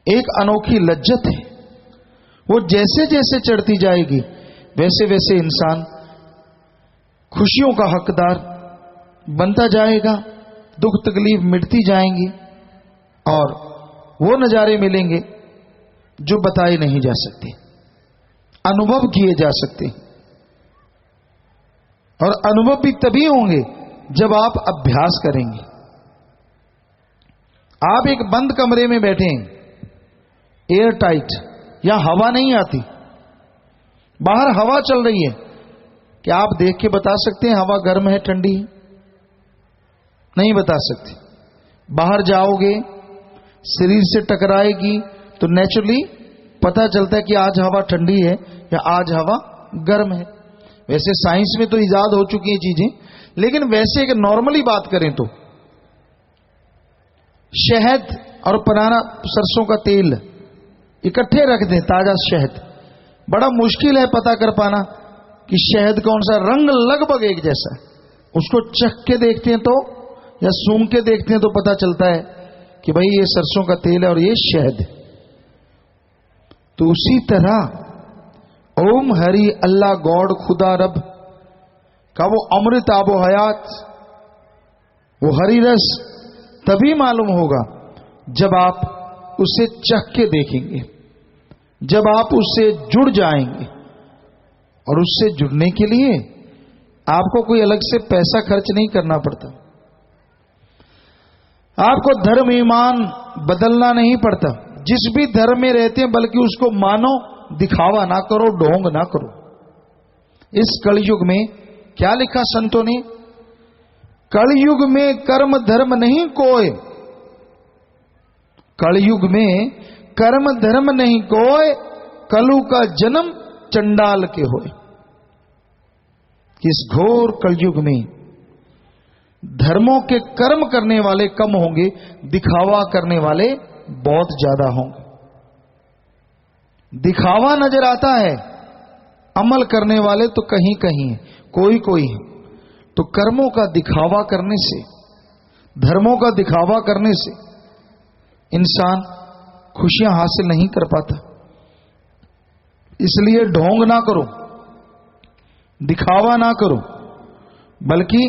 एक अनोखी लज्जत है। वो जैसे जैसे चढ़ती जाएगी वैसे वैसे इंसान खुशियों का हकदार बनता जाएगा, दुख तकलीफ मिटती जाएंगी और वो नजारे मिलेंगे जो बताए नहीं जा सकते, अनुभव किए जा सकते। और अनुभव भी तभी होंगे जब आप अभ्यास करेंगे। आप एक बंद कमरे में बैठे हैं, एयर टाइट, यहां हवा नहीं आती, बाहर हवा चल रही है, क्या आप देख के बता सकते हैं हवा गर्म है ठंडी है? नहीं बता सकते। बाहर जाओगे, शरीर से टकराएगी तो नेचुरली पता चलता है कि आज हवा ठंडी है या आज हवा गर्म है। वैसे साइंस में तो इजाद हो चुकी हैं चीजें, लेकिन वैसे एक नॉर्मली बात करें तो शहद और पुराना सरसों का तेल इकट्ठे रख दें, ताजा शहद, बड़ा मुश्किल है पता कर पाना कि शहद कौन सा, रंग लगभग एक जैसा है। उसको चख के देखते हैं तो या सूंघ के देखते हैं तो पता चलता है कि भाई ये सरसों का तेल है और ये शहद है। तो उसी तरह ओम हरि अल्लाह गॉड खुदा रब का वो अमृत आबो हयात, वो हरि रस तभी मालूम होगा जब आप उसे चख के देखेंगे, जब आप उससे जुड़ जाएंगे। और उससे जुड़ने के लिए आपको कोई अलग से पैसा खर्च नहीं करना पड़ता, आपको धर्म ईमान बदलना नहीं पड़ता। जिस भी धर्म में रहते हैं बल्कि उसको मानो, दिखावा ना करो, ढोंग ना करो। इस कलयुग में क्या लिखा संतों ने, कलयुग में कर्म धर्म नहीं कोय, कलयुग में कर्म धर्म नहीं कोय, कलु का जन्म चंडाल के होए। इस घोर कलयुग में धर्मों के कर्म करने वाले कम होंगे, दिखावा करने वाले बहुत ज्यादा होंगे। दिखावा नजर आता है, अमल करने वाले तो कहीं कहीं है, कोई कोई है। तो कर्मों का दिखावा करने से, धर्मों का दिखावा करने से इंसान खुशियां हासिल नहीं कर पाता। इसलिए ढोंग ना करो, दिखावा ना करो, बल्कि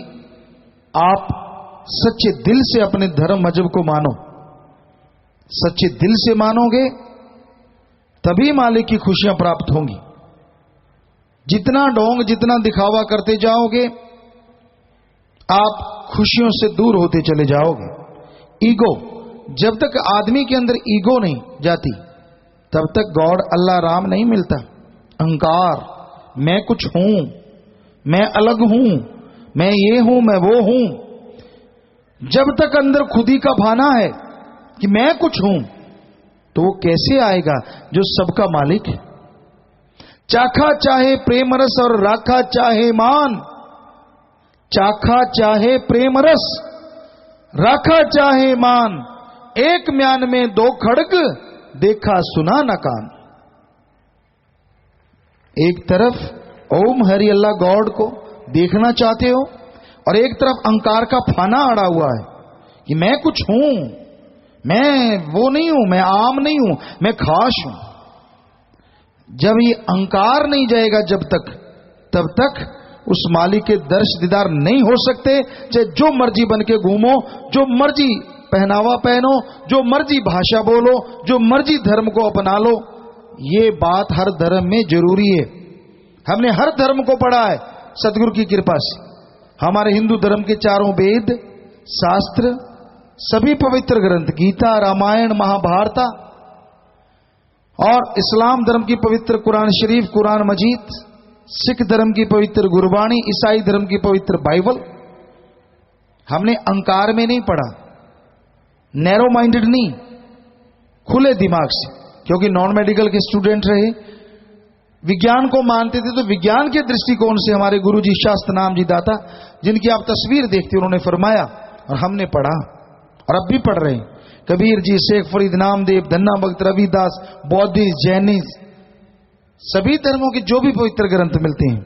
आप सच्चे दिल से अपने धर्म मजहब को मानो। सच्चे दिल से मानोगे तभी मालिक की खुशियां प्राप्त होंगी। जितना ढोंग, जितना दिखावा करते जाओगे आप खुशियों से दूर होते चले जाओगे। ईगो, जब तक आदमी के अंदर ईगो नहीं जाती तब तक गॉड अल्लाह राम नहीं मिलता। अहंकार, मैं कुछ हूं, मैं अलग हूं, मैं ये हूं, मैं वो हूं, जब तक अंदर खुदी का भाना है कि मैं कुछ हूं तो वो कैसे आएगा जो सबका मालिक है। चाखा चाहे प्रेम रस और राखा चाहे मान, चाखा चाहे प्रेम रस, राखा चाहे मान, एक म्यान में दो खड़ग, देखा सुना न कान। एक तरफ ओम हरि अल्लाह गॉड को देखना चाहते हो और एक तरफ अहंकार का फाना अड़ा हुआ है कि मैं कुछ हूं, मैं वो नहीं हूं, मैं आम नहीं हूं, मैं खास हूं। जब ये अहंकार नहीं जाएगा जब तक, तब तक उस मालिक के दर्श दीदार नहीं हो सकते। चाहे जो मर्जी बन के घूमो, जो मर्जी पहनावा पहनो, जो मर्जी भाषा बोलो, जो मर्जी धर्म को अपना लो, ये बात हर धर्म में जरूरी है। हमने हर धर्म को पढ़ा है सदगुरु की कृपा से। हमारे हिंदू धर्म के चारों वेद, शास्त्र, सभी पवित्र ग्रंथ, गीता, रामायण, महाभारत, और इस्लाम धर्म की पवित्र कुरान शरीफ, कुरान मजीद, सिख धर्म की पवित्र गुरबाणी, ईसाई धर्म की पवित्र बाइबल, हमने अहंकार में नहीं पढ़ा, नैरो माइंडेड नहीं, खुले दिमाग से। क्योंकि नॉन मेडिकल के स्टूडेंट रहे, विज्ञान को मानते थे, तो विज्ञान के दृष्टिकोण से हमारे गुरुजी शास्त्र नाम जी दाता, जिनकी आप तस्वीर देखते उन्होंने फरमाया और हमने पढ़ा और अब भी पढ़ रहे हैं। कबीर जी, शेख फरीद, नामदेव, धन्ना भक्त, रविदास, बौद्धिस्ट, जैनिस्ट, सभी धर्मों के जो भी पवित्र ग्रंथ मिलते हैं,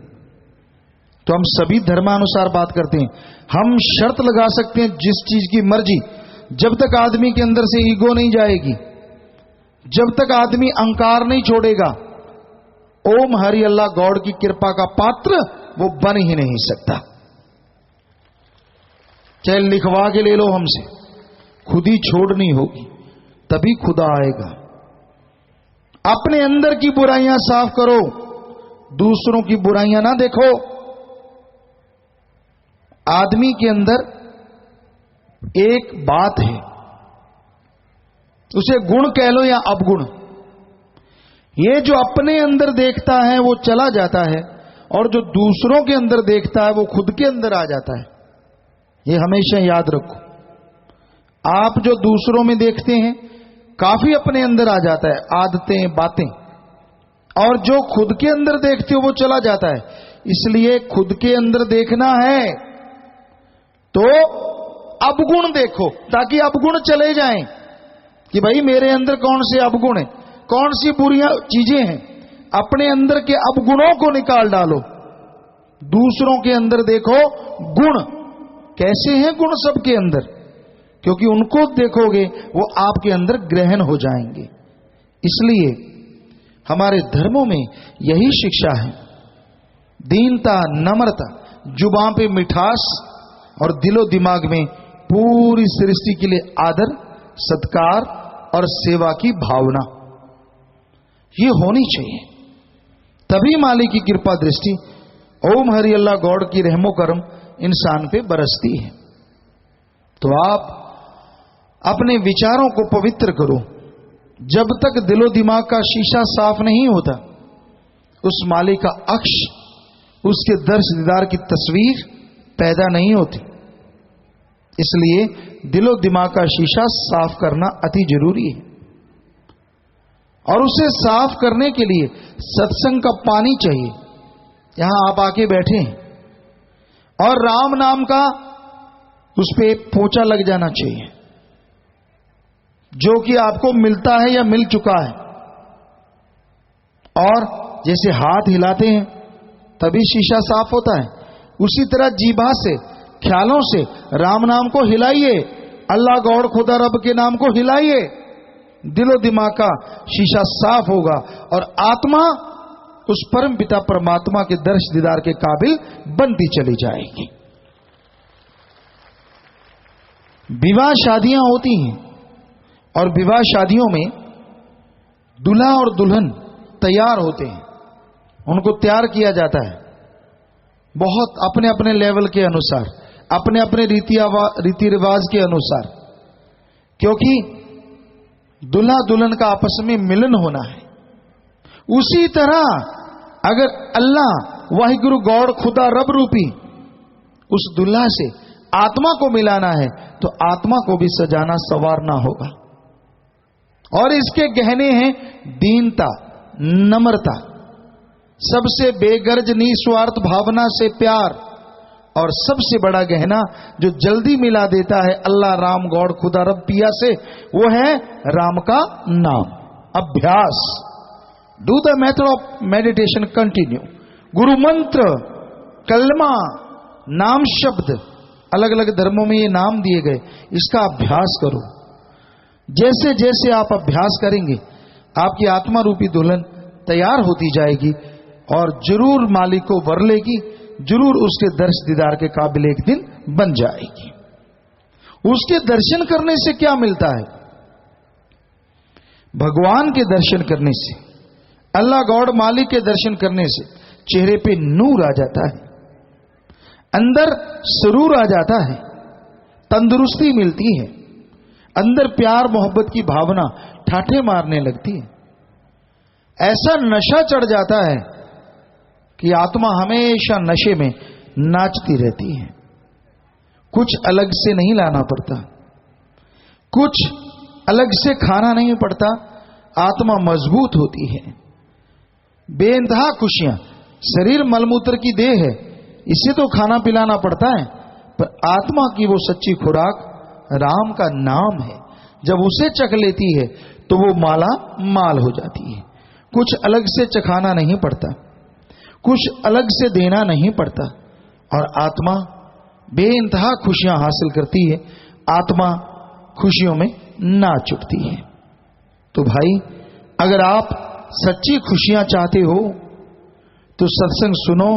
तो हम सभी धर्मानुसार बात करते हैं। हम शर्त लगा सकते हैं जिस चीज की मर्जी, जब तक आदमी के अंदर से ईगो नहीं जाएगी, जब तक आदमी अहंकार नहीं छोड़ेगा, ओम हरि अल्लाह गॉड की कृपा का पात्र वो बन ही नहीं सकता। चाहे लिखवा के ले लो हमसे, खुद ही छोड़नी होगी, तभी खुदा आएगा। अपने अंदर की बुराइयां साफ करो, दूसरों की बुराइयां ना देखो। आदमी के अंदर एक बात है, उसे गुण कह लो या अवगुण। ये जो अपने अंदर देखता है वो चला जाता है, और जो दूसरों के अंदर देखता है वो खुद के अंदर आ जाता है। ये हमेशा याद रखो। आप जो दूसरों में देखते हैं काफी अपने अंदर आ जाता है, आदतें, बातें, और जो खुद के अंदर देखते हो वो चला जाता है। इसलिए खुद के अंदर देखना है तो अवगुण देखो, ताकि अवगुण चले जाएं कि भाई मेरे अंदर कौन से अवगुण है, कौन सी बुरी चीजें हैं। अपने अंदर के अवगुणों को निकाल डालो, दूसरों के अंदर देखो गुण। कैसे हैं गुण सबके अंदर? क्योंकि उनको देखोगे वो आपके अंदर ग्रहण हो जाएंगे। इसलिए हमारे धर्मों में यही शिक्षा है, दीनता, नम्रता, जुबान पे मिठास और दिलो दिमाग में पूरी सृष्टि के लिए आदर, सत्कार और सेवा की भावना, ये होनी चाहिए। तभी मालिक की कृपा दृष्टि, ओम हरि अल्लाह गॉड की रहमो करम इंसान पे बरसती है। तो आप अपने विचारों को पवित्र करो। जब तक दिलो दिमाग का शीशा साफ नहीं होता, उस मालिक का अक्ष, उसके दर्श दीदार की तस्वीर पैदा नहीं होती। इसलिए दिलो दिमाग का शीशा साफ करना अति जरूरी है। और उसे साफ करने के लिए सत्संग का पानी चाहिए। यहां आप आके बैठे हैं और राम नाम का उस पे पोंछा लग जाना चाहिए, जो कि आपको मिलता है या मिल चुका है। और जैसे हाथ हिलाते हैं तभी शीशा साफ होता है, उसी तरह जीभा से, ख्यालों से राम नाम को हिलाइए, अल्लाह गौड़ खुदा रब के नाम को हिलाइए। दिलो दिमाग का शीशा साफ होगा और आत्मा उस परम पिता परमात्मा के दर्श दीदार के काबिल बनती चली जाएगी। विवाह शादियां होती हैं और विवाह शादियों में दूल्हा और दुल्हन तैयार होते हैं, उनको तैयार किया जाता है बहुत अपने अपने लेवल के अनुसार, अपने अपने रीति रिवाज के अनुसार, क्योंकि दूल्हा दुल्हन का आपस में मिलन होना है। उसी तरह अगर अल्लाह वाहिगुरु गौड़ खुदा रब रूपी उस दूल्हा से आत्मा को मिलाना है तो आत्मा को भी सजाना संवारना होगा। और इसके गहने हैं दीनता, नम्रता, सबसे बेगर्ज निस्वार्थ भावना से प्यार, और सबसे बड़ा गहना जो जल्दी मिला देता है अल्लाह राम गौड़ खुदा रब पिया से, वो है राम का नाम। अभ्यास, do the method of meditation continue. गुरु मंत्र, कलमा, नाम शब्द, अलग अलग धर्मों में ये नाम दिए गए, इसका अभ्यास करो। जैसे जैसे आप अभ्यास करेंगे आपकी आत्मा रूपी दुल्हन तैयार होती जाएगी और जरूर मालिक को वर लेगी, जरूर उसके दर्श दीदार के काबिल एक दिन बन जाएगी। उसके दर्शन करने से क्या मिलता है? भगवान के दर्शन करने से, अल्लाह गॉड मालिक के दर्शन करने से चेहरे पे नूर आ जाता है, अंदर सुरूर आ जाता है, तंदुरुस्ती मिलती है, अंदर प्यार मोहब्बत की भावना ठाठे मारने लगती है। ऐसा नशा चढ़ जाता है कि आत्मा हमेशा नशे में नाचती रहती है। कुछ अलग से नहीं लाना पड़ता, कुछ अलग से खाना नहीं पड़ता, आत्मा मजबूत होती है। बेइंतहा खुशियां, शरीर मलमूत्र की देह है, इसे तो खाना पिलाना पड़ता है, पर आत्मा की वो सच्ची खुराक राम का नाम है। जब उसे चख लेती है तो वो माला माल हो जाती है। कुछ अलग से चखाना नहीं पड़ता, कुछ अलग से देना नहीं पड़ता, और आत्मा बेइंतहा खुशियां हासिल करती है, आत्मा खुशियों में नाच उठती है। तो भाई अगर आप सच्ची खुशियां चाहते हो तो सत्संग सुनो।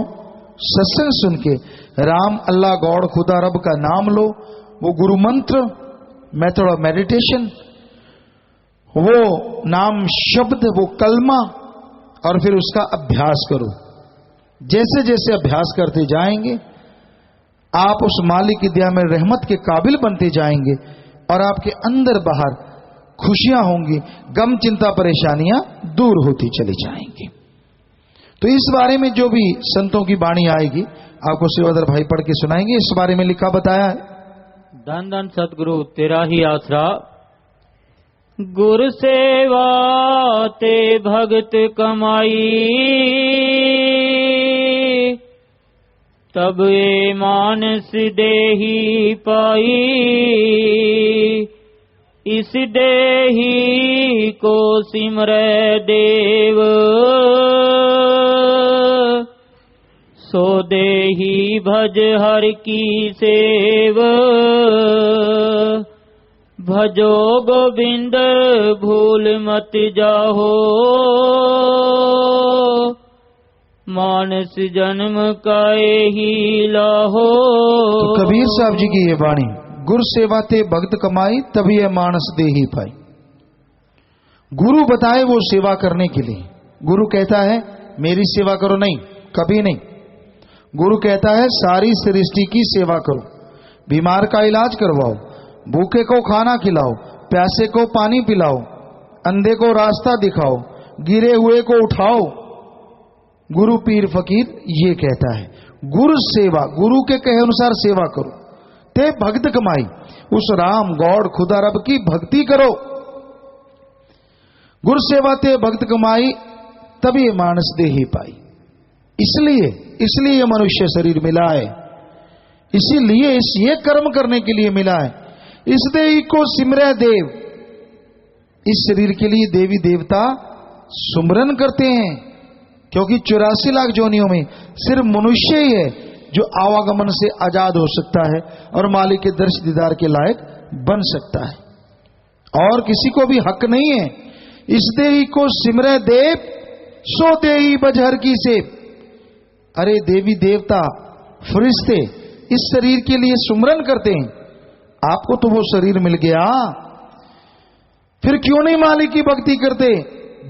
सत्संग सुन के राम, अल्लाह, गॉड, खुदा, रब का नाम लो, वो गुरु मंत्र, मेथड ऑफ मेडिटेशन, वो नाम शब्द, वो कलमा, और फिर उसका अभ्यास करो। जैसे जैसे अभ्यास करते जाएंगे आप उस मालिक की दया में रहमत के काबिल बनते जाएंगे और आपके अंदर बाहर खुशियां होंगी, गम, चिंता, परेशानियां दूर होती चली जाएंगी। तो इस बारे में जो भी संतों की वाणी आएगी आपको सेवादार भाई पढ़ के सुनाएंगे। इस बारे में लिखा बताया है। धन धन सतगुरु तेरा ही आसरा, गुरु सेवा ते भगत कमाई, तब ये मानस देही पाई, इस देही को सिमरै देव, सो देही भज हर की सेव, भजो गोविंद भूल मत जाहो, मानस जन्म काए ही लाहो। तो कबीर साहब जी की ये वाणी, गुरु सेवा ते भक्त कमाई, तभी ये मानस दे ही पाई। गुरु बताए वो सेवा करने के लिए। गुरु कहता है मेरी सेवा करो, नहीं, कभी नहीं। गुरु कहता है सारी सृष्टि की सेवा करो, बीमार का इलाज करवाओ, भूखे को खाना खिलाओ, प्यासे को पानी पिलाओ, अंधे को रास्ता दिखाओ, गिरे हुए को उठाओ। गुरु पीर फकीर ये कहता है। गुरु सेवा, गुरु के कहे अनुसार सेवा करो, ते भक्त कमाई, उस राम, गॉड, खुदा, रब की भक्ति करो। गुरु सेवा ते भक्त कमाई, तभी मानस दे ही पाई। इसलिए मनुष्य शरीर मिला है, इसीलिए ये कर्म करने के लिए मिला है। इस देही को सिमरै देव, इस शरीर के लिए देवी देवता सुमरन करते हैं, क्योंकि 84 लाख जोनियों में सिर्फ मनुष्य ही है जो आवागमन से आजाद हो सकता है और मालिक के दर्श दीदार के लायक बन सकता है, और किसी को भी हक नहीं है। इस देही को सिमरै देव, सो देही बजहर की सेव। अरे देवी देवता फरिश्ते इस शरीर के लिए सुमरन करते हैं, आपको तो वो शरीर मिल गया, फिर क्यों नहीं मालिक की भक्ति करते?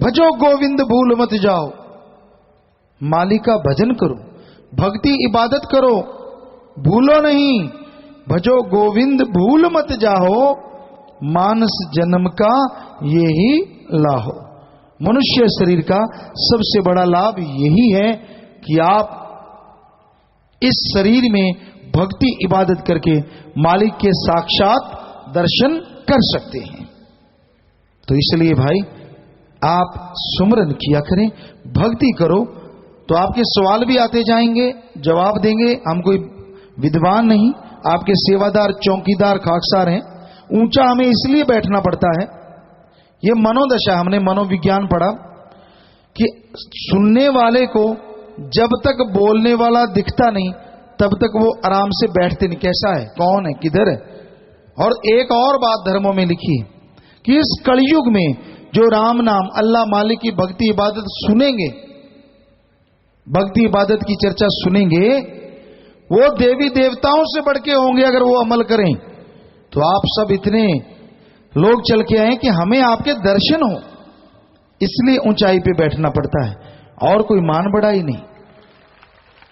भजो गोविंद भूल मत जाओ, मालिक का भजन करो, भक्ति इबादत करो, भूलो नहीं। भजो गोविंद भूल मत जाओ, मानस जन्म का यही लाहो। मनुष्य शरीर का सबसे बड़ा लाभ यही है कि आप इस शरीर में भक्ति इबादत करके मालिक के साक्षात दर्शन कर सकते हैं। तो इसलिए भाई आप सुमरन किया करें, भक्ति करो, तो आपके सवाल भी आते जाएंगे, जवाब देंगे। हम कोई विद्वान नहीं, आपके सेवादार, चौकीदार, खाकसार हैं। ऊंचा हमें इसलिए बैठना पड़ता है, ये मनोदशा, हमने मनोविज्ञान पढ़ा कि सुनने वाले को जब तक बोलने वाला दिखता नहीं तब तक वो आराम से बैठते नहीं। कैसा है, कौन है, किधर है। और एक और बात धर्मों में लिखी है कि इस कलयुग में जो राम नाम, अल्लाह मालिक की भक्ति इबादत सुनेंगे, भक्ति इबादत की चर्चा सुनेंगे, वो देवी देवताओं से बढ़ के होंगे अगर वो अमल करें। तो आप सब इतने लोग चल के आए कि हमें आपके दर्शन हो, इसलिए ऊंचाई पे बैठना पड़ता है। और कोई मान बढ़ाई नहीं,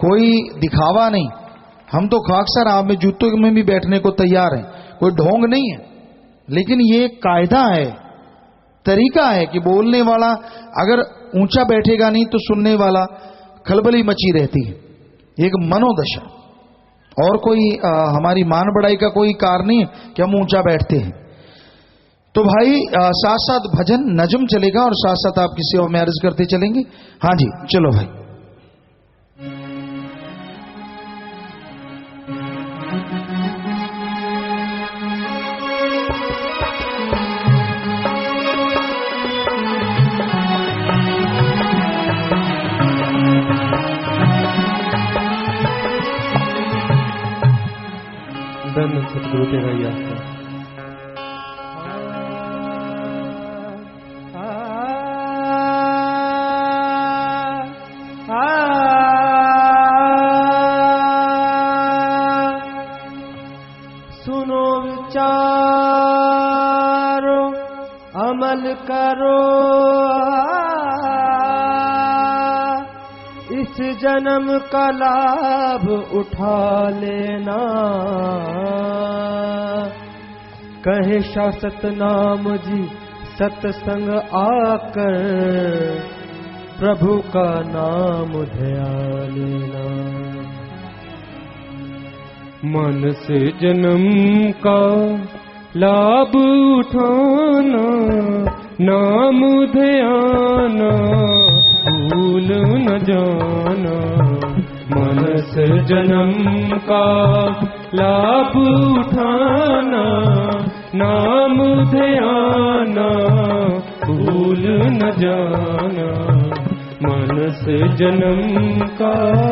कोई दिखावा नहीं। हम तो खाकसार आप में जूतों में भी बैठने को तैयार हैं, कोई ढोंग नहीं है। लेकिन ये कायदा है, तरीका है कि बोलने वाला अगर ऊंचा बैठेगा नहीं तो सुनने वाला खलबली मची रहती है। एक मनोदशा, और कोई हमारी मान बढ़ाई का कोई कारण नहीं है कि हम ऊंचा बैठते हैं। तो भाई साथ साथ भजन नजम चलेगा और साथ साथ आपकी सेवा में अर्ज करते चलेंगे। हाँ जी, चलो भाई। धन सतगुरु तेरा ही आसरा। अमल करो इस जन्म का लाभ उठा लेना। कहे शासत नाम जी सत्संग आकर प्रभु का नाम ध्यान लेना। मन से जन्म का लाभ उठाना, नाम ध्याना भूल न जाना। मन से जन्म का लाभ उठाना, नाम ध्याना भूल न जाना। मन से जन्म का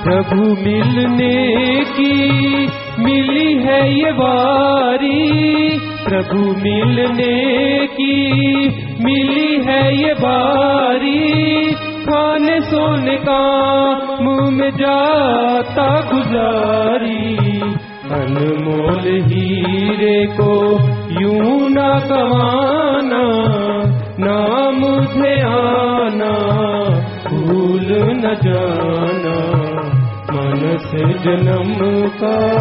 प्रभु मिलने की मिली है ये बारी। प्रभु मिलने की मिली है ये बारी। खाने सोने का मुंह में जाता गुजारी। अनमोल हीरे को यूं ना गवाना, नाम ध्याना भूल न जाना। मन से जन्म का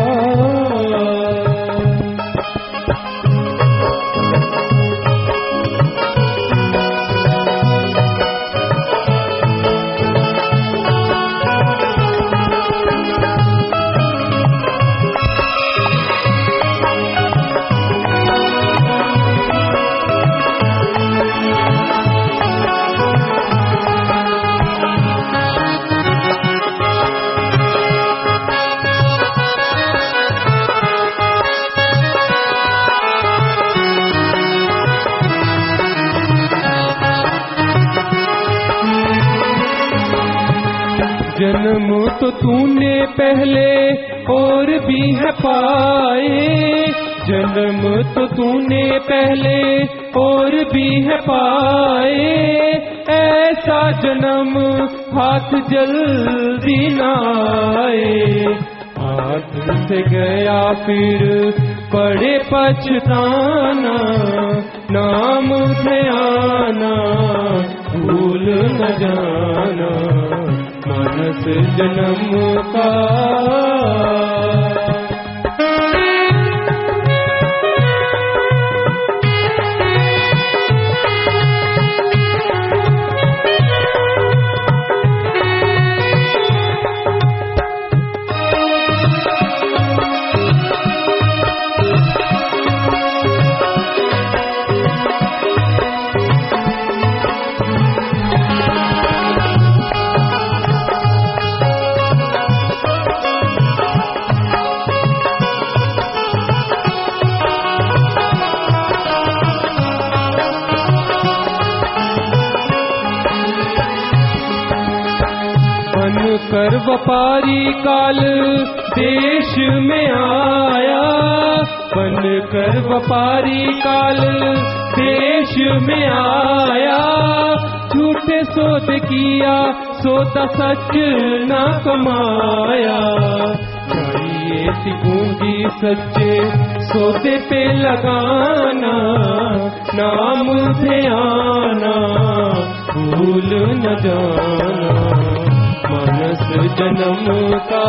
जन्म तो तूने पहले और भी है पाए। जन्म तो तूने पहले और भी है पाए। ऐसा जन्म हाथ जल्दी न आए। हाथ से गया फिर पड़े पछताना, नाम ध्याना भूल न जाना। मानस जन्म का कर व्यापारी काल देश में आया। बन कर व्यापारी काल देश में आया। झूठे सौदे किया सौदा सच न कमाया। चाहिए थी पूंजी सच्चे सौदे पे लगाना, नाम ध्याना भूल न जाना। मानस जन्म का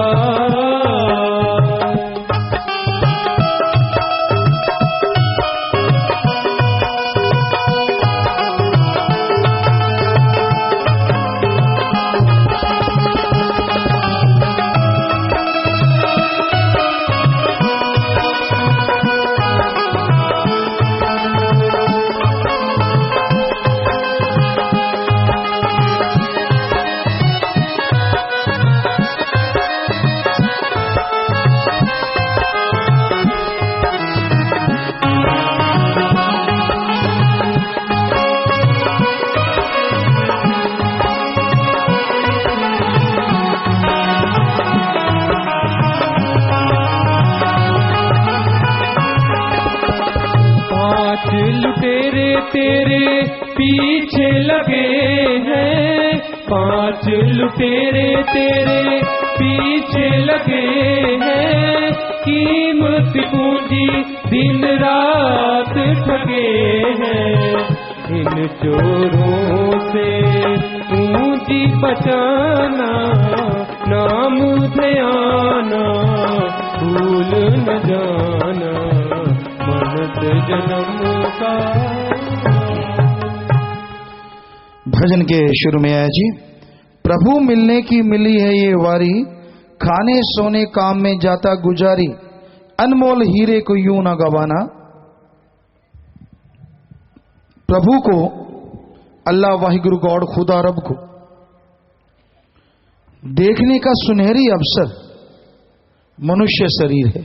5 लुटेरे तेरे पीछे लगे हैं, कीमत पूंजी दिन रात ठगे हैं। इन चोरों से पूंजी बचाना, नाम ध्याना भूल न जाना, मरत जन्म का। भजन के शुरू में आया जी, प्रभु मिलने की मिली है ये वारी, खाने सोने काम में जाता गुजारी, अनमोल हीरे को यूं ना गवाना। प्रभु को, अल्लाह वाहिगुरु गॉड खुदा रब को देखने का सुनहरी अवसर मनुष्य शरीर है।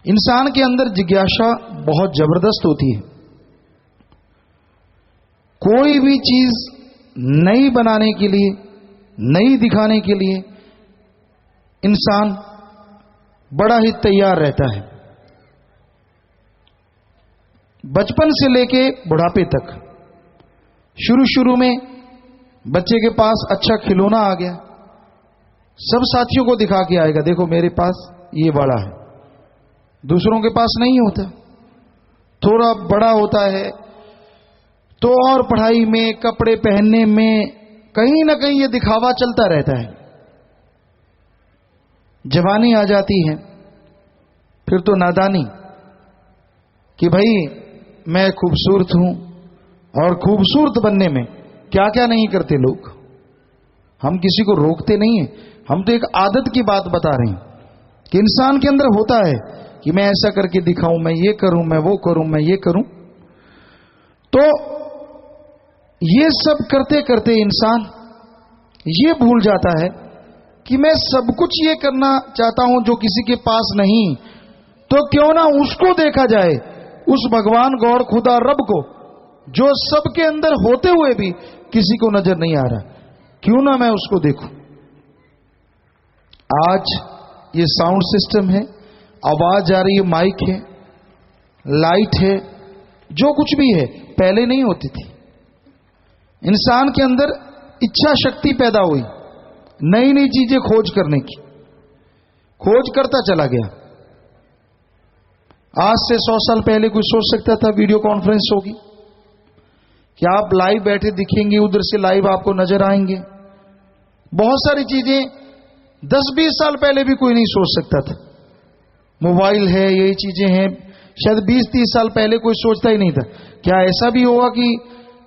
इंसान के अंदर जिज्ञासा बहुत जबरदस्त होती है। कोई भी चीज नई बनाने के लिए, नई दिखाने के लिए इंसान बड़ा ही तैयार रहता है। बचपन से लेके बुढ़ापे तक, शुरू में बच्चे के पास अच्छा खिलौना आ गया, सब साथियों को दिखा के आएगा, देखो मेरे पास ये बड़ा है। दूसरों के पास नहीं होता। थोड़ा बड़ा होता है तो और पढ़ाई में, कपड़े पहनने में कहीं ना कहीं ये दिखावा चलता रहता है। जवानी आ जाती है, फिर तो नादानी कि भाई मैं खूबसूरत हूं, और खूबसूरत बनने में क्या क्या नहीं करते लोग। हम किसी को रोकते नहीं है, हम तो एक आदत की बात बता रहे हैं कि इंसान के अंदर होता है कि मैं ऐसा करके दिखाऊं, मैं ये करूं, मैं वो करूं, मैं ये करूं। तो ये सब करते करते इंसान ये भूल जाता है कि मैं सब कुछ ये करना चाहता हूं जो किसी के पास नहीं, तो क्यों ना उसको देखा जाए, उस भगवान गौर खुदा रब को, जो सबके अंदर होते हुए भी किसी को नजर नहीं आ रहा, क्यों ना मैं उसको देखूं। आज ये साउंड सिस्टम है, आवाज आ रही है, माइक है, लाइट है, जो कुछ भी है पहले नहीं होती थी। इंसान के अंदर इच्छा शक्ति पैदा हुई, नई नई चीजें खोज करने की, खोज करता चला गया। आज से 100 साल पहले कोई सोच सकता था वीडियो कॉन्फ्रेंस होगी, कि आप लाइव बैठे दिखेंगे, उधर से लाइव आपको नजर आएंगे। बहुत सारी चीजें 10-20 साल पहले भी कोई नहीं सोच सकता था। मोबाइल है, यही चीजें हैं, शायद 20-30 साल पहले कोई सोचता ही नहीं था। क्या ऐसा भी होगा कि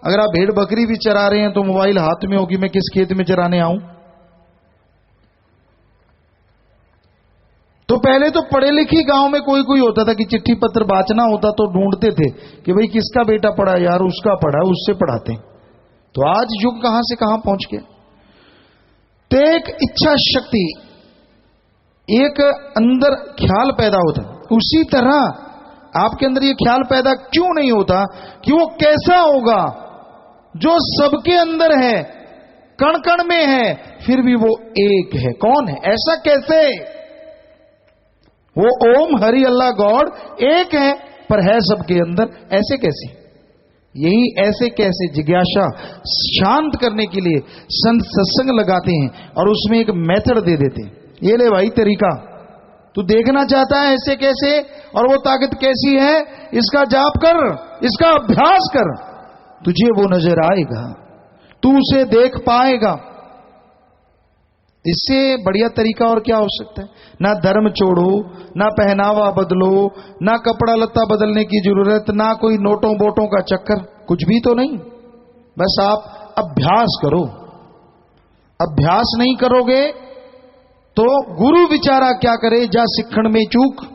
अगर आप भेड़ बकरी भी चरा रहे हैं तो मोबाइल हाथ में होगी, मैं किस खेत में चराने आऊं। तो पहले तो पढ़े लिखी गांव में कोई कोई होता था कि चिट्ठी पत्र बांचना होता तो ढूंढते थे कि भाई किसका बेटा पढ़ा यार, उसका पढ़ा, उससे पढ़ाते। तो आज युग कहां से कहां पहुंच गया। तो एक इच्छा शक्ति, एक अंदर ख्याल पैदा होता, उसी तरह आपके अंदर ये ख्याल पैदा क्यों नहीं होता कि वो कैसा होगा जो सबके अंदर है, कण कण में है, फिर भी वो एक है। कौन है? ऐसा कैसे? वो ओम हरि अल्लाह गॉड एक है, पर है सबके अंदर, ऐसे कैसे? यही ऐसे कैसे जिज्ञासा शांत करने के लिए संत सत्संग लगाते हैं और उसमें एक मेथड दे देते हैं, ये ले भाई तरीका, तू देखना चाहता है ऐसे कैसे और वो ताकत कैसी है, इसका जाप कर, इसका अभ्यास कर, तुझे वो नजर आएगा, तू उसे देख पाएगा। इससे बढ़िया तरीका और क्या हो सकता है? ना धर्म छोड़ो, ना पहनावा बदलो, ना कपड़ा लत्ता बदलने की जरूरत, ना कोई नोटों बोटों का चक्कर, कुछ भी तो नहीं। बस आप अभ्यास करो। अभ्यास नहीं करोगे तो गुरु विचारा क्या करे, जा सिखण में चूक।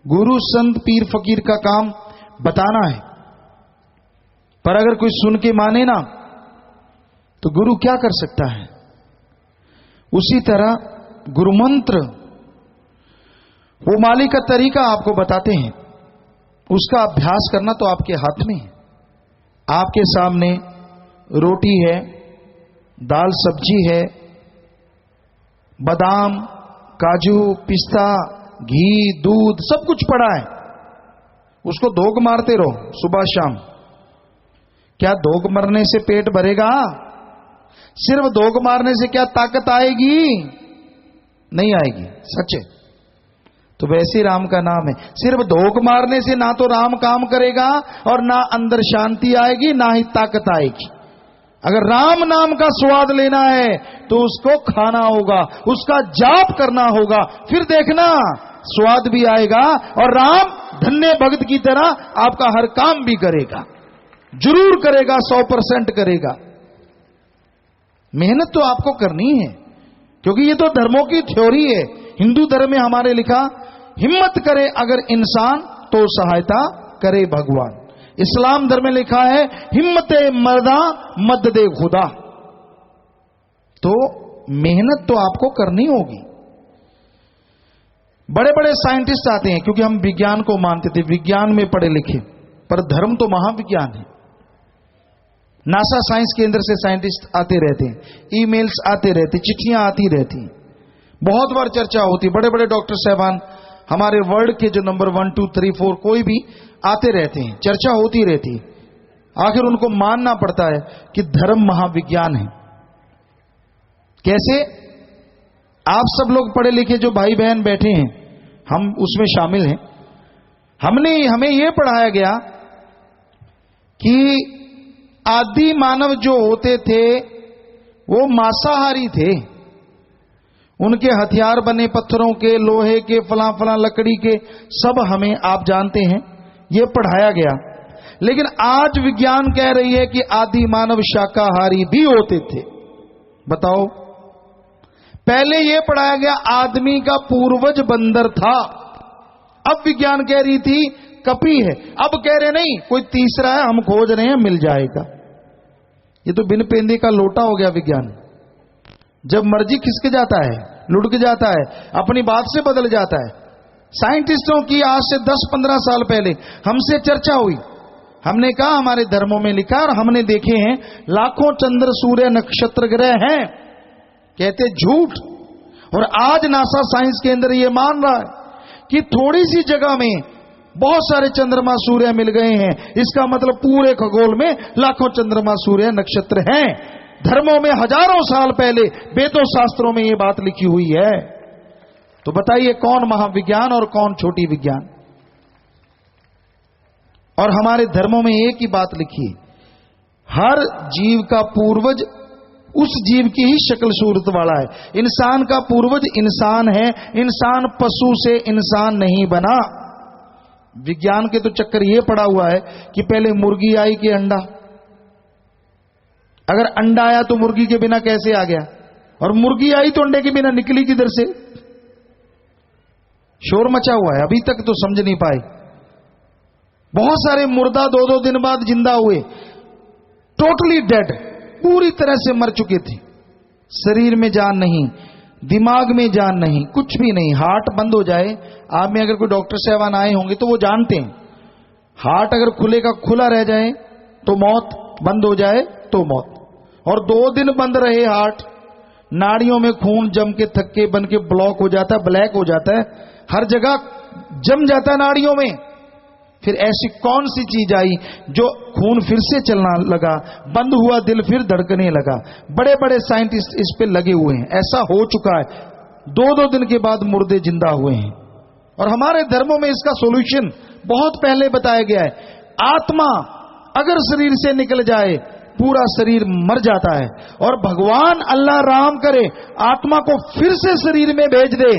गुरु संत पीर फकीर का काम बताना है, पर अगर कोई सुन के माने ना तो गुरु क्या कर सकता है। उसी तरह गुरु मंत्र, वो मालिक का तरीका आपको बताते हैं, उसका अभ्यास करना तो आपके हाथ में है। आपके सामने रोटी है, दाल सब्जी है, बादाम, काजू, पिस्ता, घी, दूध सब कुछ पड़ा है, उसको धोख मारते रहो सुबह शाम। क्या धोख मरने से पेट भरेगा? सिर्फ धोख मारने से क्या ताकत आएगी? नहीं आएगी। सच है। तो वैसे राम का नाम है। सिर्फ धोख मारने से ना तो राम काम करेगा और ना अंदर शांति आएगी, ना ही ताकत आएगी। अगर राम नाम का स्वाद लेना है तो उसको खाना होगा, उसका जाप करना होगा, फिर देखना स्वाद भी आएगा और राम धन्य भक्त की तरह आपका हर काम भी करेगा, जरूर करेगा, 100% करेगा। मेहनत तो आपको करनी है, क्योंकि ये तो धर्मों की थ्योरी है। हिंदू धर्म में हमारे लिखा, हिम्मत करे अगर इंसान तो सहायता करे भगवान। इस्लाम धर्म में लिखा है, हिम्मते मर्दा मद दे खुदा। तो मेहनत तो आपको करनी होगी। बड़े बड़े साइंटिस्ट आते हैं, क्योंकि हम विज्ञान को मानते थे, विज्ञान में पढ़े लिखे, पर धर्म तो महाविज्ञान है। नासा साइंस केंद्र से साइंटिस्ट आते रहते हैं, ईमेल्स आते रहते, चिट्ठियां आती रहती, बहुत बार चर्चा होती। बड़े बड़े डॉक्टर साहबान हमारे वर्ल्ड के जो नंबर 1, 2, 3, 4 कोई भी आते रहते हैं, चर्चा होती रहती। आखिर उनको मानना पड़ता है कि धर्म महाविज्ञान है। कैसे? आप सब लोग पढ़े लिखे जो भाई बहन बैठे हैं, हम उसमें शामिल हैं। हमें यह पढ़ाया गया कि आदि मानव जो होते थे वो मांसाहारी थे। उनके हथियार बने पत्थरों के, लोहे के, फला फला लकड़ी के, सब हमें आप जानते हैं, यह पढ़ाया गया। लेकिन आज विज्ञान कह रही है कि आदि मानव शाकाहारी भी होते थे। बताओ, पहले यह पढ़ाया गया आदमी का पूर्वज बंदर था, अब विज्ञान कह रही थी कपी है, अब कह रहे नहीं कोई तीसरा है, हम खोज रहे हैं, मिल जाएगा। ये तो बिन पेंदे का लोटा हो गया विज्ञान। जब मर्जी खिसक जाता है, लुढ़क जाता है, अपनी बात से बदल जाता है। साइंटिस्टों की आज से 10-15 साल पहले हमसे चर्चा हुई, हमने कहा हमारे धर्मों में लिखा और हमने देखे हैं लाखों चंद्र सूर्य नक्षत्र ग्रह हैं, कहते झूठ। और आज नासा साइंस के अंदर यह मान रहा है कि थोड़ी सी जगह में बहुत सारे चंद्रमा सूर्य मिल गए हैं, इसका मतलब पूरे खगोल में लाखों चंद्रमा सूर्य नक्षत्र हैं। धर्मों में हजारों साल पहले वेदों शास्त्रों में यह बात लिखी हुई है। तो बताइए कौन महाविज्ञान और कौन छोटी विज्ञान? और हमारे धर्मों में एक ही बात लिखी, हर जीव का पूर्वज उस जीव की ही शक्ल सूरत वाला है। इंसान का पूर्वज इंसान है, इंसान पशु से इंसान नहीं बना। विज्ञान के तो चक्कर यह पड़ा हुआ है कि पहले मुर्गी आई कि अंडा, अगर अंडा आया तो मुर्गी के बिना कैसे आ गया, और मुर्गी आई तो अंडे के बिना निकली किधर से? शोर मचा हुआ है, अभी तक तो समझ नहीं पाए। बहुत सारे मुर्दा 2-2 दिन बाद जिंदा हुए, टोटली डेड, पूरी तरह से मर चुके थे। शरीर में जान नहीं, दिमाग में जान नहीं, कुछ भी नहीं। हार्ट बंद हो जाए, आप में अगर कोई डॉक्टर साहबान आए होंगे तो वो जानते हैं, हार्ट अगर खुले का खुला रह जाए तो मौत, बंद हो जाए तो मौत। और 2 दिन बंद रहे हार्ट, नाड़ियों में खून जम के थक्के बन के ब्लॉक हो जाता है, ब्लैक हो जाता है, हर जगह जम जाता है नाड़ियों में। फिर ऐसी कौन सी चीज आई जो खून फिर से चलना लगा, बंद हुआ दिल फिर धड़कने लगा? बड़े बड़े साइंटिस्ट इस पे लगे हुए हैं, ऐसा हो चुका है। 2-2 दिन के बाद मुर्दे जिंदा हुए हैं। और हमारे धर्मों में इसका सॉल्यूशन बहुत पहले बताया गया है। आत्मा अगर शरीर से निकल जाए पूरा शरीर मर जाता है, और भगवान अल्लाह राम करे आत्मा को फिर से शरीर में भेज दे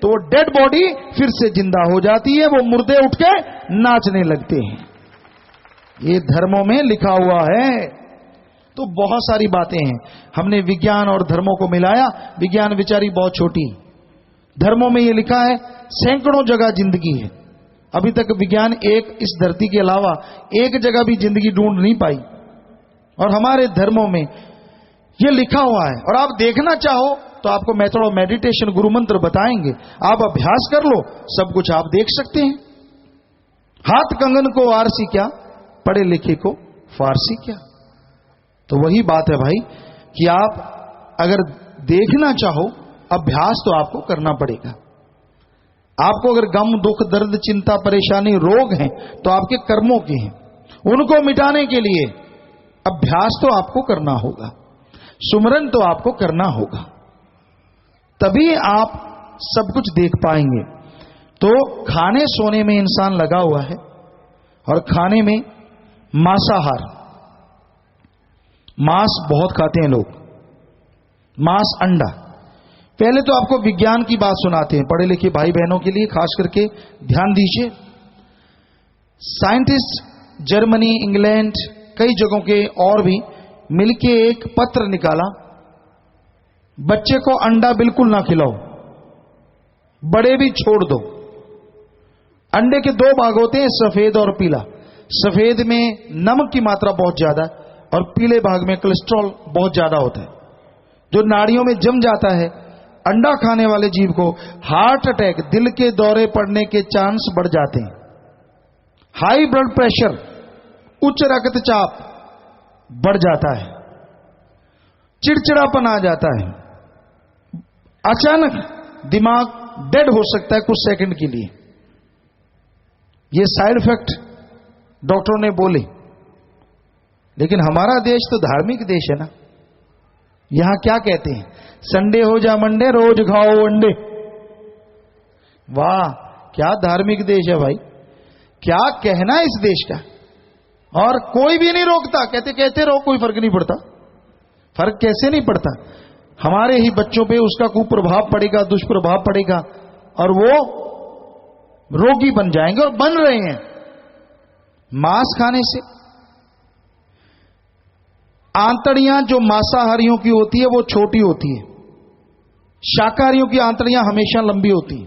तो डेड बॉडी फिर से जिंदा हो जाती है, वो मुर्दे उठ के नाचने लगते हैं। ये धर्मों में लिखा हुआ है। तो बहुत सारी बातें हैं, हमने विज्ञान और धर्मों को मिलाया। विज्ञान विचारी बहुत छोटी, धर्मों में ये लिखा है सैकड़ों जगह जिंदगी है। अभी तक विज्ञान इस धरती के अलावा एक जगह भी जिंदगी ढूंढ नहीं पाई, और हमारे धर्मों में ये लिखा हुआ है। और आप देखना चाहो तो आपको मेथड ऑफ मेडिटेशन गुरु मंत्र बताएंगे, आप अभ्यास कर लो, सब कुछ आप देख सकते हैं। हाथ कंगन को आरसी क्या, पढ़े लिखे को फारसी क्या। तो वही बात है भाई कि आप अगर देखना चाहो, अभ्यास तो आपको करना पड़ेगा। आपको अगर गम, दुख, दर्द, चिंता, परेशानी, रोग हैं तो आपके कर्मों के हैं, उनको मिटाने के लिए अभ्यास तो आपको करना होगा, सुमरन तो आपको करना होगा, तभी आप सब कुछ देख पाएंगे। तो खाने सोने में इंसान लगा हुआ है, और खाने में मांसाहार, मांस बहुत खाते हैं लोग, मांस, अंडा। पहले तो आपको विज्ञान की बात सुनाते हैं, पढ़े लिखे भाई बहनों के लिए खास करके ध्यान दीजिए। साइंटिस्ट जर्मनी, इंग्लैंड, कई जगहों के और भी मिलके एक पत्र निकाला, बच्चे को अंडा बिल्कुल ना खिलाओ, बड़े भी छोड़ दो। अंडे के दो भाग होते हैं, सफेद और पीला। सफेद में नमक की मात्रा बहुत ज्यादा है, और पीले भाग में कोलेस्ट्रॉल बहुत ज्यादा होता है, जो नाड़ियों में जम जाता है। अंडा खाने वाले जीव को हार्ट अटैक, दिल के दौरे पड़ने के चांस बढ़ जाते हैं, हाई ब्लड प्रेशर, उच्च रक्तचाप बढ़ जाता है, चिड़चिड़ापन आ जाता है, अचानक दिमाग डेड हो सकता है कुछ सेकंड के लिए। ये साइड इफेक्ट डॉक्टरों ने बोले। लेकिन हमारा देश तो धार्मिक देश है ना, यहां क्या कहते हैं, संडे हो जा मंडे, रोज खाओ अंडे। वाह, क्या धार्मिक देश है भाई, क्या कहना इस देश का। और कोई भी नहीं रोकता, कहते कहते रहो, कोई फर्क नहीं पड़ता। फर्क कैसे नहीं पड़ता, हमारे ही बच्चों पे उसका कुप्रभाव पड़ेगा, दुष्प्रभाव पड़ेगा, और वो रोगी बन जाएंगे, और बन रहे हैं मांस खाने से। आंतड़ियां जो मांसाहारियों की होती है वो छोटी होती है, शाकाहारियों की आंतड़ियां हमेशा लंबी होती है।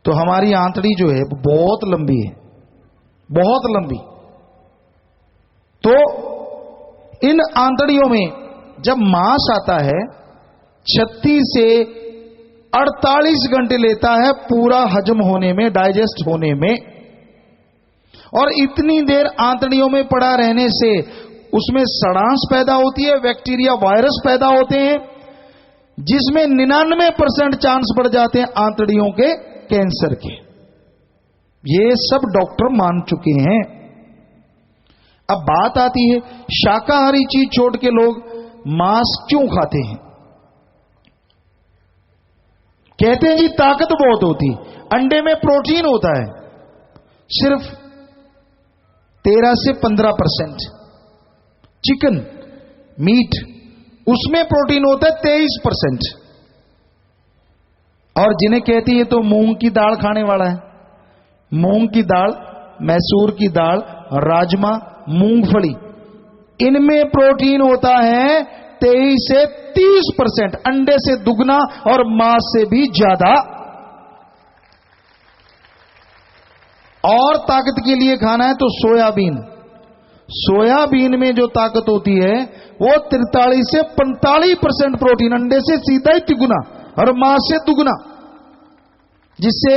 तो हमारी आंतड़ी जो है वो बहुत लंबी है, बहुत लंबी। तो इन आंतड़ियों में जब मांस आता है, 36 से 48 घंटे लेता है पूरा हजम होने में, डाइजेस्ट होने में। और इतनी देर आंतड़ियों में पड़ा रहने से उसमें सड़ांस पैदा होती है, बैक्टीरिया, वायरस पैदा होते हैं, जिसमें 99% चांस बढ़ जाते हैं आंतड़ियों के कैंसर के। ये सब डॉक्टर मान चुके हैं। अब बात आती है, शाकाहारी चीज छोड़ के लोग मांस क्यों खाते हैं? कहते हैं जी ताकत बहुत होती। अंडे में प्रोटीन होता है सिर्फ 13 से 15%। चिकन, मीट, उसमें प्रोटीन होता है 23%। और जिन्हें कहती है तो मूंग की दाल खाने वाला है, मूंग की दाल, मैसूर की दाल, राजमा, मूंगफली, इनमें प्रोटीन होता है 23 से 30%, अंडे से दुगना और मांस से भी ज्यादा। और ताकत के लिए खाना है तो सोयाबीन, सोयाबीन में जो ताकत होती है वो 43 से 45% प्रोटीन, अंडे से सीधा ही तिगुना और मांस से दुगना। जिससे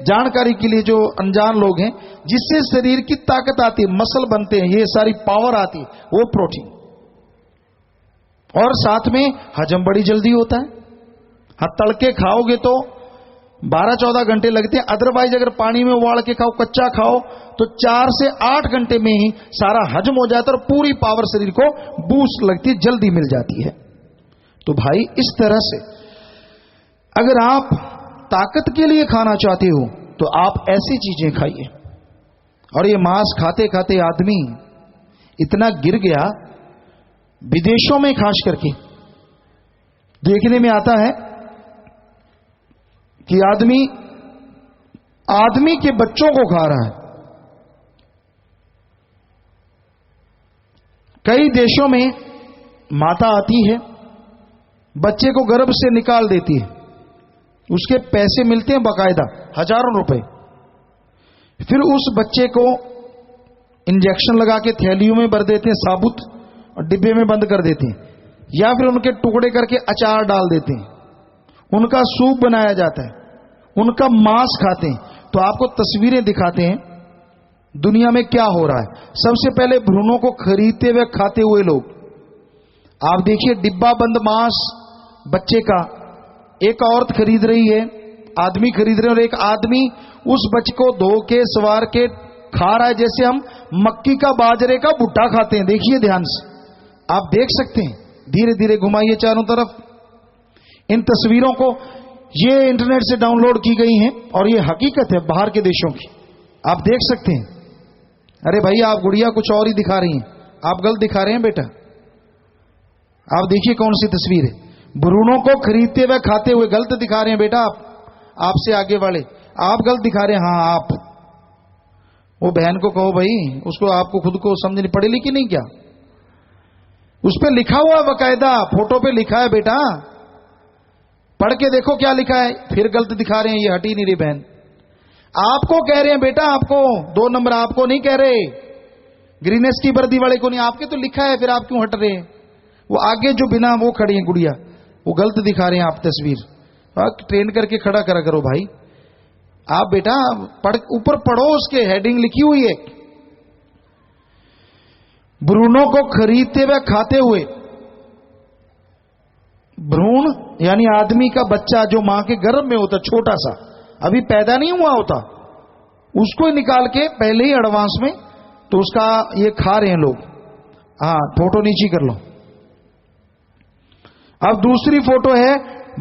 जानकारी के लिए जो अनजान लोग हैं, जिससे शरीर की ताकत आती है, मसल बनते हैं, ये सारी पावर आती है, वो प्रोटीन। और साथ में हजम बड़ी जल्दी होता है। हाँ, तड़के खाओगे तो 12-14 घंटे लगते हैं, अदरवाइज अगर पानी में उबाल के खाओ, कच्चा खाओ, तो 4 से 8 घंटे में ही सारा हजम हो जाता है और पूरी पावर शरीर को बूस्ट लगती है, जल्दी मिल जाती है। तो भाई इस तरह से अगर आप ताकत के लिए खाना चाहते हो तो आप ऐसी चीजें खाइए। और ये मांस खाते खाते आदमी इतना गिर गया, विदेशों में खास करके देखने में आता है कि आदमी के बच्चों को खा रहा है। कई देशों में माता आती है, बच्चे को गर्भ से निकाल देती है, उसके पैसे मिलते हैं बाकायदा, हजारों रुपए। फिर उस बच्चे को इंजेक्शन लगा के थैलियों में भर देते हैं साबुत, और डिब्बे में बंद कर देते हैं, या फिर उनके टुकड़े करके अचार डाल देते हैं, उनका सूप बनाया जाता है, उनका मांस खाते हैं। तो आपको तस्वीरें दिखाते हैं दुनिया में क्या हो रहा है। सबसे पहले भ्रूणों को खरीदते हुए खाते हुए लोग, आप देखिए डिब्बा बंद मांस बच्चे का, एक औरत खरीद रही है, आदमी खरीद रहे हैं, और एक आदमी उस बच्चे को धो के, सवार के, खा रहा है जैसे हम मक्की का बाजरे का भुट्टा खाते हैं। देखिए ध्यान से, आप देख सकते हैं। धीरे धीरे घुमाइए चारों तरफ। इन तस्वीरों को ये इंटरनेट से डाउनलोड की गई हैं और ये हकीकत है बाहर के देशों की, आप देख सकते हैं। अरे भाई, आप गुड़िया कुछ और ही दिखा रही हैं, आप गलत दिखा रहे हैं बेटा। आप देखिए कौन सी तस्वीर है। भ्रूणों को खरीदते हुए खाते हुए गलत दिखा रहे हैं बेटा आप, आपसे आगे वाले आप गलत दिखा रहे हैं। हाँ, आप वो बहन को कहो भाई, उसको, आपको खुद को समझनी, पढ़ी लिखी नहीं क्या? उस पे लिखा हुआ बकायदा, फोटो पे लिखा है बेटा, पढ़ के देखो क्या लिखा है। फिर गलत दिखा रहे हैं, ये हटी नहीं रही बहन। आपको कह रहे हैं बेटा, आपको 2 नंबर, आपको नहीं कह रहे, ग्रीनेस की वर्दी वाले को नहीं, आपके तो लिखा है, फिर आप क्यों हट रहे हैं? वो आगे जो बिना वो खड़ी है गुड़िया, वो गलत दिखा रहे हैं आप तस्वीर। ट्रेन करके खड़ा करा करो भाई। आप बेटा पढ़, ऊपर पढ़ो, उसके हेडिंग लिखी हुई है, भ्रूणों को खरीदते हुए खाते हुए। भ्रूण यानी आदमी का बच्चा जो मां के गर्भ में होता, छोटा सा, अभी पैदा नहीं हुआ होता, उसको निकाल के पहले ही एडवांस में, तो उसका ये खा रहे हैं लोग। हाँ, फोटो नीचे कर लो। अब दूसरी फोटो है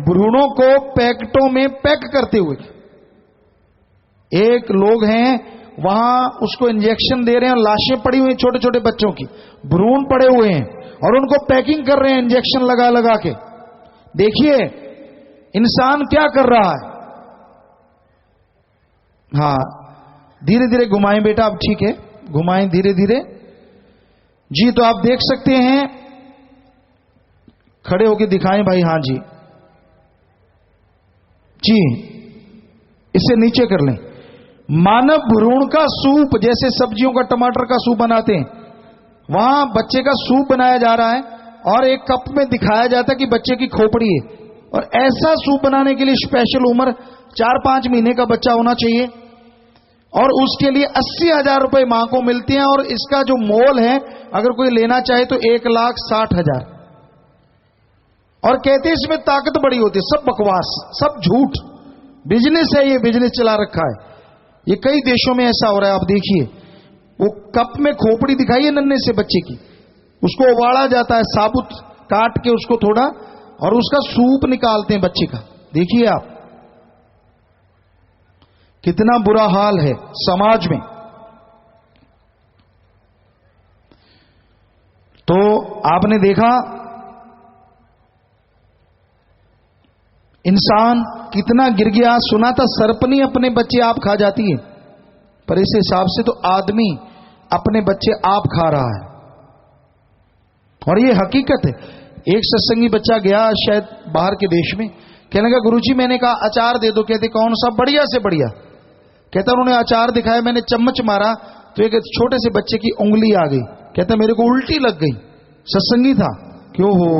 भ्रूणों को पैकेटों में पैक करते हुए। एक लोग हैं वहां, उसको इंजेक्शन दे रहे हैं, लाशें पड़ी हुई छोटे छोटे बच्चों की, भ्रूण पड़े हुए हैं, और उनको पैकिंग कर रहे हैं इंजेक्शन लगा लगा के। देखिए इंसान क्या कर रहा है। हाँ, धीरे धीरे घुमाएं बेटा, अब ठीक है, घुमाएं धीरे धीरे जी। तो आप देख सकते हैं, खड़े होके दिखाएं भाई। हाँ जी जी, इसे नीचे कर लें। मानव भ्रूण का सूप, जैसे सब्जियों का, टमाटर का सूप बनाते हैं, वहां बच्चे का सूप बनाया जा रहा है और एक कप में दिखाया जाता है कि बच्चे की खोपड़ी है। और ऐसा सूप बनाने के लिए स्पेशल उम्र 4-5 महीने का बच्चा होना चाहिए, और उसके लिए 80,000 रुपए मां को मिलते हैं। और इसका जो मोल है, अगर कोई लेना चाहे तो 1,60,000। और कहते हैं इसमें ताकत बड़ी होती है। सब बकवास, सब झूठ, बिजनेस है, ये बिजनेस चला रखा है। ये कई देशों में ऐसा हो रहा है। आप देखिए, वो कप में खोपड़ी दिखाई है नन्हे से बच्चे की, उसको उबाला जाता है, साबुत काट के उसको थोड़ा, और उसका सूप निकालते हैं बच्चे का। देखिए आप, कितना बुरा हाल है समाज में। तो आपने देखा इंसान कितना गिर गया। सुना था सरपनी अपने बच्चे आप खा जाती है, पर इस हिसाब से तो आदमी अपने बच्चे आप खा रहा है, और ये हकीकत है। एक सत्संगी बच्चा गया शायद बाहर के देश में, कहने लगा गुरुजी मैंने कहा अचार दे दो। कहते कौन सा? बढ़िया से बढ़िया। कहता उन्होंने अचार दिखाया, मैंने चम्मच मारा तो एक छोटे से बच्चे की उंगली आ गई। कहता मेरे को उल्टी लग गई। सत्संगी था। क्यों हो?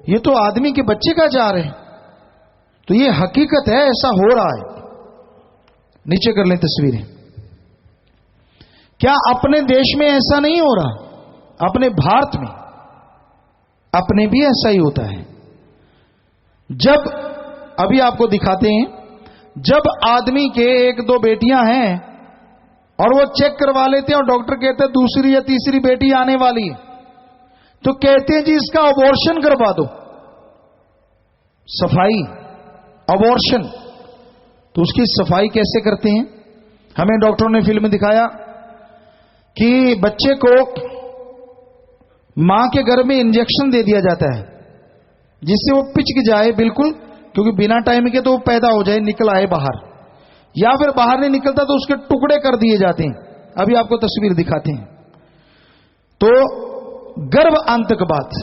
ये तो आदमी के बच्चे का अचार है। तो ये हकीकत है, ऐसा हो रहा है। नीचे कर लें तस्वीरें। क्या अपने देश में ऐसा नहीं हो रहा? अपने भारत में अपने भी ऐसा ही होता है। जब, अभी आपको दिखाते हैं, जब आदमी के 1-2 बेटियां हैं और वो चेक करवा लेते हैं और डॉक्टर कहते हैं दूसरी या तीसरी बेटी आने वाली है, तो कहते हैं जी इसका अबॉर्शन करवा दो। सफाई, अबॉर्शन। तो उसकी सफाई कैसे करते हैं? हमें डॉक्टरों ने फिल्म दिखाया कि बच्चे को मां के गर्भ में इंजेक्शन दे दिया जाता है जिससे वो पिचक जाए बिल्कुल, क्योंकि बिना टाइम के तो वो पैदा हो जाए, निकल आए बाहर, या फिर बाहर नहीं निकलता तो उसके टुकड़े कर दिए जाते हैं। अभी आपको तस्वीर दिखाते हैं। तो गर्भ आतंकवाद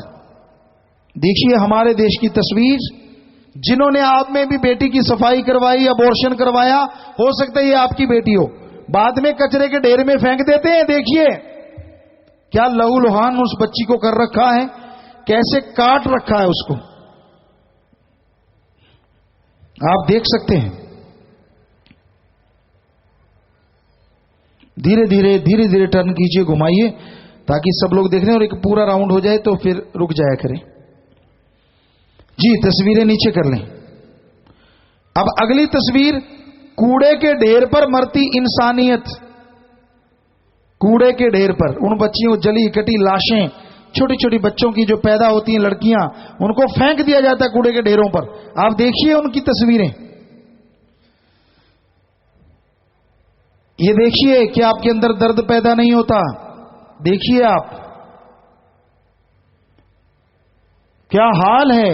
देखिए, हमारे देश की तस्वीर, जिन्होंने आप में भी बेटी की सफाई करवाई, अबॉर्शन करवाया, हो सकता है ये आपकी बेटी हो, बाद में कचरे के ढेर में फेंक देते हैं। देखिए क्या लहूलुहान उस बच्ची को कर रखा है, कैसे काट रखा है उसको, आप देख सकते हैं। धीरे धीरे टर्न कीजिए, घुमाइए, ताकि सब लोग देख रहे हैं और एक पूरा राउंड हो जाए तो फिर रुक जाया करें जी। तस्वीरें नीचे कर लें। अब अगली तस्वीर, कूड़े के ढेर पर मरती इंसानियत। कूड़े के ढेर पर उन बच्चियों, जली कटी लाशें, छोटी छोटी बच्चों की जो पैदा होती हैं लड़कियां, उनको फेंक दिया जाता है कूड़े के ढेरों पर। आप देखिए उनकी तस्वीरें, ये देखिए कि आपके अंदर दर्द पैदा नहीं होता। देखिए आप क्या हाल है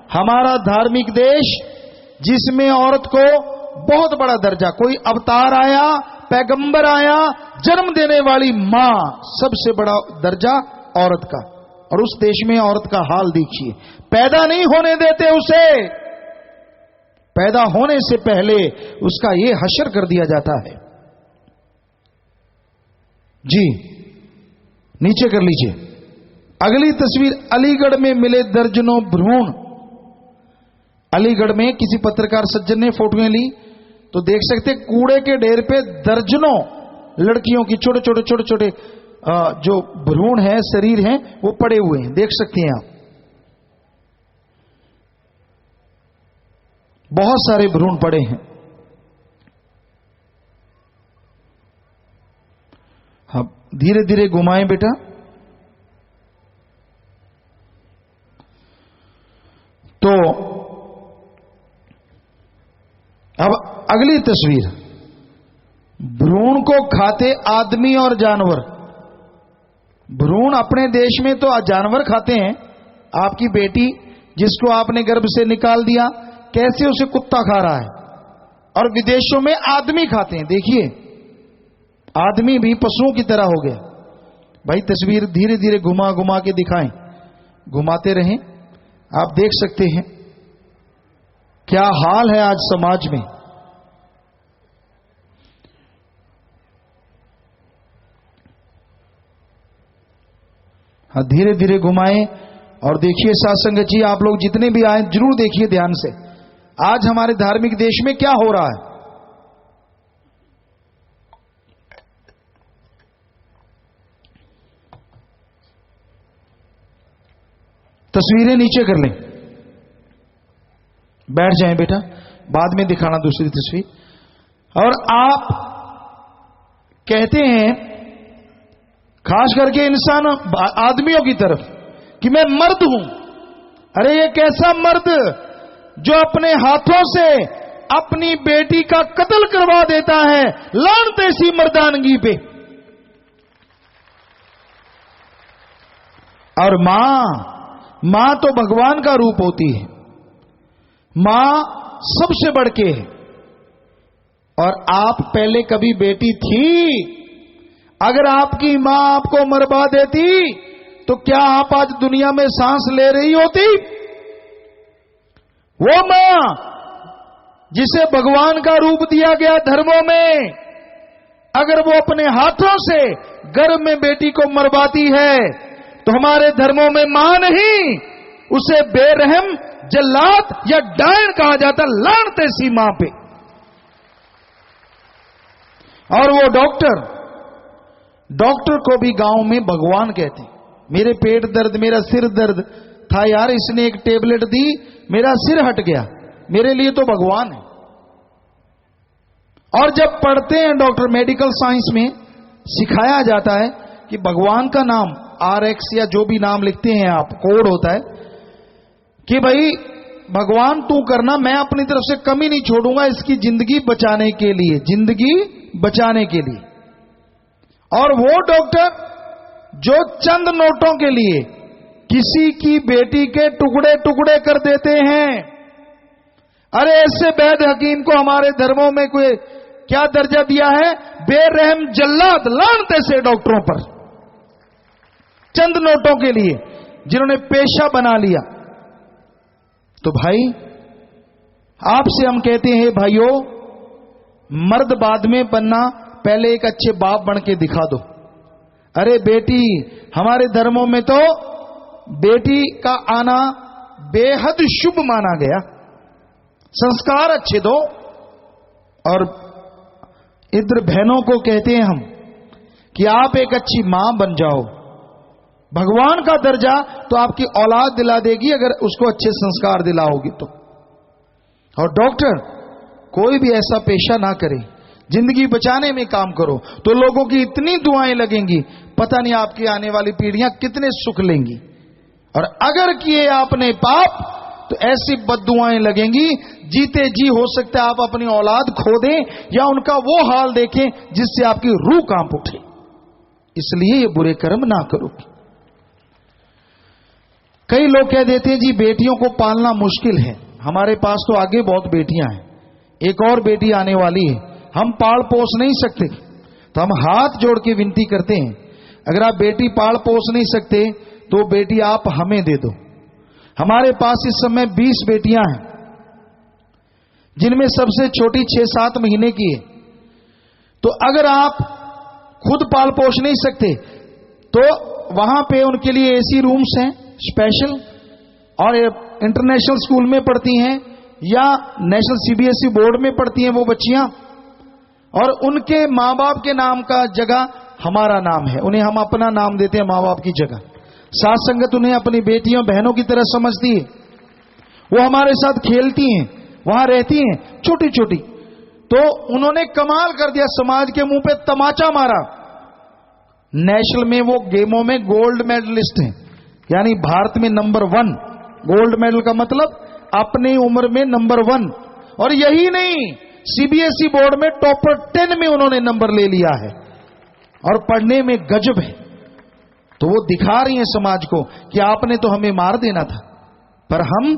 हमारा धार्मिक देश, जिसमें औरत को बहुत बड़ा दर्जा, कोई अवतार आया, पैगंबर आया, जन्म देने वाली मां, सबसे बड़ा दर्जा औरत का। और उस देश में औरत का हाल देखिए, पैदा नहीं होने देते उसे, पैदा होने से पहले उसका ये हशर कर दिया जाता है। जी नीचे कर लीजिए अगली तस्वीर। अलीगढ़ में मिले दर्जनों भ्रूण। अलीगढ़ में किसी पत्रकार सज्जन ने फोटोएं ली तो देख सकते कूड़े के ढेर पे दर्जनों लड़कियों की छोटे छोटे छोटे छोटे जो भ्रूण है, शरीर हैं, वो पड़े हुए हैं, देख सकते हैं आप। बहुत सारे भ्रूण पड़े हैं। हाँ, धीरे धीरे घुमाएं बेटा। तो अब अगली तस्वीर, भ्रूण को खाते आदमी और जानवर। भ्रूण अपने देश में तो जानवर खाते हैं। आपकी बेटी जिसको आपने गर्भ से निकाल दिया, कैसे उसे कुत्ता खा रहा है, और विदेशों में आदमी खाते हैं। देखिए आदमी भी पशुओं की तरह हो गया। भाई तस्वीर धीरे धीरे घुमा घुमा के दिखाएं, घुमाते रहें, आप देख सकते हैं क्या हाल है आज समाज में। हाँ, धीरे धीरे घुमाएं और देखिए साथ संगत जी, आप लोग जितने भी आए जरूर देखिए ध्यान से, आज हमारे धार्मिक देश में क्या हो रहा है। तस्वीरें नीचे कर लें, बैठ जाएं बेटा, बाद में दिखाना दूसरी तस्वीर। और आप कहते हैं खास करके इंसान आदमियों की तरफ कि मैं मर्द हूं। अरे ये कैसा मर्द जो अपने हाथों से अपनी बेटी का कत्ल करवा देता है, लानत ऐसी मर्दानगी पे। और मां तो भगवान का रूप होती है, मां सबसे बढ़ के है। और आप पहले कभी बेटी थी, अगर आपकी मां आपको मरवा देती तो क्या आप आज दुनिया में सांस ले रही होती? वो मां जिसे भगवान का रूप दिया गया धर्मों में, अगर वो अपने हाथों से गर्भ में बेटी को मरवाती है तो हमारे धर्मों में मां नहीं, उसे बेरहम, जल्लाद या डायन कहा जाता। लानत ऐसी मां पे। और वो डॉक्टर को भी गांव में भगवान कहते। मेरे पेट दर्द, मेरा सिर दर्द था यार, इसने एक टेबलेट दी, मेरा सिर हट गया, मेरे लिए तो भगवान है। और जब पढ़ते हैं डॉक्टर, मेडिकल साइंस में सिखाया जाता है कि भगवान का नाम RX या जो भी नाम लिखते हैं आप, कोड होता है कि भाई भगवान तू करना, मैं अपनी तरफ से कमी नहीं छोड़ूंगा इसकी जिंदगी बचाने के लिए, जिंदगी बचाने के लिए। और वो डॉक्टर जो चंद नोटों के लिए किसी की बेटी के टुकड़े टुकड़े कर देते हैं, अरे ऐसे वैद्य हकीम को हमारे धर्मों में कोई क्या दर्जा दिया है? बेरहम, जल्लाद। लानत ऐसे डॉक्टरों पर, चंद नोटों के लिए जिन्होंने पेशा बना लिया। तो भाई आपसे हम कहते हैं भाइयों, मर्द बाद में बनना, पहले एक अच्छे बाप बन के दिखा दो। अरे बेटी, हमारे धर्मों में तो बेटी का आना बेहद शुभ माना गया। संस्कार अच्छे दो। और इधर बहनों को कहते हैं हम कि आप एक अच्छी मां बन जाओ। भगवान का दर्जा तो आपकी औलाद दिला देगी अगर उसको अच्छे संस्कार दिलाओगी तो। और डॉक्टर कोई भी ऐसा पेशा ना करे जिंदगी बचाने में काम करो, तो लोगों की इतनी दुआएं लगेंगी, पता नहीं आपकी आने वाली पीढ़ियां कितने सुख लेंगी। और अगर किए आपने पाप तो ऐसी बद्दुआएं लगेंगी, जीते जी हो सकता है आप अपनी औलाद खो दें या उनका वो हाल देखें जिससे आपकी रूह कांप उठे। इसलिए ये बुरे कर्म ना करो। कई लोग कह देते हैं जी बेटियों को पालना मुश्किल है, हमारे पास तो आगे बहुत बेटियां हैं, एक और बेटी आने वाली है, हम पाल पोस नहीं सकते। तो हम हाथ जोड़ के विनती करते हैं, अगर आप बेटी पाल पोस नहीं सकते तो बेटी आप हमें दे दो। हमारे पास इस समय 20 बेटियां हैं, जिनमें सबसे छोटी 6-7 महीने की है। तो अगर आप खुद पाल पोष नहीं सकते तो वहां पे उनके लिए एसी रूम्स हैं स्पेशल, और इंटरनेशनल स्कूल में पढ़ती हैं या नेशनल सीबीएसई बोर्ड में पढ़ती हैं वो बच्चियां, और उनके मां बाप के नाम का जगह हमारा नाम है, उन्हें हम अपना नाम देते हैं मां बाप की जगह। साथ संगत उन्हें अपनी बेटियों बहनों की तरह समझती है, वो हमारे साथ खेलती हैं, वहां रहती हैं छोटी छोटी। तो उन्होंने कमाल कर दिया, समाज के मुंह पे तमाचा मारा। नेशनल में वो गेमों में गोल्ड मेडलिस्ट हैं, यानी भारत में नंबर 1। गोल्ड मेडल का मतलब अपनी उम्र में नंबर 1। और यही नहीं, सीबीएसई बोर्ड में टॉपर 10 में उन्होंने नंबर ले लिया है, और पढ़ने में गजब है। तो वो दिखा रही हैं समाज को कि आपने तो हमें मार देना था, पर हम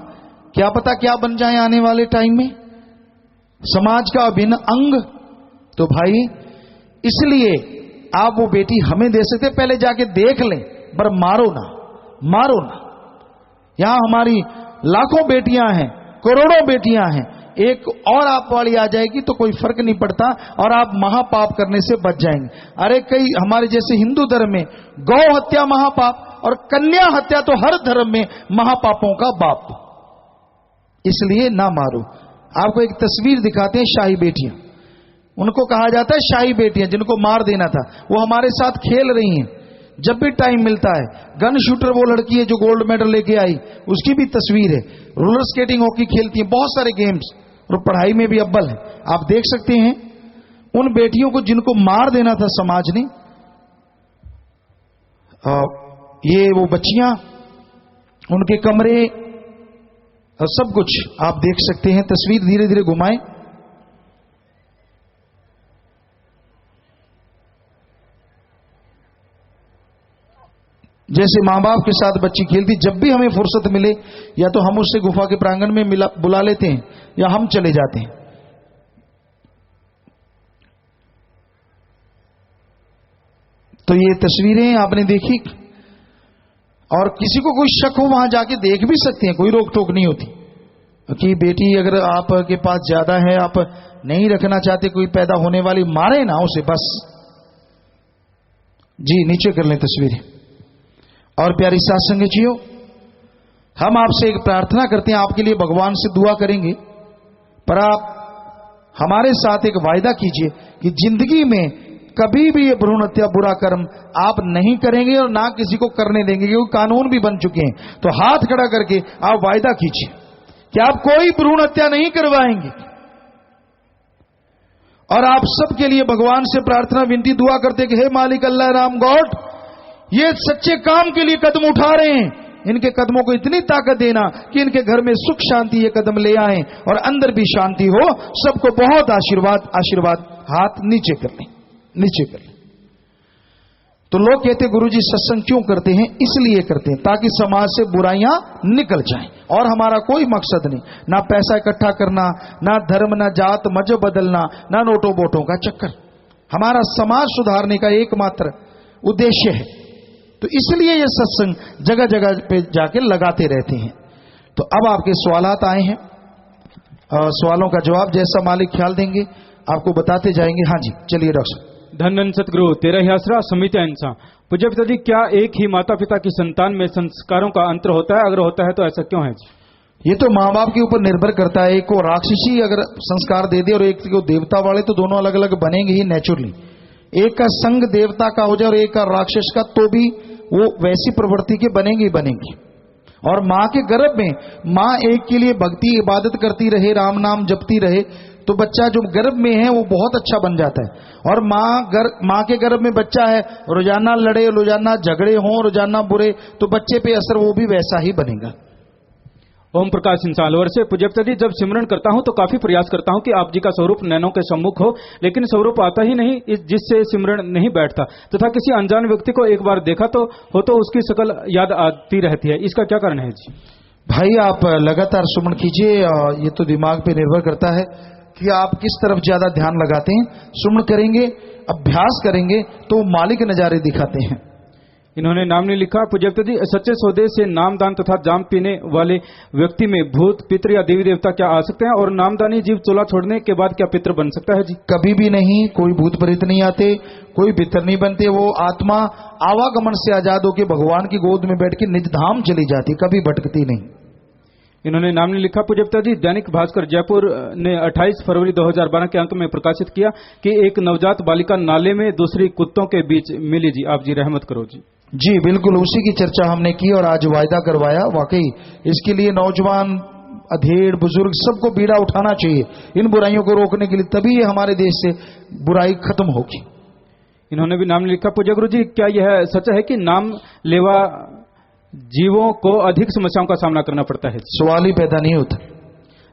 क्या पता क्या बन जाएं आने वाले टाइम में, समाज का अभिन्न अंग। तो भाई इसलिए आप वो बेटी हमें दे सकते, पहले जाके देख लें, पर मारो ना, मारो ना। यहां हमारी लाखों बेटियां हैं, करोड़ों बेटियां हैं, एक और आप वाली आ जाएगी तो कोई फर्क नहीं पड़ता, और आप महापाप करने से बच जाएंगे। अरे कई हमारे जैसे हिंदू धर्म में गौ हत्या महापाप, और कन्या हत्या तो हर धर्म में महापापों का बाप। इसलिए ना मारो। आपको एक तस्वीर दिखाते हैं, शाही बेटियां, उनको कहा जाता है शाही बेटियां, जिनको मार देना था, वो हमारे साथ खेल रही हैं जब भी टाइम मिलता है। गन शूटर वो लड़की है जो गोल्ड मेडल लेके आई, उसकी भी तस्वीर है। रोलर स्केटिंग, हॉकी खेलती है, बहुत सारे गेम्स, और पढ़ाई में भी अव्वल है। आप देख सकते हैं उन बेटियों को जिनको मार देना था समाज ने, ये वो बच्चियां, उनके कमरे, सब कुछ आप देख सकते हैं। तस्वीर धीरे धीरे घुमाएं। जैसे मां बाप के साथ बच्ची खेलती, जब भी हमें फुर्सत मिले या तो हम उससे गुफा के प्रांगण में बुला लेते हैं या हम चले जाते हैं। तो ये तस्वीरें आपने देखी, और किसी को कोई शक हो वहां जाके देख भी सकते हैं, कोई रोक टोक नहीं होती कि बेटी अगर आपके पास ज्यादा है, आप नहीं रखना चाहते, कोई पैदा होने वाली, मारे ना उसे बस। जी नीचे कर लें तस्वीरें। और प्यारी साथ संगतियों, हम आपसे एक प्रार्थना करते हैं, आपके लिए भगवान से दुआ करेंगे, पर आप हमारे साथ एक वायदा कीजिए कि जिंदगी में कभी भी ये भ्रूण हत्या बुरा कर्म आप नहीं करेंगे और ना किसी को करने देंगे, क्योंकि कानून भी बन चुके हैं। तो हाथ खड़ा करके आप वायदा कीजिए कि आप कोई भ्रूण हत्या नहीं करवाएंगे। और आप सबके लिए भगवान से प्रार्थना विनती दुआ करते कि हे मालिक अल्लाह राम गॉड, ये सच्चे काम के लिए कदम उठा रहे हैं, इनके कदमों को इतनी ताकत देना कि इनके घर में सुख शांति ये कदम ले आए और अंदर भी शांति हो। सबको बहुत आशीर्वाद आशीर्वाद। हाथ नीचे कर लें, नीचे कर लें। तो लोग कहते गुरुजी सत्संग क्यों करते हैं? इसलिए करते हैं ताकि समाज से बुराइयां निकल जाएं, और हमारा कोई मकसद नहीं, ना पैसा इकट्ठा करना, ना धर्म, ना जात मजहब बदलना, ना नोटों बोटों का चक्कर। हमारा समाज सुधारने का एकमात्र उद्देश्य है। तो इसलिए ये सत्संग जगह जगह पे जाके लगाते रहते हैं। तो अब आपके सवालात आए हैं, सवालों का जवाब जैसा मालिक ख्याल देंगे आपको बताते जाएंगे। हाँ जी, चलिए डॉक्टर साहब। धन सतगुरु तेरा ही आसरा समिति इंसा। पूज्य पिताजी, क्या एक ही माता पिता की संतान में संस्कारों का अंतर होता है? अगर होता है तो ऐसा क्यों है जी? ये तो माँ बाप के ऊपर निर्भर करता है। एक को राक्षसी अगर संस्कार दे दे और एक को देवता वाले, तो दोनों अलग अलग बनेंगे ही नेचुरली। एक का संग देवता का हो जाए और एक का राक्षस का, तो भी वो वैसी प्रवृत्ति के बनेंगे ही बनेंगे। और माँ के गर्भ में माँ एक के लिए भक्ति इबादत करती रहे, राम नाम जपती रहे, तो बच्चा जो गर्भ में है वो बहुत अच्छा बन जाता है। और माँ के गर्भ में बच्चा है, रोजाना लड़े, रोजाना झगड़े हों, रोजाना बुरे, तो बच्चे पे असर वो भी वैसा ही बनेगा। ओम प्रकाश इंसान अलवर से पूज्य पिताजी, जब सिमरन करता हूं तो काफी प्रयास करता हूं कि आप जी का स्वरूप नैनों के सम्मुख हो, लेकिन स्वरूप आता ही नहीं जिससे सिमरन नहीं बैठता, तथा किसी अनजान व्यक्ति को एक बार देखा तो उसकी शकल याद आती रहती है। इसका क्या कारण है जी? भाई आप लगातार सुमन कीजिए, ये तो दिमाग पे निर्भर करता है कि आप किस तरफ ज्यादा ध्यान लगाते हैं। सुमन करेंगे, अभ्यास करेंगे तो मालिक नजारे दिखाते हैं। इन्होंने नाम नहीं लिखा। पूज्य पिताजी, सच्चे सौदे से नामदान तथा जाम पीने वाले व्यक्ति में भूत, पितृ या देवी देवता क्या आ सकते हैं, और नामदानी जीव चोला छोड़ने के बाद क्या पितृ बन सकता है जी? कभी भी नहीं, कोई भूत प्रेत नहीं आते, कोई पितर नहीं बनते। वो आत्मा आवागमन से आजाद होकर भगवान की गोद में बैठ के निज धाम चली जाती, कभी भटकती नहीं। इन्होंने नाम नहीं लिखा। पूज्य पिताजी, दैनिक भास्कर जयपुर ने 28 फरवरी 2012 के अंक में प्रकाशित किया कि एक नवजात बालिका नाले में दूसरी कुत्तों के बीच मिली जी। आप जी रहमत करो जी। जी बिल्कुल, उसी की चर्चा हमने की और आज वायदा करवाया। वाकई इसके लिए नौजवान, अधेड़, बुजुर्ग सबको बीड़ा उठाना चाहिए इन बुराइयों को रोकने के लिए, तभी ये हमारे देश से बुराई खत्म होगी। इन्होंने भी नाम नहीं लिखा। पूज्य गुरु जी, क्या यह सच है कि नाम लेवा जीवों को अधिक समस्याओं का सामना करना पड़ता है? सवाल ही पैदा नहीं होता।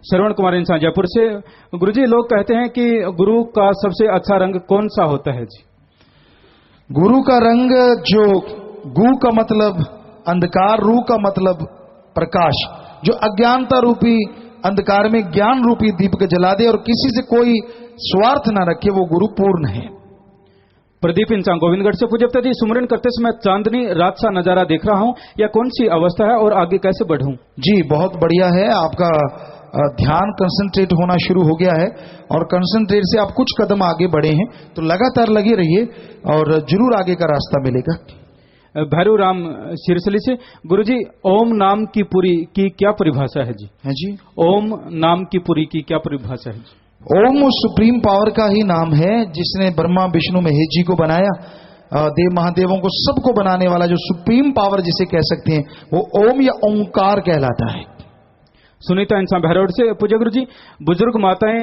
श्रवण कुमार इंसान जयपुर से, गुरुजी लोग कहते हैं कि गुरु का सबसे अच्छा रंग कौन सा होता है जी? गुरु का रंग, जो गु का मतलब अंधकार, रू का मतलब प्रकाश, जो अज्ञानता रूपी अंधकार में ज्ञान रूपी दीपक जला दे और किसी से कोई स्वार्थ ना रखे, वो गुरु पूर्ण है। प्रदीप इंसान गोविंदगढ़ से, पूज्य पिताजी, सुमरन करते समय चांदनी रात सा नजारा देख रहा हूं, या कौन सी अवस्था है और आगे कैसे बढ़ूं? जी बहुत बढ़िया है, आपका ध्यान कंसंट्रेट होना शुरू हो गया है और कंसंट्रेट से आप कुछ कदम आगे बढ़े हैं, तो लगातार लगे रहिए और जरूर आगे का रास्ता मिलेगा। भैरव राम सिरसली से, गुरुजी ओम नाम की पूरी की क्या परिभाषा है जी? है जी, ओम नाम की पूरी की क्या परिभाषा है जी? ओम उस सुप्रीम पावर का ही नाम है जिसने ब्रह्मा विष्णु महेश जी को बनाया, देव महादेवों को सबको बनाने वाला जो सुप्रीम पावर जिसे कह सकते हैं, वो ओम या ओंकार कहलाता है। सुनीता इंसान भैरवड से, पूज्य गुरु जी, बुजुर्ग माताएं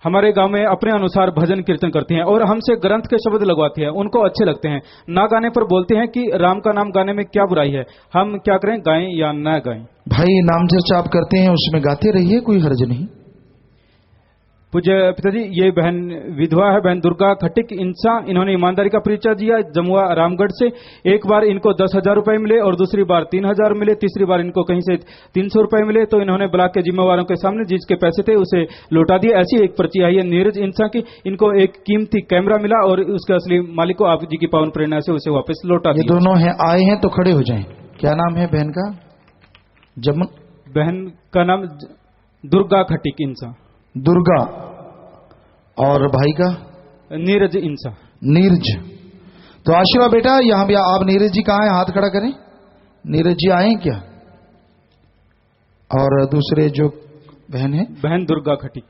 हमारे गांव में अपने अनुसार भजन कीर्तन करती हैं और हमसे ग्रंथ के शब्द लगवाती है, उनको अच्छे लगते हैं, ना गाने पर बोलते हैं कि राम का नाम गाने में क्या बुराई है, हम क्या करें, गाएं या न गाएं? भाई नाम चर्चा आप करते हैं, उसमें गाते रहिए, कोई हर्ज नहीं। पूज्य पिताजी, ये बहन विधवा है, बहन दुर्गा खटिक इंसा, इन्होंने ईमानदारी का परिचय दिया जमुआ रामगढ़ से। एक बार इनको 10,000 रुपए मिले और दूसरी बार 3,000 मिले, तीसरी बार इनको कहीं से 300 रुपए मिले, तो इन्होंने ब्लॉक के जिम्मेवारों के सामने जिसके पैसे थे उसे लौटा दिए। ऐसी एक पर्ची आई है नीरज इंसा की, इनको एक कीमती कैमरा मिला और उसके असली मालिक को आप जी की पावन प्रेरणा से उसे वापस लौटा दिया। ये दोनों हैं, आए हैं तो खड़े हो जाएं। क्या नाम है बहन का? बहन का नाम दुर्गा खटिक इंसा। दुर्गा। और भाई का? नीरज इंसा। नीरज। तो आशीर्वाद बेटा, यहां भी आप नीरज जी कहां हैं? हाथ खड़ा करें। नीरज जी आए क्या? और दूसरे जो बहन है? बहन दुर्गा खटिक।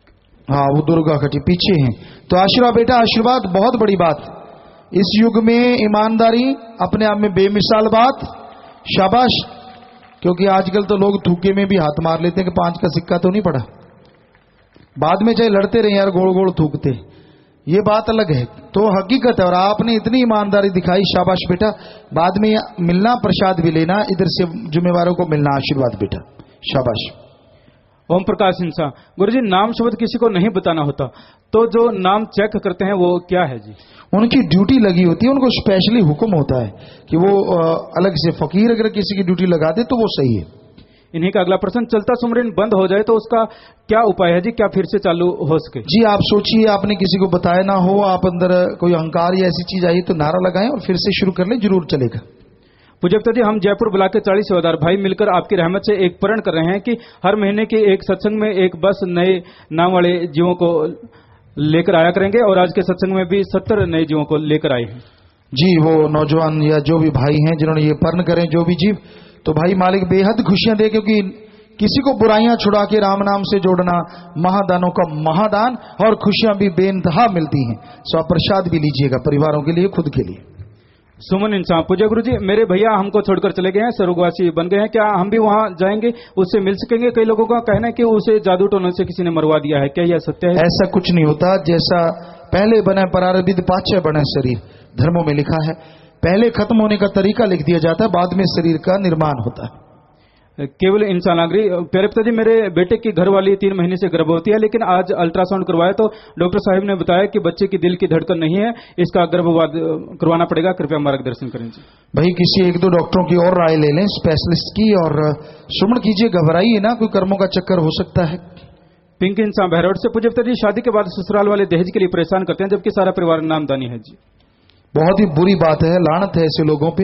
हाँ, वो दुर्गा खटिक पीछे हैं। तो आशीर्वाद बेटा, आशीर्वाद बहुत बड़ी बात। इस युग में ईमानदारी अपने आप में बेमिसाल बात, शाबाश। क्योंकि आजकल तो लोग थूके में भी हाथ मार लेते हैं कि 5 का सिक्का तो नहीं पड़ा, बाद में चाहे लड़ते रहे यार, गोल गोल थूकते, ये बात अलग है। तो हकीकत है, और आपने इतनी ईमानदारी दिखाई, शाबाश बेटा। बाद में मिलना, प्रसाद भी लेना, इधर से जिम्मेवारों को मिलना, आशीर्वाद बेटा, शाबाश। ओम प्रकाश इंसा, गुरुजी नाम शब्द किसी को नहीं बताना होता, तो जो नाम चेक करते हैं वो क्या है जी? उनकी ड्यूटी लगी होती है, उनको स्पेशली हुक्म होता है कि वो अलग से फकीर अगर किसी की ड्यूटी लगा दे तो वो सही है। इन्हीं का अगला प्रश्न, चलता सुमरन बंद हो जाए तो उसका क्या उपाय है जी, क्या फिर से चालू हो सके? जी आप सोचिए, आपने किसी को बताया ना हो, आप अंदर कोई अहंकार या ऐसी चीज आई तो नारा लगाएं और फिर से शुरू कर ले, जरूर चलेगा। पूज्य पिताजी, हम जयपुर ब्लॉक के 40 सेवादार भाई मिलकर आपकी रहमत से एक प्रण कर रहे हैं कि हर महीने के एक सत्संग में एक बस नए नाम वाले जीवों को लेकर आया करेंगे, और आज के सत्संग में भी 70 नए जीवों को लेकर आए हैं। जी वो नौजवान या जो भी भाई हैं जिन्होंने ये प्रण करें, जो भी जीव, तो भाई मालिक बेहद खुशियां दे, क्योंकि किसी को बुराइयां छुड़ा के राम नाम से जोड़ना महादानों का महादान, और खुशियां भी बेइंतहा मिलती हैं। सो आप प्रसाद भी लीजिएगा परिवारों के लिए, खुद के लिए। सुमन इंसान, पूज्य गुरु जी, मेरे भैया हमको छोड़कर चले गए हैं, स्वर्गवासी बन गए हैं, क्या हम भी वहां जाएंगे, उससे मिल सकेंगे? कई लोगों का कहना है कि उसे जादू टोने से किसी ने मरवा दिया है, क्या यह सत्य है? ऐसा कुछ नहीं होता। जैसा पहले बने प्रारब्ध पाछे बने शरीर, धर्मों में लिखा है। पहले खत्म होने का तरीका लिख दिया जाता है, बाद में शरीर का निर्माण होता है। केवल इंसान नागरी, प्यारे पिताजी, मेरे बेटे की घरवाली 3 महीने से गर्भवती है, लेकिन आज अल्ट्रासाउंड करवाया तो डॉक्टर साहब ने बताया कि बच्चे की दिल की धड़कन नहीं है, इसका गर्भवाद करवाना पड़ेगा, कृपया मार्गदर्शन करें जी। भाई किसी 1-2 डॉक्टरों की और राय ले लें, स्पेशलिस्ट की, और सुमन कीजिए, घबराइए ना, कोई कर्मों का चक्कर हो सकता है। पिंक इंसान बहरोड से, पूज्य पिताजी, शादी के बाद ससुराल वाले दहेज के लिए परेशान करते हैं, जबकि सारा परिवार नामदानी है जी। बहुत ही बुरी बात है, लानत है ऐसे लोगों पे,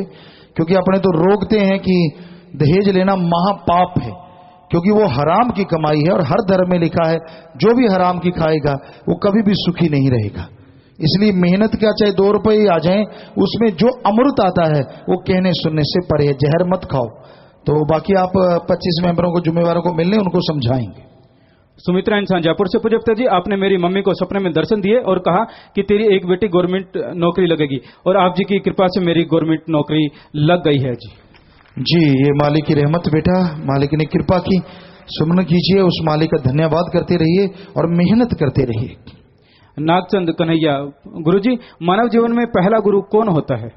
क्योंकि अपने तो रोकते हैं कि दहेज लेना महापाप है, क्योंकि वो हराम की कमाई है, और हर धर्म में लिखा है जो भी हराम की खाएगा वो कभी भी सुखी नहीं रहेगा। इसलिए मेहनत क्या, चाहे 2 रुपए आ जाएं, उसमें जो अमृत आता है वो कहने सुनने से परे है। जहर मत खाओ। तो बाकी आप 25 मेंबरों को, जुम्मेवारों को मिलने, उनको समझाएंगे। सुमित्रा इंसान जयपुर से, पूज्य पिताजी, आपने मेरी मम्मी को सपने में दर्शन दिए और कहा कि तेरी एक बेटी गवर्नमेंट नौकरी लगेगी, और आप जी की कृपा से मेरी गवर्नमेंट नौकरी लग गई है जी। जी, ये मालिक की रहमत बेटा, मालिक ने कृपा की। सुमन कीजिए, उस मालिक का धन्यवाद करते रहिए और मेहनत करते रहिए। नागचंद कन्हैया, गुरुजी, मानव जीवन में पहला गुरु कौन होता है?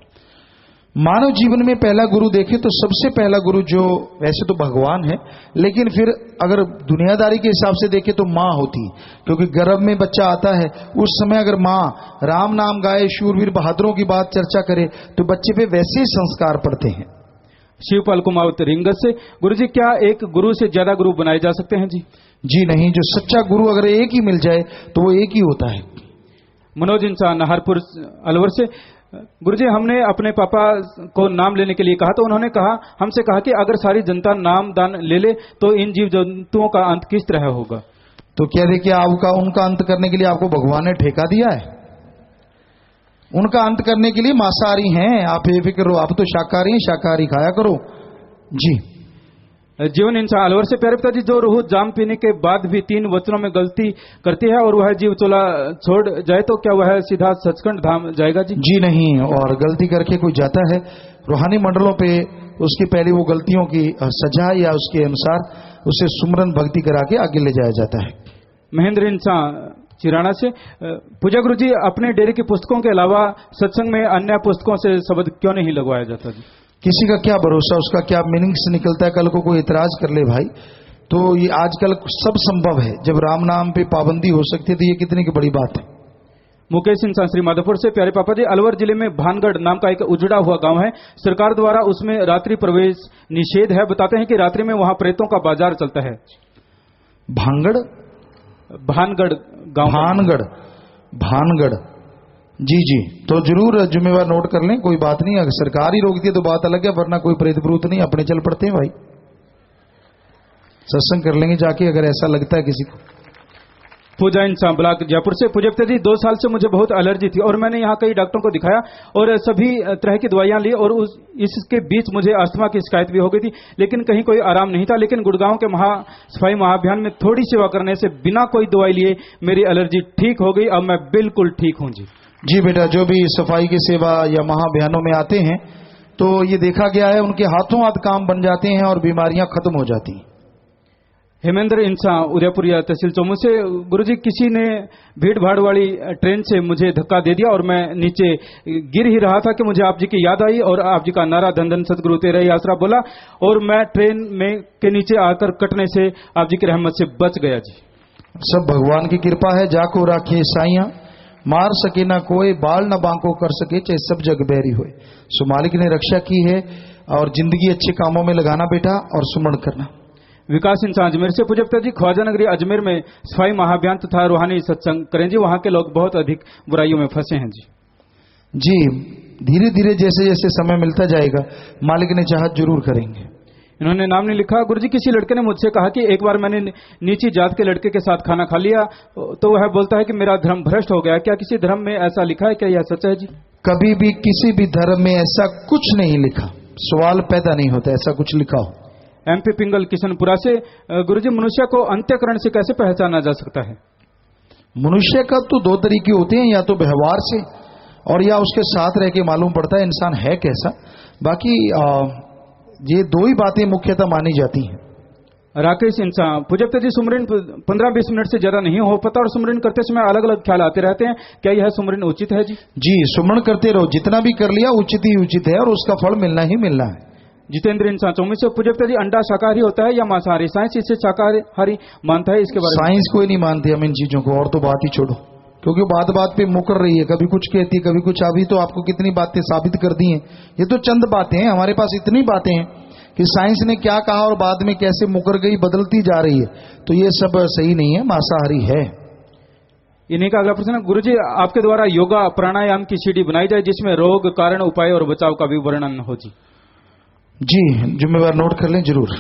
मानव जीवन में पहला गुरु देखें तो सबसे पहला गुरु जो, वैसे तो भगवान है, लेकिन फिर अगर दुनियादारी के हिसाब से देखें तो माँ होती, क्योंकि गर्भ में बच्चा आता है, उस समय अगर माँ राम नाम गाए, शूरवीर बहादुरों की बात चर्चा करे, तो बच्चे पे वैसे ही संस्कार पड़ते हैं। शिवपाल कुमावत रिंगत से, गुरुजी, क्या एक गुरु से ज्यादा गुरु बनाए जा सकते हैं जी? जी नहीं, जो सच्चा गुरु अगर एक ही मिल जाए तो वो एक ही होता है। मनोज इंसान नाहरपुर अलवर से, गुरुजी, हमने अपने पापा को नाम लेने के लिए कहा तो उन्होंने हमसे कहा कि अगर सारी जनता नाम दान ले ले तो इन जीव जंतुओं का अंत किस तरह होगा? तो क्या देखिए, आपका उनका अंत करने के लिए आपको भगवान ने ठेका दिया है? उनका अंत करने के लिए मांसाहारी हैं, आप बेफिक्र रहो, आप तो शाकाहारी हैं, शाकाहारी खाया करो जी। जीवन इंसान अलवर से, प्यारे पिताजी, जो रूह जाम पीने के बाद भी 3 वचनों में गलती करती है और वह जीव चोला छोड़ जाए तो क्या वह सीधा सचखंड धाम जाएगा जी? जी नहीं, और गलती करके कोई जाता है रूहानी मंडलों पे, उसकी पहले वो गलतियों की सजा या उसके अनुसार उसे सुमरन भक्ति करा के आगे ले जाया जाता है। महेंद्र इंसान चिराना से, पूजा गुरु जी, अपने डेरे की पुस्तकों के अलावा सत्संग में अन्य पुस्तकों से शब्द क्यों नहीं लगवाया जाता जी? किसी का क्या भरोसा, उसका क्या मीनिंग्स निकलता है, कल को कोई इतराज कर ले भाई। तो ये आजकल सब संभव है, जब राम नाम पे पाबंदी हो सकती है तो ये कितनी की बड़ी बात है। मुकेश इंसान श्री माधोपुर से, प्यारे पापा जी, अलवर जिले में भानगढ़ नाम का एक उजड़ा हुआ गांव है, सरकार द्वारा उसमें रात्रि प्रवेश निषेध है, बताते हैं कि रात्रि में वहां प्रेतों का बाजार चलता है। भानगढ़ गांव, भानगढ़, जी, तो जरूर जिम्मेवार नोट कर लें, कोई बात नहीं। अगर सरकार ही रोकती है तो बात अलग है, वरना कोई प्रेत प्रूत नहीं, अपने चल पड़ते हैं भाई, सत्संग कर लेंगे जाके अगर ऐसा लगता है किसी को। पूजा इंसान ब्लॉक जयपुर से, पूजा पिताजी, 2 साल से मुझे बहुत एलर्जी थी और मैंने यहाँ कई डॉक्टरों को दिखाया और सभी तरह की दवाइयां ली और इसके बीच मुझे अस्थमा की शिकायत भी हो गई थी, लेकिन कहीं कोई आराम नहीं था। लेकिन गुड़गांव के सफाई महाअभियान में थोड़ी सेवा करने से बिना कोई दवाई लिए मेरी एलर्जी ठीक हो गई। अब मैं बिल्कुल ठीक हूँ जी। जी बेटा, जो भी सफाई की सेवा या महाअभियानों में आते हैं तो ये देखा गया है उनके हाथों हाथ काम बन जाते हैं और बीमारियां खत्म हो जाती हैं। हेमेंद्र इंसान उदयपुरिया तहसील चौमू से, गुरुजी, किसी ने भीड़ भाड़ वाली ट्रेन से मुझे धक्का दे दिया और मैं नीचे गिर ही रहा था कि मुझे आप जी की याद आई और आप जी का नारा धन धन सतगुरु तेरा ही आसरा बोला और मैं ट्रेन में के नीचे आकर कटने से आप जी की रहमत से बच गया जी। सब भगवान की कृपा है। जाको राखे साइया, मार सके ना कोई, बाल न बांको कर सके, चाहे सब जग बैरी होए। सो मालिक ने रक्षा की है और जिंदगी अच्छे कामों में लगाना बेटा और सुमरण करना। विकास इंसान अजमेर से, पूज्य पिताजी, ख्वाजा नगरी अजमेर में सफाई महाअभियान तथा रूहानी सत्संग करें जी, वहां के लोग बहुत अधिक बुराइयों में फंसे हैं जी। जी, धीरे धीरे जैसे जैसे समय मिलता जाएगा मालिक ने चाहा जरूर करेंगे। इन्होंने नाम नहीं लिखा। गुरुजी, किसी लड़के ने मुझसे कहा कि एक बार मैंने नीची जात के लड़के के साथ खाना खा लिया तो वह बोलता है कि मेरा धर्म भ्रष्ट हो गया। क्या किसी धर्म में ऐसा लिखा है? क्या यह सच है जी? कभी भी किसी भी धर्म में ऐसा कुछ नहीं लिखा, सवाल पैदा नहीं होता ऐसा कुछ लिखा हो। MP पिंगल किशनपुरा से, गुरुजी, मनुष्य को अंत्यकरण से कैसे पहचाना जा सकता है? मनुष्य का तो 2 तरीके होते हैं, या तो व्यवहार से और या उसके साथ रह के मालूम पड़ता है इंसान है कैसा। बाकी ये दो ही बातें मुख्यतः मानी जाती हैं। राकेश इंसान पूजक जी, सुमरन 15-20 मिनट से ज्यादा नहीं हो पाता और सुमरन करते समय अलग अलग ख्याल आते रहते हैं, क्या यह सुमरन उचित है जी? जी, सुमरन करते रहो, जितना भी कर लिया उचित ही उचित है और उसका फल मिलना ही मिलना है। जितेंद्र इंसान चौमी से पूजक जी, अंडा शाकाहारी होता है या मांसाहारी? साइंस इसे शाकाहारी मानता है, इसके बारे में? साइंस कोई नहीं मानती हम इन चीजों को, और तो बात ही छोड़ो, क्योंकि बात बात पे मुकर रही है, कभी कुछ कहती है कभी कुछ। अभी तो आपको कितनी बातें साबित कर दी हैं, ये तो चंद बातें हैं, हमारे पास इतनी बातें हैं कि साइंस ने क्या कहा और बाद में कैसे मुकर गई, बदलती जा रही है। तो ये सब सही नहीं है, मांसाहारी है। इन्हीं का अगला प्रश्न, गुरुजी आपके द्वारा योगा प्राणायाम की सीडी बनाई जाए जिसमें रोग, कारण, उपाय और बचाव का भी वर्णन हो जी। जी, जिम्मेवार नोट कर लें जरूर।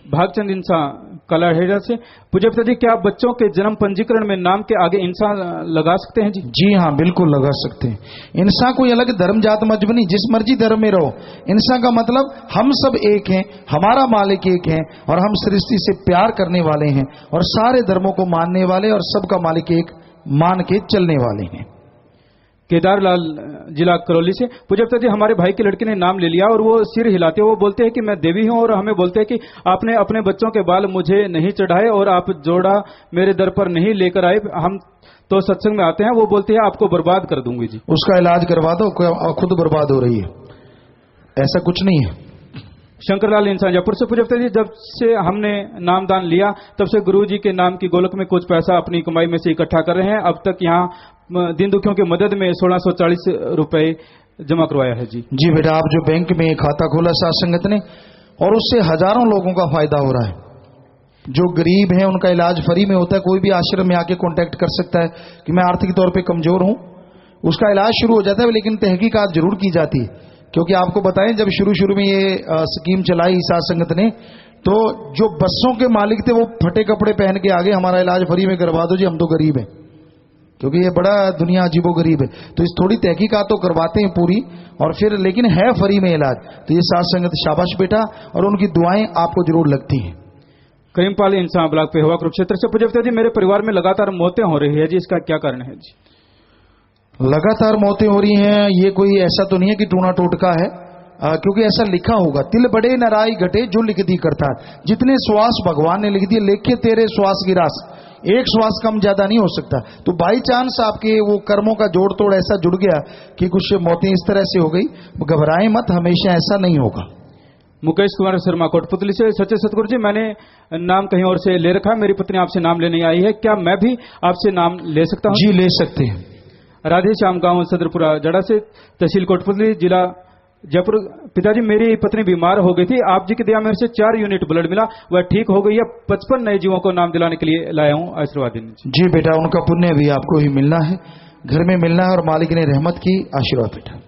भागचंद इंसान कलाहेड़ा से, पूज्य पिताजी क्या आप बच्चों के जन्म पंजीकरण में नाम के आगे इंसान लगा सकते हैं जी? जी हाँ, बिल्कुल लगा सकते हैं। इंसान कोई अलग धर्म जात मजहब नहीं, जिस मर्जी धर्म में रहो। इंसान का मतलब हम सब एक हैं, हमारा मालिक एक है और हम सृष्टि से प्यार करने वाले हैं और सारे धर्मों को मानने वाले और सबका मालिक एक मान के चलने वाले हैं। केदारलाल जिला करौली से, पूज्य पिताजी हमारे भाई की लड़की ने नाम ले लिया और वो सिर हिलाते हुए वो बोलते हैं कि मैं देवी हूं और हमें बोलते हैं कि आपने अपने बच्चों के बाल मुझे नहीं चढ़ाए और आप जोड़ा मेरे दर पर नहीं लेकर आए। हम तो सत्संग में आते हैं, वो बोलते हैं आपको बर्बाद कर दूंगी जी। उसका इलाज करवा दो, खुद बर्बाद हो रही है, ऐसा कुछ नहीं है। शंकरलाल इंसान जयपुर से, पूज्य पिताजी जब से हमने नामदान लिया तब से गुरुजी के नाम की गोलक में कुछ पैसा अपनी कमाई में से इकट्ठा कर रहे हैं। अब तक यहाँ दिन दुखियों की मदद में 1640 रुपए जमा करवाया है जी। जी बेटा, आप जो बैंक में खाता खोला साथ संगत ने और उससे हजारों लोगों का फायदा हो रहा है। जो गरीब हैं उनका इलाज फ्री में होता है। कोई भी आश्रम में आके कांटेक्ट कर सकता है कि मैं आर्थिक तौर पे कमजोर हूं, उसका इलाज शुरू हो जाता है। लेकिन तहकीकात जरूर की जाती है, क्योंकि आपको बताएं जब शुरू में ये स्कीम चलाई साथ संगत ने, तो जो बसों के मालिक थे वो फटे कपड़े पहन के आगे हमारा इलाज फ्री में करवा दो जी, हम तो गरीब हैं, क्योंकि ये बड़ा दुनिया अजीबो गरीब है। तो इस थोड़ी तहकीकात तो करवाते हैं पूरी, और फिर लेकिन है फ्री में इलाज। तो ये साथ संगत शाबाश बेटा, और उनकी दुआएं आपको जरूर लगती हैं। करीमपाल इंसान ब्लॉक पे हुआ कुरुक्षेत्र से, पूज्य पिताजी मेरे परिवार में लगातार मौतें हो रही है जी, इसका क्या कारण है जी? लगातार मौतें हो रही हैं, ये कोई ऐसा तो नहीं है कि टूना टोटका है, क्योंकि ऐसा लिखा होगा, तिल बड़े नाराई घटे जो लिख दी करता है। जितने श्वास भगवान ने लिख दिए, लेखे तेरे श्वास की रास, एक श्वास कम ज्यादा नहीं हो सकता। तो बाई चांस आपके वो कर्मों का जोड़ तोड़ ऐसा जुड़ गया कि कुछ मौतें इस तरह से हो गई, घबराएं मत, हमेशा ऐसा नहीं होगा। मुकेश कुमार शर्मा कोटपुतली से, सच्चे सतगुरु जी मैंने नाम कहीं और से ले रखा है, मेरी पत्नी आपसे नाम लेने आई है, क्या मैं भी आपसे नाम ले सकता हूं? जी ले सकते हैं। राधे श्याम गांव सदरपुरा जड़ा से, तहसील कोटपुतली, जिला जयपुर। पिताजी मेरी पत्नी बीमार हो गई थी, आप जी की दया मेरे से 4 यूनिट ब्लड मिला, वह ठीक हो गई है। 55 नए जीवों को नाम दिलाने के लिए लाया हूं, आशीर्वाद दीजिए। जी बेटा, उनका पुण्य भी आपको ही मिलना है, घर में मिलना है, और मालिक ने रहमत की, आशीर्वाद बेटा।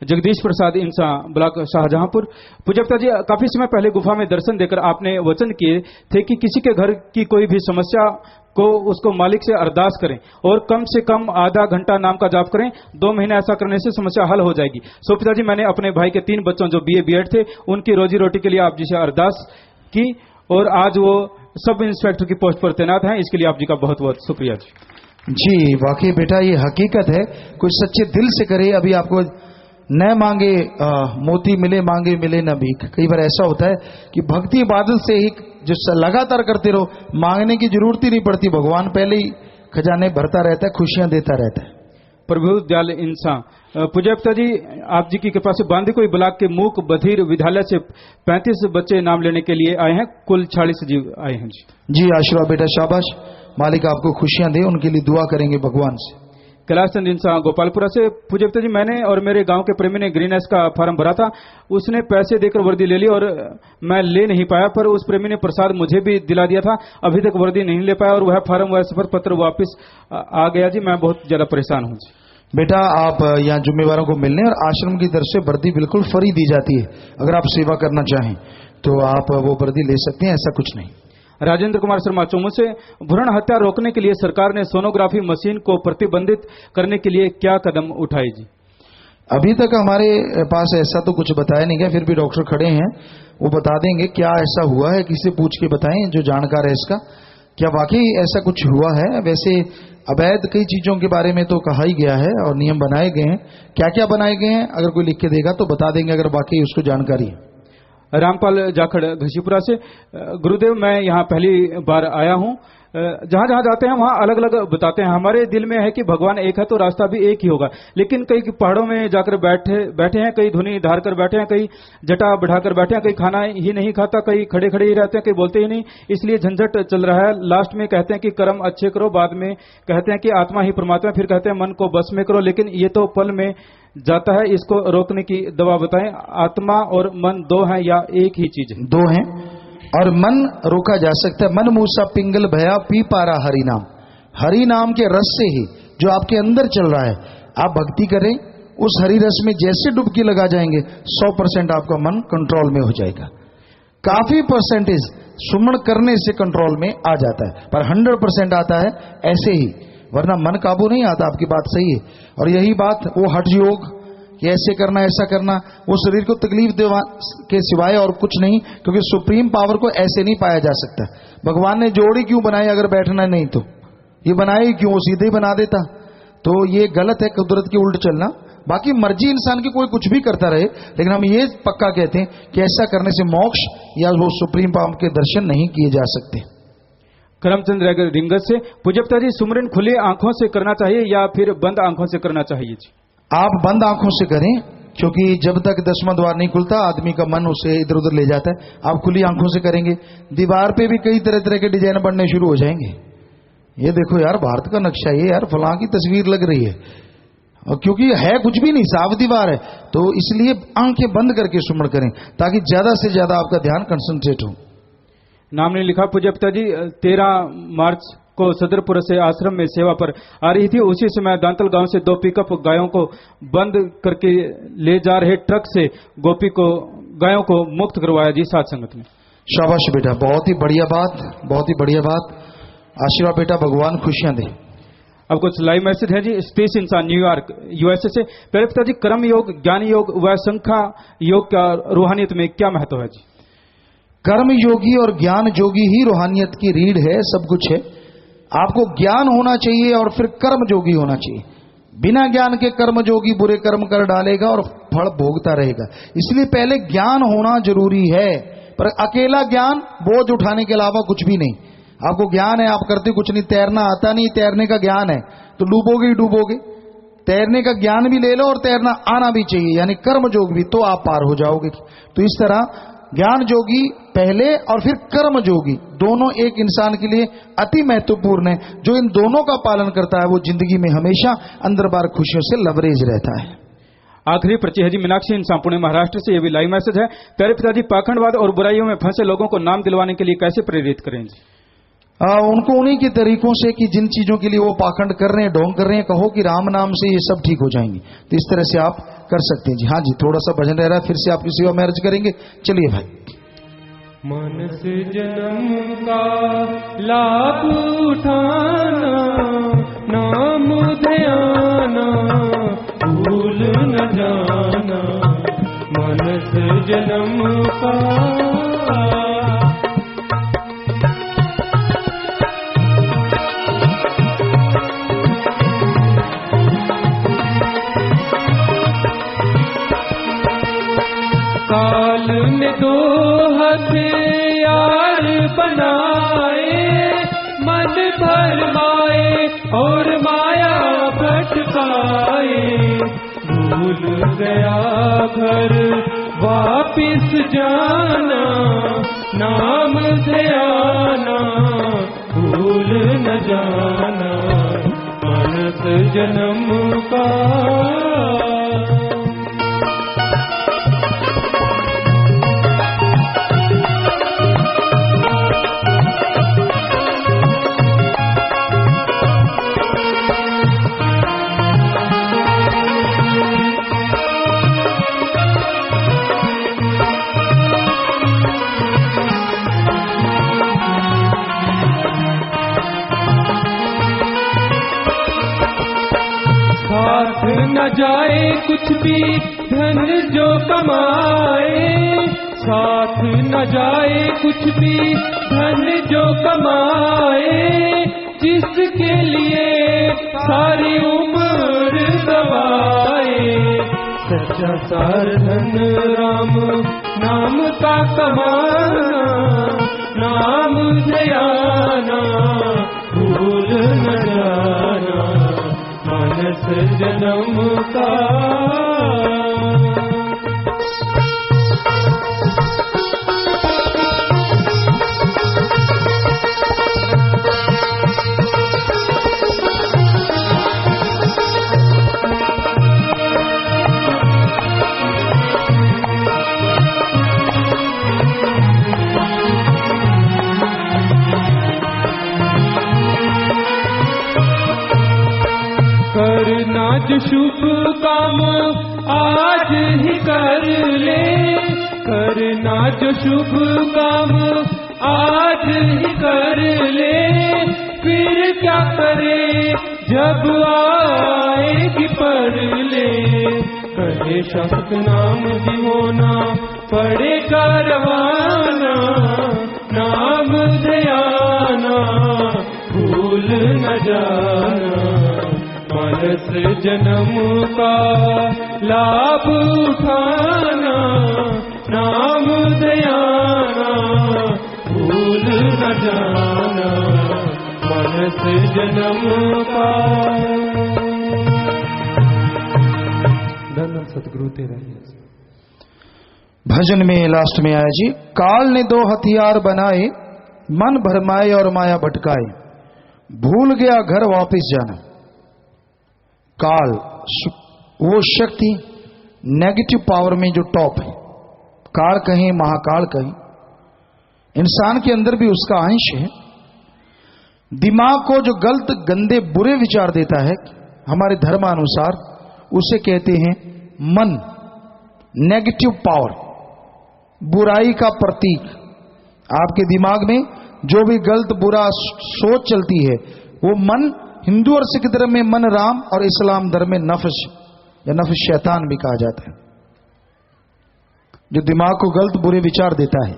जगदीश प्रसाद इंसान ब्लॉक शाहजहांपुर, पूज्य पिताजी काफी समय पहले गुफा में दर्शन देकर आपने वचन किए थे कि किसी के घर की कोई भी समस्या को उसको मालिक से अरदास करें और कम से कम आधा घंटा नाम का जाप करें, 2 महीने ऐसा करने से समस्या हल हो जाएगी। सो पिताजी मैंने अपने भाई के 3 बच्चों जो BA BEd थे उनकी रोजी रोटी के लिए आप जी से अरदास की और आज वो सब इंस्पेक्टर की पोस्ट पर तैनात हैं, इसके लिए आप जी का बहुत बहुत शुक्रिया जी। जी वाकई बेटा, ये हकीकत है, कुछ सच्चे दिल से करे। अभी आपको न मांगे मोती मिले, मांगे मिले न भीख। कई बार ऐसा होता है कि भक्ति बादल से ही जो लगातार करते रहो, मांगने की जरूरत ही नहीं पड़ती, भगवान पहले ही खजाने भरता रहता है, खुशियां देता रहता है। प्रभु दयाल इंसान, पूज्य पिताजी आप जी की कृपा से बांदीकुई ब्लॉक के मूक बधिर विद्यालय से 35 बच्चे नाम लेने के लिए आए हैं, कुल 40 जीव आए हैं जी। जी आशीर्वाद बेटा, शाबाश, मालिक आपको खुशियां दे, उनके लिए दुआ करेंगे भगवान से। कैलाश चंद इंसान गोपालपुरा से, पूज्य पिताजी मैंने और मेरे गांव के प्रेमी ने ग्रीन एस का फॉर्म भरा था, उसने पैसे देकर वर्दी ले ली और मैं ले नहीं पाया, पर उस प्रेमी ने प्रसाद मुझे भी दिला दिया था, अभी तक वर्दी नहीं ले पाया और वह फॉर्म वह शपथ पत्र वापस आ गया जी, मैं बहुत ज्यादा परेशान हूं जी। बेटा आप यहाँ जिम्मेवारों को मिलने और आश्रम की तरफ से वर्दी बिल्कुल फ्री दी जाती है, अगर आप सेवा करना चाहें तो आप वो वर्दी ले सकते हैं, ऐसा कुछ नहीं। राजेंद्र कुमार शर्मा चोमू से, भ्रूण हत्या रोकने के लिए सरकार ने सोनोग्राफी मशीन को प्रतिबंधित करने के लिए क्या कदम उठाए जी? अभी तक हमारे पास ऐसा तो कुछ बताया नहीं गया, फिर भी डॉक्टर खड़े हैं, वो बता देंगे क्या ऐसा हुआ है, किसी पूछ के बताएं जो जानकार है इसका। क्या वाकई ऐसा कुछ हुआ है? वैसे अवैध कई चीजों के बारे में तो कहा ही गया है और नियम बनाए गए हैं। क्या क्या बनाए गए हैं अगर कोई लिख के देगा तो बता देंगे, अगर वाकई उसको जानकारी है। रामपाल जाखड़ घसीपुरा से। गुरुदेव, मैं यहाँ पहली बार आया हूँ। जहां जहां जाते हैं वहां अलग अलग बताते हैं। हमारे दिल में है कि भगवान एक है तो रास्ता भी एक ही होगा, लेकिन कई पहाड़ों में जाकर बैठे हैं, कई धुनी धार कर बैठे हैं, कई जटा बढ़ाकर बैठे हैं, कई खाना ही नहीं खाता, कई खड़े खड़े ही रहते हैं, कई बोलते ही नहीं। इसलिए झंझट चल रहा है। लास्ट में कहते हैं कि कर्म अच्छे करो, बाद में कहते हैं कि आत्मा ही परमात्मा, फिर कहते हैं मन को बस में करो। लेकिन ये तो पल में जाता है, इसको रोकने की दवा बताएं। आत्मा और मन दो हैं या एक ही चीज है? दो हैं, और मन रोका जा सकता है। मन मूसा पिंगल भया पी पारा हरि नाम। हरि नाम के रस से ही जो आपके अंदर चल रहा है, आप भक्ति करें, उस हरि रस में जैसे डुबकी लगा जाएंगे 100% आपका मन कंट्रोल में हो जाएगा। काफी परसेंटेज सुमन करने से कंट्रोल में आ जाता है, पर 100% आता है ऐसे ही, वरना मन काबू नहीं आता। आपकी बात सही है। और यही बात वो हठ योग कि ऐसे करना ऐसा करना, वो शरीर को तकलीफ देवा के सिवाय और कुछ नहीं, क्योंकि सुप्रीम पावर को ऐसे नहीं पाया जा सकता। भगवान ने जोड़ी क्यों बनाई अगर बैठना नहीं तो? ये बनाई क्यों? वो सीधे ही बना देता। तो ये गलत है, कुदरत की उल्ट चलना। बाकी मर्जी इंसान की, कोई कुछ भी करता रहे, लेकिन हम ये पक्का कहते हैं कि ऐसा करने से मोक्ष या वो सुप्रीम पावर के दर्शन नहीं किए जा सकते। करमचंद रिंगत से। पूज्य पिताजी, सुमरन खुली आंखों से करना चाहिए या फिर बंद आंखों से करना चाहिए जी? आप बंद आंखों से करें, क्योंकि जब तक 10वां द्वार नहीं खुलता आदमी का मन उसे इधर उधर ले जाता है। आप खुली आंखों से करेंगे, दीवार पे भी कई तरह तरह के डिजाइन बनने शुरू हो जाएंगे। ये देखो यार, भारत का नक्शा, ये यार फलां की तस्वीर लग रही है, और क्योंकि है कुछ भी नहीं, साफ दीवार है। तो इसलिए आंखें बंद करके सुमन करें, ताकि ज्यादा से ज्यादा आपका ध्यान कंसंट्रेट हो। नाम ने लिखा, पूज्य पिताजी 13 मार्च को सदरपुर से आश्रम में सेवा पर आ रही थी। उसी समय दांतल गांव से 2 पिकअप गायों को बंद करके ले जा रहे ट्रक से गायों को मुक्त करवाया जी साथ संगत में। शाबाश बेटा, बहुत ही बढ़िया बात, बहुत ही बढ़िया बात। आशीर्वाद बेटा, भगवान खुशियां दे। अब कुछ लाइव मैसेज है जी। स्पेस इंसान न्यूयॉर्क यूएसए से। पहले पिताजी, कर्म योग, ज्ञान योग व संख्या योग का रूहानियत में क्या महत्व है जी? कर्म योगी और ज्ञान योगी ही रूहानियत की रीढ़ है, सब कुछ है। आपको ज्ञान होना चाहिए और फिर कर्म योगी होना चाहिए। बिना ज्ञान के कर्म योगी बुरे कर्म कर डालेगा और फल भोगता रहेगा। इसलिए पहले ज्ञान होना जरूरी है, पर अकेला ज्ञान बोझ उठाने के अलावा कुछ भी नहीं। आपको ज्ञान है, आप करते कुछ नहीं, तैरना आता नहीं, तैरने का ज्ञान है तो डूबोगे ही डूबोगे। तैरने का ज्ञान भी ले लो और तैरना आना भी चाहिए, यानी कर्म योग भी, तो आप पार हो जाओगे। तो इस तरह ज्ञान योगी पहले और फिर कर्म योगी, दोनों एक इंसान के लिए अति महत्वपूर्ण है। जो इन दोनों का पालन करता है वो जिंदगी में हमेशा अंदर बार खुशियों से लबरेज रहता है। आखिरी पर्ची है जी मीनाक्षी इंसान पुणे महाराष्ट्र से। ये भी लाइव मैसेज है। प्यारे पिताजी, पाखंडवाद और बुराइयों में फंसे लोगों को नाम दिलवाने के लिए कैसे प्रेरित करें जी? उनको उन्हीं के तरीकों से कि जिन चीजों के लिए वो पाखंड कर रहे हैं, ढोंग कर रहे हैं, कहो कि राम नाम से ये सब ठीक हो जाएंगे। तो इस तरह से आप कर सकते हैं जी। हाँ जी, थोड़ा सा भजन रह रहा है, फिर से आपकी सेवा में अर्ज करेंगे। चलिए भाई। मानस जन्म का लाभ उठाना, नाम ध्याना भूल न जाना। मानस जन्म का काल ने 2 हथियार बनाए, मन भरमाए और माया भटकाए। भूल गया घर वापिस जाना, नाम ध्याना भूल न जाना। मानस जन्म का न जाए कुछ भी धन जो कमाए, साथ न जाए कुछ भी धन जो कमाए। संसार धन राम नाम का कमाना, नाम ध्याना भूल न जाना, मानस जन्म का। करना जो शुभ काम आज ही कर ले, करना जो शुभ काम आज ही कर ले, फिर क्या करे जब आएगी पर ले। कहे शब्द नाम जीवोना पड़ेगा रवाना, नाम ध्याना भूल न जाना, मानस जन्म का लाभ उठाना, नाम ध्याना भूल न जाना, मानस जन्म का। धन्य सतगुरु तेरा ही। भजन में लास्ट में आया जी, काल ने दो हथियार बनाए, मन भरमाए और माया भटकाए, भूल गया घर वापस जाना। काल वो शक्ति नेगेटिव पावर में जो टॉप है, काल कहें महाकाल कहें, इंसान के अंदर भी उसका अंश है। दिमाग को जो गलत गंदे बुरे विचार देता है हमारे धर्मानुसार, उसे कहते हैं मन, नेगेटिव पावर, बुराई का प्रतीक। आपके दिमाग में जो भी गलत बुरा सोच चलती है वो मन, हिंदू और सिख धर्म में मन राम और इस्लाम धर्म में नफ्स या नफ्स शैतान भी कहा जाता है, जो दिमाग को गलत बुरे विचार देता है।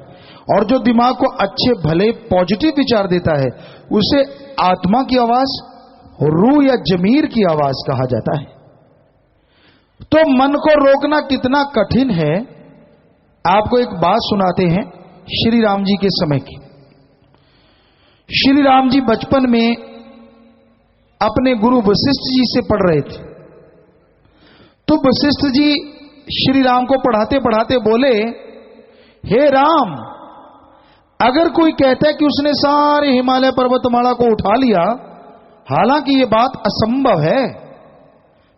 और जो दिमाग को अच्छे भले पॉजिटिव विचार देता है उसे आत्मा की आवाज, रूह या जमीर की आवाज कहा जाता है। तो मन को रोकना कितना कठिन है, आपको एक बात सुनाते हैं श्री राम जी के समय की। श्री राम जी बचपन में अपने गुरु वशिष्ठ जी से पढ़ रहे थे, तो वशिष्ठ जी श्री राम को पढ़ाते पढ़ाते बोले, हे राम, अगर कोई कहता है कि उसने सारे हिमालय पर्वतमाला को उठा लिया, हालांकि ये बात असंभव है,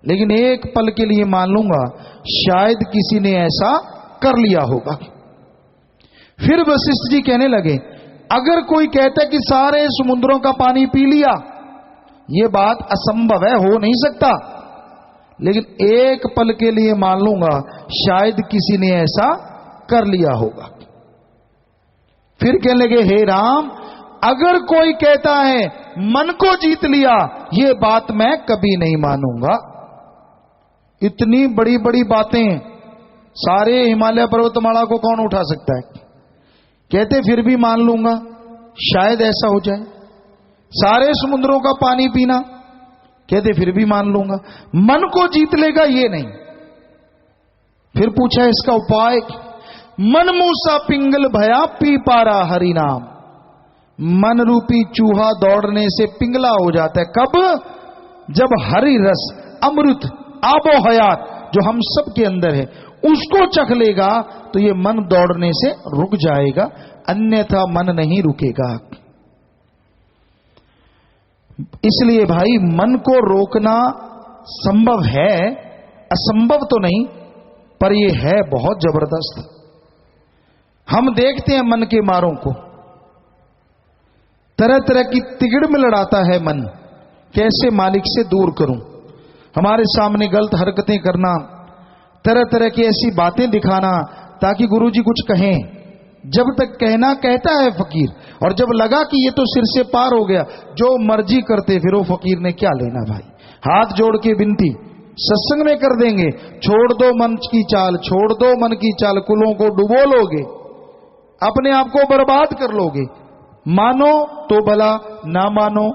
लेकिन एक पल के लिए मान लूंगा शायद किसी ने ऐसा कर लिया होगा। फिर वशिष्ठ जी कहने लगे, अगर कोई कहता है कि सारे समुद्रों का पानी पी लिया, यह बात असंभव है, हो नहीं सकता, लेकिन एक पल के लिए मान लूंगा शायद किसी ने ऐसा कर लिया होगा। फिर कहने लगे, हे राम, अगर कोई कहता है मन को जीत लिया, यह बात मैं कभी नहीं मानूंगा। इतनी बड़ी बड़ी बातें, सारे हिमालय पर्वतमाला को कौन उठा सकता है? कहते फिर भी मान लूंगा, शायद ऐसा हो जाए। सारे समुद्रों का पानी पीना, कहते फिर भी मान लूंगा। मन को जीत लेगा ये नहीं। फिर पूछा इसका उपाय, मन मूसा पिंगल भया पी पारा हरि नाम। मन रूपी चूहा दौड़ने से पिंगला हो जाता है, कब? जब हरि रस, अमृत, आबो हयात जो हम सब के अंदर है उसको चख लेगा तो ये मन दौड़ने से रुक जाएगा, अन्यथा मन नहीं रुकेगा। इसलिए भाई मन को रोकना संभव है, असंभव तो नहीं, पर ये है बहुत जबरदस्त। हम देखते हैं मन के मारों को, तरह तरह की तिगड़ में लड़ाता है मन, कैसे मालिक से दूर करूं। हमारे सामने गलत हरकतें करना, तरह तरह की ऐसी बातें दिखाना ताकि गुरुजी कुछ कहें। जब तक कहना कहता है फकीर, और जब लगा कि ये तो सिर से पार हो गया, जो मर्जी करते फिरो, फकीर ने क्या लेना भाई। हाथ जोड़ के विनती सत्संग में कर देंगे, छोड़ दो मन की चाल, छोड़ दो मन की चाल, कुलों को डुबो लोगे, अपने आप को बर्बाद कर लोगे। मानो तो भला, ना मानो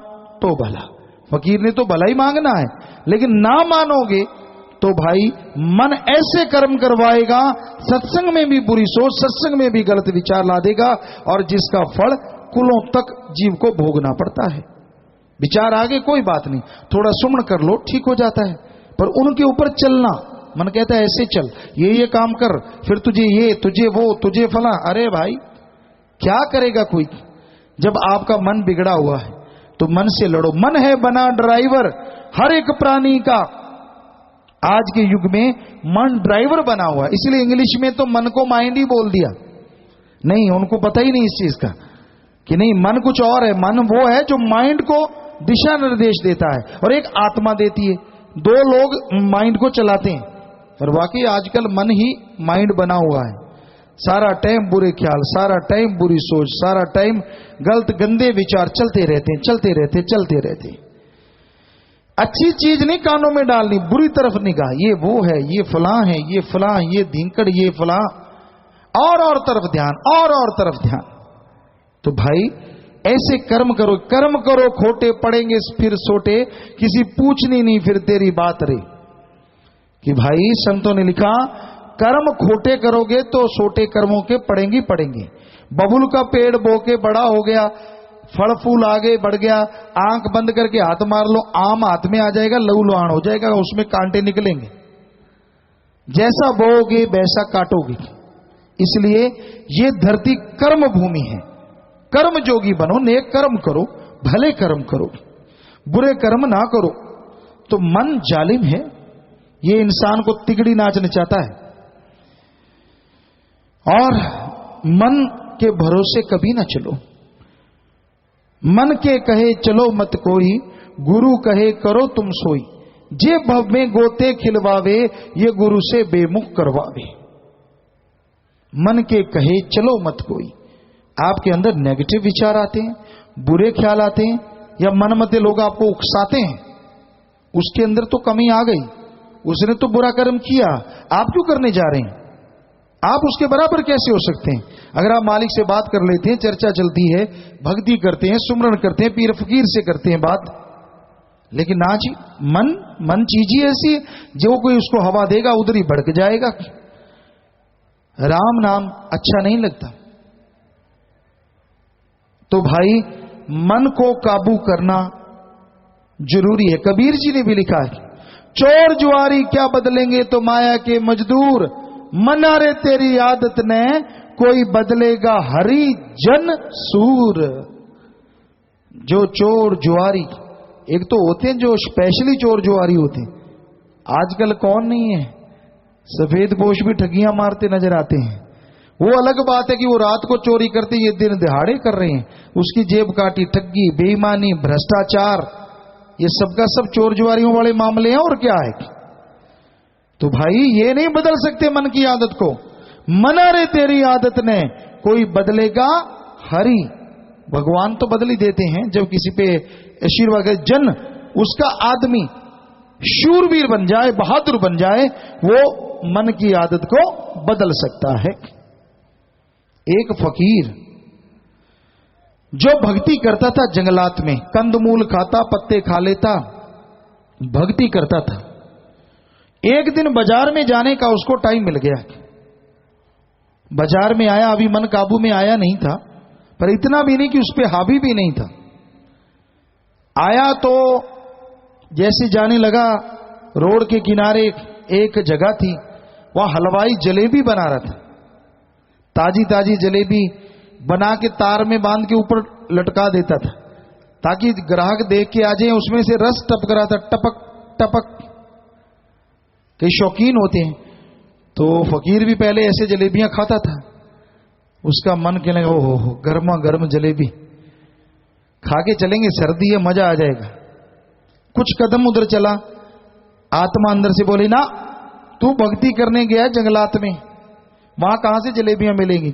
तो भला। फकीर ने तो भला ही मांगना है, लेकिन ना मानोगे तो भाई मन ऐसे कर्म करवाएगा, सत्संग में भी बुरी सोच, सत्संग में भी गलत विचार ला देगा, और जिसका फल कुलों तक जीव को भोगना पड़ता है। विचार आगे कोई बात नहीं, थोड़ा सुमन कर लो ठीक हो जाता है, पर उनके ऊपर चलना, मन कहता है ऐसे चल, ये काम कर, फिर तुझे ये, तुझे वो, तुझे फला। अरे भाई क्या करेगा कोई? जब आपका मन बिगड़ा हुआ है तो मन से लड़ो। मन है बना ड्राइवर हर एक प्राणी का। आज के युग में मन ड्राइवर बना हुआ है, इसलिए इंग्लिश में तो मन को माइंड ही बोल दिया। नहीं, उनको पता ही नहीं इस चीज का कि नहीं, मन कुछ और है। मन वो है जो माइंड को दिशा निर्देश देता है, और एक आत्मा देती है। दो लोग माइंड को चलाते हैं, और वाकई आजकल मन ही माइंड बना हुआ है। सारा टाइम बुरे ख्याल, सारा टाइम बुरी सोच, सारा टाइम गलत गंदे विचार चलते रहते हैं, चलते रहते, चलते रहते। अच्छी चीज नहीं कानों में डालनी, बुरी तरफ निगाह, ये वो है, ये फलां है, ये फलां, ये धींकड़, ये फलां, और तरफ ध्यान, और तरफ ध्यान। तो भाई ऐसे कर्म करो, कर्म करो खोटे पड़ेंगे फिर सोटे, किसी पूछनी नहीं फिर तेरी बात रे। कि भाई संतों ने लिखा, कर्म खोटे करोगे तो सोटे कर्मों के पड़ेंगे पड़ेंगे। बबुल का पेड़ बो के बड़ा हो गया, फल फूल आगे बढ़ गया, आंख बंद करके हाथ मार लो, आम हाथ में आ जाएगा, लहू लुहान हो जाएगा, उसमें कांटे निकलेंगे। जैसा बोओगे वैसा काटोगे। इसलिए ये धरती कर्म भूमि है। कर्म जोगी बनो, नेक कर्म करो, भले कर्म करो, बुरे कर्म ना करो। तो मन जालिम है, ये इंसान को तिगड़ी नाचना चाहता है, और मन के भरोसे कभी ना चलो। मन के कहे चलो मत कोई, गुरु कहे करो तुम सोई। जे भव में गोते खिलवावे, ये गुरु से बेमुख करवावे। मन के कहे चलो मत कोई। आपके अंदर नेगेटिव विचार आते हैं, बुरे ख्याल आते हैं, या मनमते लोग आपको उकसाते हैं, उसके अंदर तो कमी आ गई। उसने तो बुरा कर्म किया, आप क्यों करने जा रहे हैं? आप उसके बराबर कैसे हो सकते हैं? अगर आप मालिक से बात कर लेते हैं, चर्चा चलती है, भक्ति करते हैं, सुमरण करते हैं, पीर फकीर से करते हैं बात, लेकिन ना जी, मन चीज ही ऐसी है, जो कोई उसको हवा देगा उधर ही भड़क जाएगा। राम नाम अच्छा नहीं लगता। तो भाई मन को काबू करना जरूरी है। कबीर जी ने भी लिखा है, चोर जुआरी क्या बदलेंगे तो माया के मजदूर, मना रे तेरी आदत ने कोई बदलेगा हरि जन सूर। जो चोर जुआरी, एक तो होते हैं जो स्पेशली चोर जुआरी होते हैं, आजकल कौन नहीं है, सफेद पोश भी ठगियां मारते नजर आते हैं। वो अलग बात है कि वो रात को चोरी करते, ये दिन दिहाड़े कर रहे हैं, उसकी जेब काटी, ठगी, बेईमानी, भ्रष्टाचार, ये सबका सब चोर जुआरियों वाले मामले हैं। और क्या है? तो भाई ये नहीं बदल सकते मन की आदत को। मना रे तेरी आदत ने कोई बदलेगा हरि, भगवान तो बदल ही देते हैं जब किसी पे आशीर्वाद। जन, उसका आदमी शूरवीर बन जाए, बहादुर बन जाए, वो मन की आदत को बदल सकता है। एक फकीर जो भक्ति करता था जंगलात में, कंदमूल खाता, पत्ते खा लेता, भक्ति करता था। एक दिन बाजार में जाने का उसको टाइम मिल गया। बाजार में आया, अभी मन काबू में आया नहीं था, पर इतना भी नहीं कि उस पर हावी भी नहीं था। आया तो जैसे जाने लगा, रोड के किनारे एक जगह थी, वहां हलवाई जलेबी बना रहा था। ताजी ताजी जलेबी बना के तार में बांध के ऊपर लटका देता था, ताकि ग्राहक देख के आ जाए। उसमें से रस टपक रहा था, टपक टपक। कई शौकीन होते हैं, तो फकीर भी पहले ऐसे जलेबियां खाता था। उसका मन कहने लगा, ओहो गर्मा गर्म जलेबी खा के चलेंगे, सर्दी है, मजा आ जाएगा। कुछ कदम उधर चला, आत्मा अंदर से बोली, ना तू भक्ति करने गया जंगलात में, वहां कहां से जलेबियां मिलेंगी?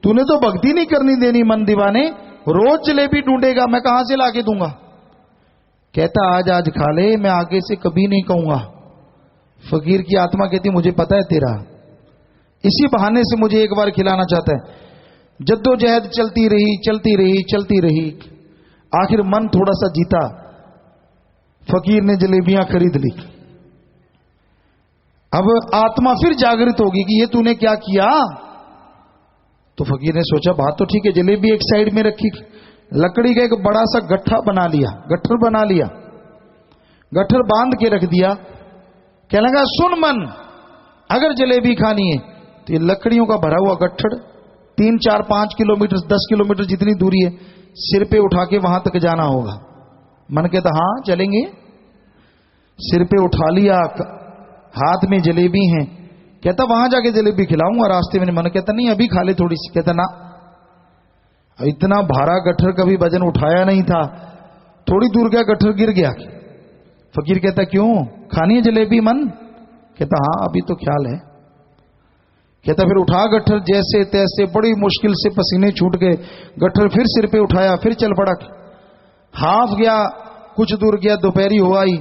तूने तो भक्ति नहीं करनी देनी, मन दीवाने, रोज जलेबी ढूंढेगा, मैं कहां से लाके दूंगा? कहता आज खा ले, मैं आगे से कभी नहीं कहूंगा। फकीर की आत्मा कहती, मुझे पता है तेरा, इसी बहाने से मुझे एक बार खिलाना चाहता है। जद्दोजहद चलती रही, चलती रही, चलती रही, आखिर मन थोड़ा सा जीता, फकीर ने जलेबियां खरीद ली। अब आत्मा फिर जागृत होगी कि ये तूने क्या किया। तो फकीर ने सोचा बात तो ठीक है, जलेबी एक साइड में रखी, लकड़ी का एक बड़ा सा गट्ठा बना लिया, गट्ठर बना लिया, गट्ठर बांध के रख दिया। कहने लगा सुन मन, अगर जलेबी खानी है तो ये लकड़ियों का भरा हुआ गट्ठर 3, 4, 5 किलोमीटर 10 किलोमीटर जितनी दूरी है सिर पे उठा के वहां तक जाना होगा। मन कहता हाँ चलेंगे। सिर पे उठा लिया, हाथ में जलेबी है, कहता वहां जाके जलेबी खिलाऊंगा रास्ते में। मन कहता नहीं अभी खा ले थोड़ी सी। कहता ना, इतना भारा गट्ठर कभी वजन उठाया नहीं था, थोड़ी दूर गया गट्ठर गिर गया। फकीर कहता क्यों, खानी है जलेबी मन? कहता हाँ अभी तो ख्याल है। कहता फिर उठा गट्ठर, जैसे तैसे बड़ी मुश्किल से पसीने छूट गए, गट्ठर फिर सिर पे उठाया, फिर चल पड़ा। हाफ गया, कुछ दूर गया, दोपहरी हो आई,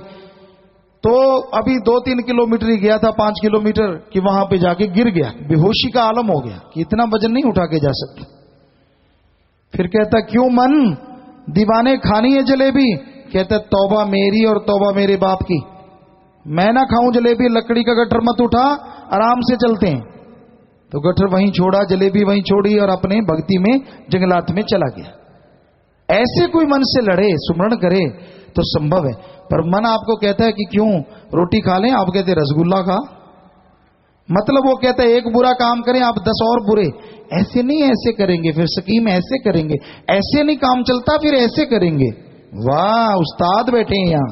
तो अभी 2-3 किलोमीटर ही गया था, 5 किलोमीटर कि वहां पे जाके गिर गया, बेहोशी का आलम हो गया कि इतना वजन नहीं उठा के जा सकते। फिर कहता क्यों मन, दीवाने खानी है जलेबी? कहता तौबा मेरी और तौबा मेरे बाप की, मैं ना खाऊं जलेबी, लकड़ी का गट्ठर मत उठा, आराम से चलते हैं। तो गट्ठर वहीं छोड़ा, जलेबी वहीं छोड़ी और अपने भक्ति में जंगलात में चला गया। ऐसे कोई मन से लड़े, सुमरण करे तो संभव है, पर मन आपको कहता है कि क्यों रोटी खा लें, आप कहते रसगुल्ला खा। मतलब वो कहता है एक बुरा काम करें आप 10 और बुरे, ऐसे नहीं ऐसे करेंगे, फिर स्कीम ऐसे करेंगे, ऐसे नहीं काम चलता, फिर ऐसे करेंगे। वाह उस्ताद बैठे हैं यहाँ,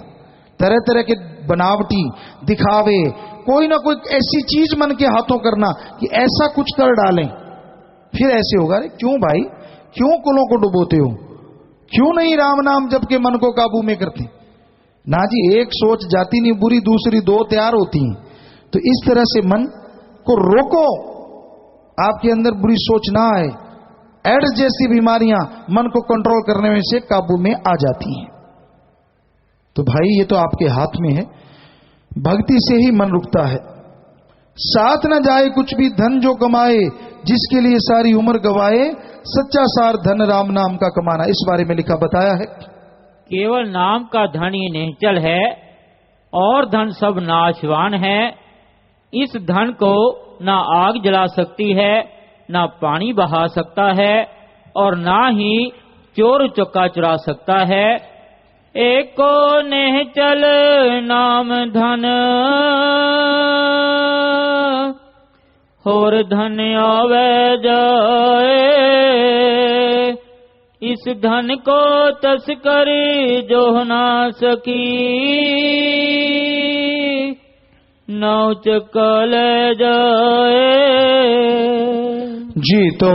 तरह तरह के बनावटी दिखावे, कोई ना कोई ऐसी चीज मन के हाथों करना कि ऐसा कुछ कर डालें फिर ऐसे होगा। अरे क्यों भाई, क्यों कुलों को डुबोते हो? क्यों नहीं राम नाम जब के मन को काबू में करते? ना जी, एक सोच जाती नहीं बुरी, दूसरी 2 तैयार होती हैं। तो इस तरह से मन को रोको, आपके अंदर बुरी सोच ना आए। एड्स जैसी बीमारियां मन को कंट्रोल करने में से काबू में आ जाती हैं। तो भाई ये तो आपके हाथ में है, भक्ति से ही मन रुकता है। साथ न जाए कुछ भी धन जो कमाए, जिसके लिए सारी उम्र गवाए, सच्चा सार धन राम नाम का कमाना। इस बारे में लिखा बताया है, केवल नाम का धन ही निश्चल है और धन सब नाशवान है। इस धन को ना आग जला सकती है, ना पानी बहा सकता है, और ना ही चोर चौका चुरा सकता है। एको निश्चल नाम धन, होर धन आवे जाए। इस धन को तस्करी जो ना सकी, नाव चक्का ले जाए। जी तो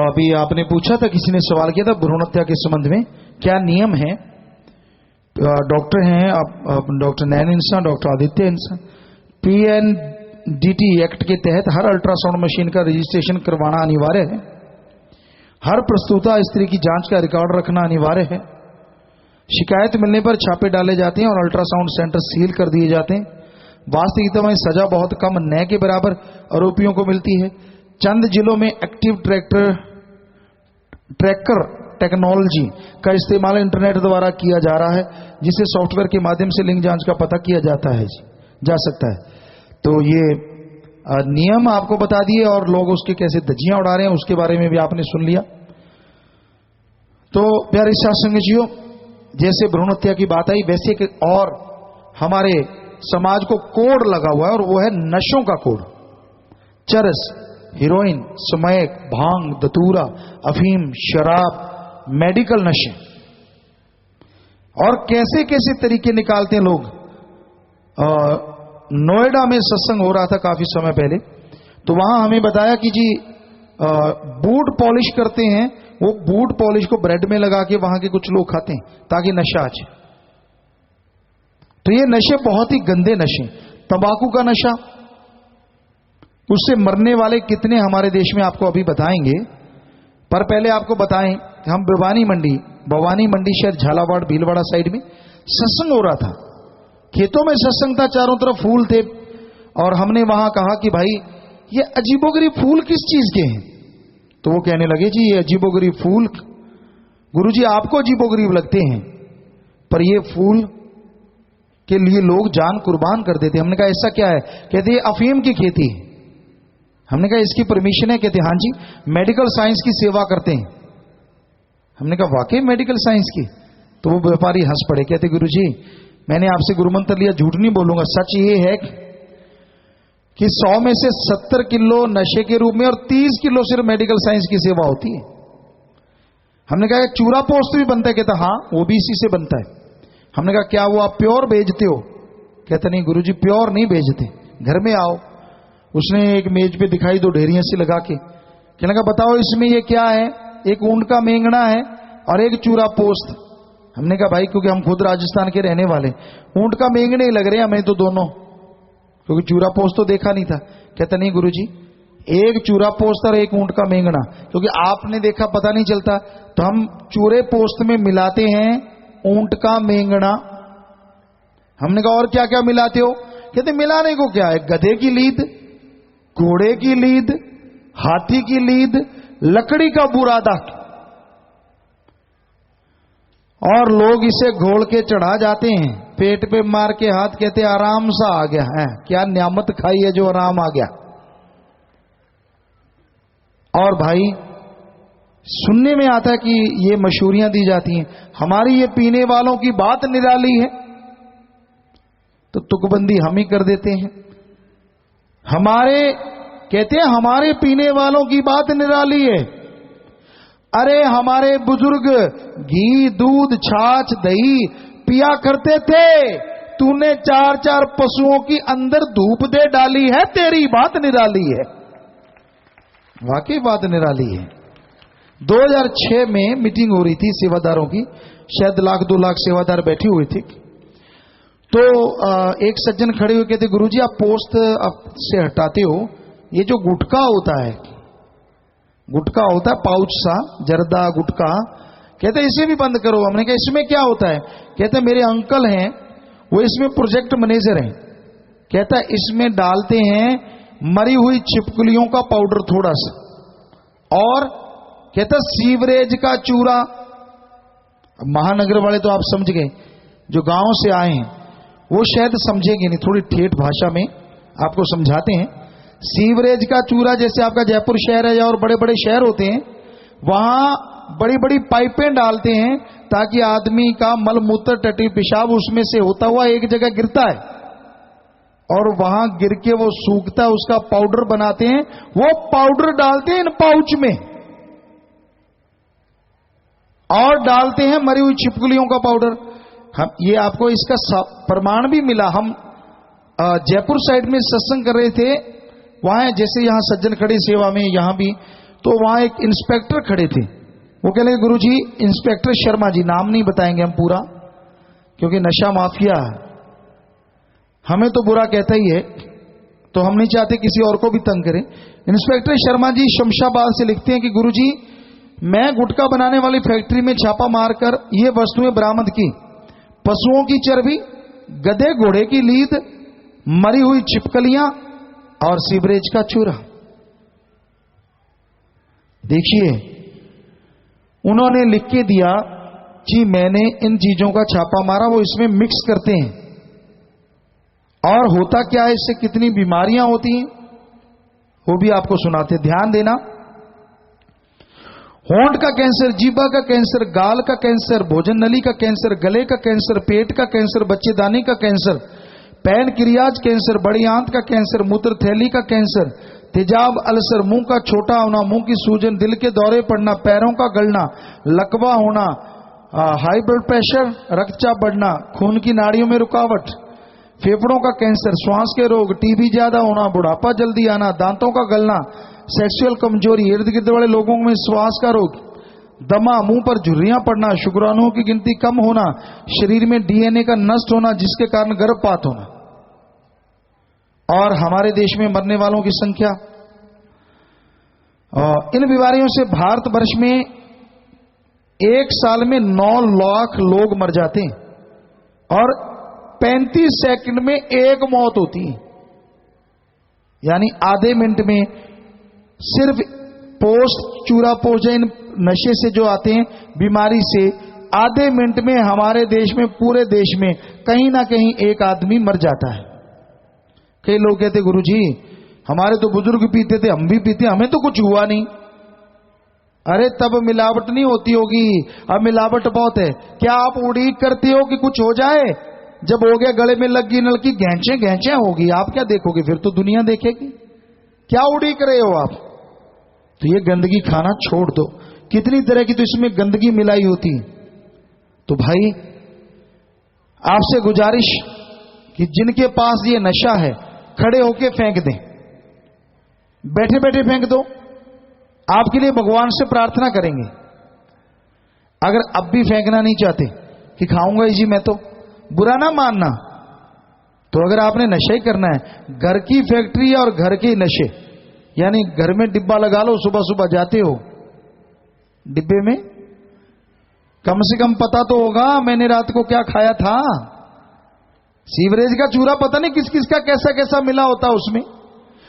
अभी आपने पूछा था, किसी ने सवाल किया था भ्रूण हत्या के संबंध में क्या नियम है। डॉक्टर हैं आप, डॉक्टर नैन इंसान, डॉक्टर आदित्य इंसान, PNDT एक्ट के तहत हर अल्ट्रासाउंड मशीन का रजिस्ट्रेशन करवाना अनिवार्य है। हर प्रस्तुता स्त्री की जांच का रिकॉर्ड रखना अनिवार्य है। शिकायत मिलने पर छापे डाले जाते हैं और अल्ट्रासाउंड सेंटर सील कर दिए जाते हैं। वास्तविकता में सजा बहुत कम, न के बराबर आरोपियों को मिलती है। चंद जिलों में एक्टिव ट्रैकर टेक्नोलॉजी का इस्तेमाल इंटरनेट द्वारा किया जा रहा है, जिसे सॉफ्टवेयर के माध्यम से लिंग जांच का पता किया जाता है जा सकता है। तो ये नियम आपको बता दिए और लोग उसके कैसे धज्जियां उड़ा रहे हैं उसके बारे में भी आपने सुन लिया। तो प्यारे साथ संगतियों, जैसे भ्रूण हत्या की बात आई, वैसे कि और हमारे समाज को कोड लगा हुआ है, और वो है नशों का कोड। चरस, हीरोइन, स्मैक, भांग, धतूरा, अफीम, शराब, मेडिकल नशे, और कैसे कैसे तरीके निकालते हैं लोग। नोएडा में सत्संग हो रहा था काफी समय पहले, तो वहां हमें बताया कि जी बूट पॉलिश करते हैं, वो बूट पॉलिश को ब्रेड में लगा के वहां के कुछ लोग खाते हैं ताकि नशा आ जाए। तो ये नशे बहुत ही गंदे नशे। तंबाकू का नशा, उससे मरने वाले कितने हमारे देश में आपको अभी बताएंगे, पर पहले आपको बताएं, हम भवानी मंडी शहर झालावाड़ भीलवाड़ा साइड में सत्संग हो रहा था। खेतों में सत्संग था, चारों तरफ फूल थे, और हमने वहां कहा कि भाई ये अजीबोगरीब फूल किस चीज के हैं? तो वो कहने लगे जी ये अजीबोगरीब फूल गुरुजी आपको अजीबोगरीब लगते हैं, पर ये फूल के लिए लोग जान कुर्बान कर देते। हमने कहा ऐसा क्या है? कहते ये अफीम की खेती है। हमने कहा इसकी परमिशन है? कहते हाँ जी, मेडिकल साइंस की सेवा करते हैं। हमने कहा वाकई मेडिकल साइंस की? तो वो व्यापारी हंस पड़े, कहते गुरुजी मैंने आपसे गुरुमंत्र लिया, झूठ नहीं बोलूंगा, सच ये है कि 100 में से 70 किलो नशे के रूप में और 30 किलो सिर्फ मेडिकल साइंस की सेवा होती है। हमने कहा चूरा पोस्त भी बनता है? कहता हाँ वो भी इसी से बनता है। हमने कहा क्या वो आप प्योर बेचते हो? कहता नहीं गुरुजी प्योर नहीं बेचते, घर में आओ। उसने एक मेज पे दिखाई दो ढेरियां सी लगा के, कहने लगा बताओ इसमें ये क्या है? एक ऊंट का मेंगना है और एक चूरा पोस्त। हमने कहा भाई क्योंकि हम खुद राजस्थान के रहने वाले, ऊंट का मेंगने ही लग रहे हैं हमें तो दोनों, क्योंकि चूरा पोस्त तो देखा नहीं था। कहता नहीं गुरुजी एक चूरा पोस्त और एक ऊंट का मेंगना, क्योंकि आपने देखा पता नहीं चलता, तो हम चूरे पोस्त में मिलाते हैं ऊंट का मेंगना। हमने कहा और क्या क्या मिलाते हो? कहते मिलाने को क्या है, गधे की लीद, घोड़े की लीद, हाथी की लीद, लकड़ी का बुरादा, और लोग इसे घोल के चढ़ा जाते हैं, पेट पे मार के हाथ, कहते आराम सा आ गया है। क्या नियामत खाई है जो आराम आ गया। और भाई सुनने में आता है कि ये मशहूरियां दी जाती हैं, हमारी ये पीने वालों की बात निराली है, तो तुकबंदी हम ही कर देते हैं। हमारे कहते हैं हमारे पीने वालों की बात निराली है। अरे हमारे बुजुर्ग घी दूध छाछ दही पिया करते थे, तूने 4-4 पशुओं की अंदर धूप दे डाली है, तेरी बात निराली है। वाकई बात निराली है। 2006 में मीटिंग हो रही थी सेवादारों की, शायद 1-2 लाख सेवादार बैठे हुए थे। तो एक सज्जन खड़े हुए कहते गुरुजी आप पोस्ट से हटाते हो, ये जो गुटखा होता है, गुटखा होता है पाउच सा जर्दा गुटखा, कहते इसे भी बंद करो। हमने कहा इसमें क्या होता है? कहते मेरे अंकल हैं वो इसमें प्रोजेक्ट मैनेजर हैं, कहता इसमें डालते हैं मरी हुई छिपकलियों का पाउडर थोड़ा सा, और कहता सीवरेज का चूरा। महानगर वाले तो आप समझ गए, जो गांव से आए हैं वो शायद समझेंगे नहीं, थोड़ी ठेठ भाषा में आपको समझाते हैं। सीवरेज का चूरा जैसे आपका जयपुर शहर है और बड़े बड़े शहर होते हैं, वहां बड़ी बड़ी पाइपें डालते हैं ताकि आदमी का मलमूत्र टटी पेशाब उसमें से होता हुआ एक जगह गिरता है और वहां गिर के वो सूखता है, उसका पाउडर बनाते हैं। वो पाउडर डालते हैं इन पाउच में और डालते हैं मरी हुई छिपकलियों का पाउडर। हम ये आपको इसका प्रमाण भी मिला। हम जयपुर साइड में सत्संग कर रहे थे, वहां जैसे यहां सज्जन खड़े सेवा में, यहां भी, तो वहां एक इंस्पेक्टर खड़े थे। वो कह रहे गुरुजी इंस्पेक्टर शर्मा जी, नाम नहीं बताएंगे हम पूरा क्योंकि नशा माफिया हमें तो बुरा कहता ही है, तो हम नहीं चाहते किसी और को भी तंग करें। इंस्पेक्टर शर्मा जी शमशाबाद से लिखते हैं कि गुरुजी मैं गुटखा बनाने वाली फैक्ट्री में छापा मारकर ये वस्तुएं बरामद की, पशुओं की चर्बी, गधे घोड़े की लीद, मरी हुई छिपकलियां और सीवरेज का चूरा। देखिए उन्होंने लिख के दिया कि मैंने इन चीजों का छापा मारा, वो इसमें मिक्स करते हैं और होता क्या है, इससे कितनी बीमारियां होती हैं वो भी आपको सुनाते। ध्यान देना, होंठ का कैंसर, जीभा का कैंसर, गाल का कैंसर, भोजन नली का कैंसर, गले का कैंसर, पेट का कैंसर, बच्चेदानी का कैंसर, पैनक्रियाज कैंसर, बड़ी आंत का कैंसर, मूत्र थैली का कैंसर, तेजाब अल्सर, मुंह का छोटा होना, मुंह की सूजन, दिल के दौरे पड़ना, पैरों का गलना, लकवा होना, हाई ब्लड प्रेशर, रक्तचाप बढ़ना, खून की नाड़ियों में रुकावट, फेफड़ों का कैंसर, श्वास के रोग, टीबी ज्यादा होना, बुढ़ापा जल्दी आना, दांतों का गलना, सेक्सुअल कमजोरी, इर्द गिर्द वाले लोगों में श्वास का रोग, दमा, मुंह पर झुर्रियां पड़ना, शुक्राणुओं की गिनती कम होना, शरीर में डीएनए का नष्ट होना जिसके कारण गर्भपात होना। और हमारे देश में मरने वालों की संख्या, इन बीमारियों से भारतवर्ष में एक साल में 9 लाख लोग मर जाते हैं और 35 सेकंड में एक मौत होती है, यानी आधे मिनट में। सिर्फ पोस्ट चूरा पोजन नशे से जो आते हैं बीमारी से आधे मिनट में हमारे देश में, पूरे देश में कहीं ना कहीं एक आदमी मर जाता है। कई लोग कहते गुरुजी हमारे तो बुजुर्ग पीते थे, हम भी पीते, हमें तो कुछ हुआ नहीं। अरे तब मिलावट नहीं होती होगी, अब मिलावट बहुत है। क्या आप उड़ीक करते हो कि कुछ हो जाए? जब हो गया गले में लग गई नल की, घेंचे घेंचे होगी, आप क्या देखोगे? फिर तो दुनिया देखेगी। क्या उड़ीक रहे हो आप? तो ये गंदगी खाना छोड़ दो। कितनी तरह की तो इसमें गंदगी मिलाई होती है। तो भाई आपसे गुजारिश कि जिनके पास ये नशा है खड़े होके फेंक दें, बैठे बैठे फेंक दो। आपके लिए भगवान से प्रार्थना करेंगे। अगर अब भी फेंकना नहीं चाहते कि खाऊंगा जी मैं, तो बुरा ना मानना। तो अगर आपने नशा ही करना है, घर की फैक्ट्री और घर के नशे, यानी घर में डिब्बा लगा लो, सुबह सुबह जाते हो डिब्बे में कम से कम पता तो होगा मैंने रात को क्या खाया था। सीवरेज का चूरा पता नहीं किस किस का कैसा कैसा मिला होता उसमें।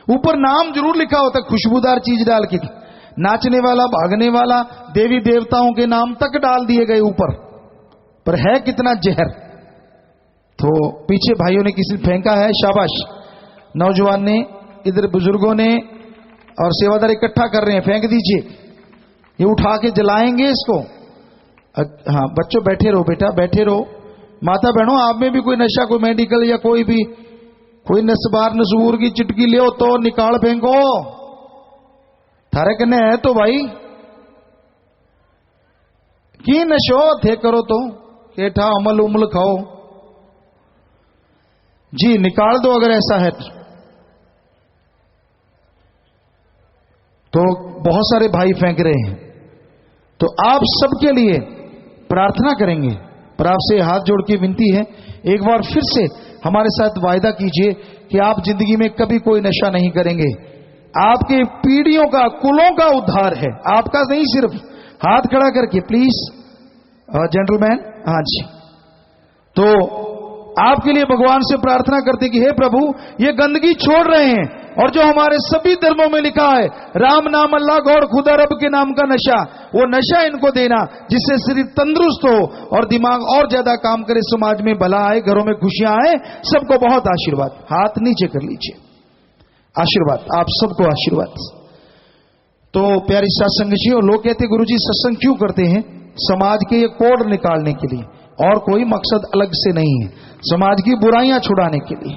ऊपर नाम जरूर लिखा होता, खुशबूदार चीज डाल के। नाचने वाला, भागने वाला, देवी देवताओं के नाम तक डाल दिए गए ऊपर, पर है कितना जहर। तो पीछे भाइयों ने किसी फेंका है, शाबाश। नौजवान ने, इधर बुजुर्गों ने और सेवादार इकट्ठा कर रहे हैं, फेंक दीजिए। ये उठा के जलाएंगे इसको। हाँ बच्चों बैठे रहो, बेटा बैठे रहो। माता बहनों आप में भी कोई नशा, कोई मेडिकल या कोई भी कोई नस्बार नसूर की चिटकी ले तो निकाल फेंको। थारे कने है तो भाई की नशो थे करो तो केठा अमल उमल खाओ जी, निकाल दो अगर ऐसा है तो। बहुत सारे भाई फेंक रहे हैं, तो आप सबके लिए प्रार्थना करेंगे। पर आपसे हाथ जोड़ के विनती है, एक बार फिर से हमारे साथ वायदा कीजिए कि आप जिंदगी में कभी कोई नशा नहीं करेंगे। आपके पीढ़ियों का, कुलों का उद्धार है, आपका नहीं। सिर्फ हाथ खड़ा करके प्लीज जेंटलमैन। हाँ जी, तो आपके लिए भगवान से प्रार्थना करते कि हे प्रभु ये गंदगी छोड़ रहे हैं, और जो हमारे सभी धर्मों में लिखा है राम नाम, अल्लाह, गौर, खुदा, रब के नाम का नशा, वो नशा इनको देना जिससे शरीर तंदुरुस्त हो और दिमाग और ज्यादा काम करे, समाज में भला आए, घरों में खुशियां आए। सबको बहुत आशीर्वाद। हाथ नीचे कर लीजिए, आशीर्वाद, आप सबको आशीर्वाद। तो प्यारी सत्संग जी, लोग कहते गुरुजी सत्संग क्यों करते हैं? समाज के ये कोड निकालने के लिए, और कोई मकसद अलग से नहीं है, समाज की बुराइयां छुड़ाने के लिए।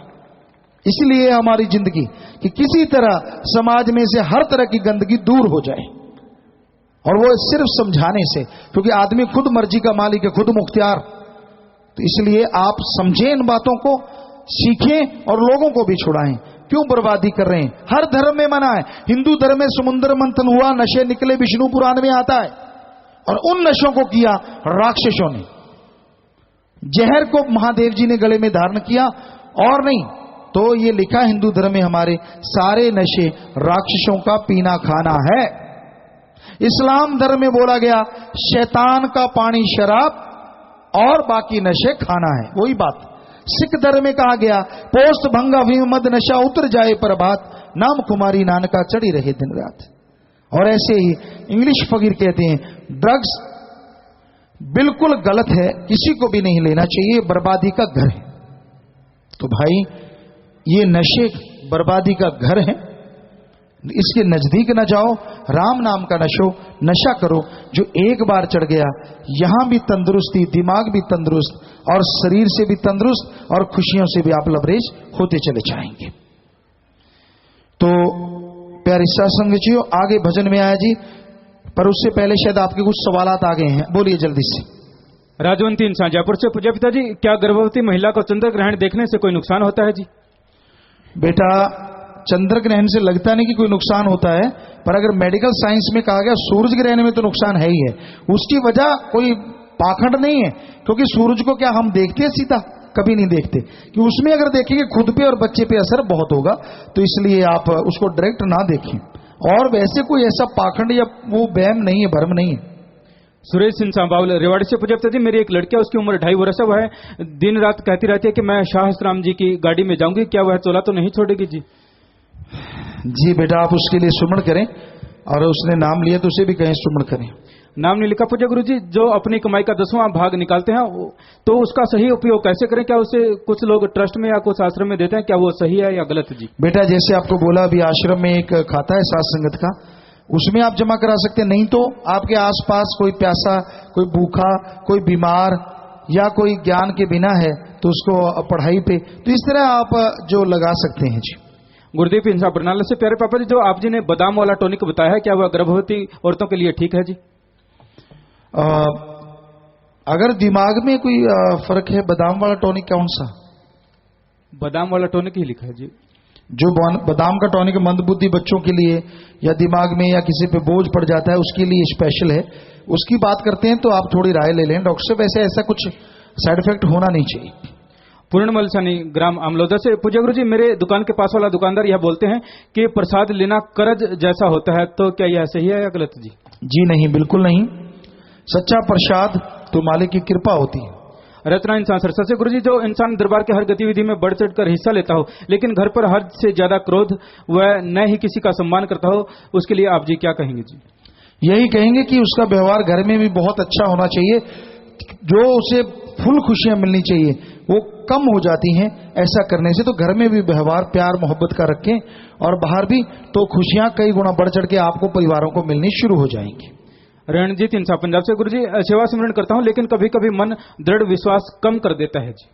इसलिए हमारी जिंदगी कि किसी तरह समाज में से हर तरह की गंदगी दूर हो जाए, और वो सिर्फ समझाने से, क्योंकि आदमी खुद मर्जी का मालिक है, खुद मुख्तियार। तो इसलिए आप समझें इन बातों को, सीखें और लोगों को भी छुड़ाएं। क्यों बर्बादी कर रहे हैं? हर धर्म में मना है। हिंदू धर्म में समुद्र मंथन हुआ, नशे निकले, विष्णु पुराण में आता है। और उन नशों को किया राक्षसों ने। जहर को महादेव जी ने गले में धारण किया, और नहीं तो ये लिखा हिंदू धर्म में हमारे, सारे नशे राक्षसों का पीना खाना है। इस्लाम धर्म में बोला गया शैतान का पानी शराब और बाकी नशे खाना है, वही बात। सिख धर्म में कहा गया पोस्त भंग अफीम मद नशा उतर जाए प्रभात, नाम कुमारी नानका चढ़ी रहे दिन रात। और ऐसे ही इंग्लिश फकीर कहते हैं ड्रग्स बिल्कुल गलत है, किसी को भी नहीं लेना चाहिए, बर्बादी का घर है। तो भाई ये नशे बर्बादी का घर है, इसके नजदीक न जाओ। राम नाम का नशा करो, जो एक बार चढ़ गया यहां भी तंदुरुस्ती, दिमाग भी तंदुरुस्त, और शरीर से भी तंदुरुस्त, और खुशियों से भी आप लबरेज होते चले जाएंगे। तो प्यारे सत्संग जी, आगे भजन में आया जी, पर उससे पहले शायद आपके कुछ सवालात आ गए हैं, बोलिए जल्दी से। राजवंती साजापुर से पूज्य पिताजी, क्या गर्भवती महिला को चंद्र ग्रहण देखने से कोई नुकसान होता है जी? बेटा चंद्र ग्रहण से लगता नहीं कि कोई नुकसान होता है, पर अगर मेडिकल साइंस में कहा गया सूरज ग्रहण में तो नुकसान है ही है। उसकी वजह कोई पाखंड नहीं है, क्योंकि सूरज को क्या हम देखते हैं सीधा? कभी नहीं देखते, कि उसमें अगर देखेंगे खुद पे और बच्चे पे असर बहुत होगा, तो इसलिए आप उसको डायरेक्ट ना देखें। और वैसे कोई ऐसा पाखंड या वो वहम नहीं है, भ्रम नहीं है। सुरेश सिंह सांबावल रेवाड़ी से पूज्य पिताजी, मेरी एक लड़की है, उसकी उम्र 2.5 वर्ष है। वह दिन रात कहती रहती है कि मैं शाहस्त्राम जी की गाड़ी में जाऊंगी, क्या वह चोला तो नहीं छोड़ेगी जी? जी बेटा, आप उसके लिए सुमन करें, और उसने नाम लिया तो उसे भी कहें सुमन करें। नाम नहीं लिखा। पूज्य गुरु जी, जो अपनी कमाई का 10वां भाग निकालते हैं तो उसका सही उपयोग कैसे करें? क्या उसे कुछ लोग ट्रस्ट में या कुछ आश्रम में देते हैं, क्या वो सही है या गलत जी? बेटा जैसे आपको बोला अभी आश्रम में एक खाता है सात संगत का, उसमें आप जमा करा सकते हैं। नहीं तो आपके आसपास कोई प्यासा, कोई भूखा, कोई बीमार या कोई ज्ञान के बिना है तो उसको पढ़ाई पे, तो इस तरह आप जो लगा सकते हैं जी। गुरुदीप इंसान बरनाला से। प्यारे पापा जी, जो आप जी ने बादाम वाला टॉनिक बताया है, क्या वह गर्भवती औरतों के लिए ठीक है जी? अगर दिमाग में कोई फर्क है, बादाम वाला टॉनिक कौन सा? बादाम वाला टॉनिक ही लिखा है जी। जो बादाम का टॉनिक मंदबुद्धि बच्चों के लिए या दिमाग में या किसी पे बोझ पड़ जाता है उसके लिए स्पेशल है, उसकी बात करते हैं तो आप थोड़ी राय ले लें डॉक्टर से। वैसे ऐसा कुछ साइड इफेक्ट होना नहीं चाहिए। पूर्णमल सनी ग्राम आमलोदा से। पूज्य गुरु जी, मेरे दुकान के पास वाला दुकानदार यह बोलते हैं कि प्रसाद लेना कर्ज जैसा होता है, तो क्या यह सही है या गलत जी? जी नहीं, बिल्कुल नहीं। सच्चा प्रसाद तो मालिक की कृपा होती है। रत्ना इंसान सरसा से। गुरु जी, जो इंसान दरबार के हर गतिविधि में बढ़ चढ़ कर हिस्सा लेता हो लेकिन घर पर हद से ज्यादा क्रोध व न ही किसी का सम्मान करता हो, उसके लिए आप जी क्या कहेंगे जी? यही कहेंगे कि उसका व्यवहार घर में भी बहुत अच्छा होना चाहिए। जो उसे फुल खुशियां मिलनी चाहिए वो कम हो जाती हैं ऐसा करने से। तो घर में भी व्यवहार प्यार मोहब्बत का रखें और बाहर भी, तो खुशियां कई गुना बढ़ चढ़ के आपको परिवारों को मिलनी शुरू हो जाएंगी। रणजीत इंसान पंजाब से। गुरु जी, सेवा सिमरन करता हूं लेकिन कभी कभी मन दृढ़ विश्वास कम कर देता है जी।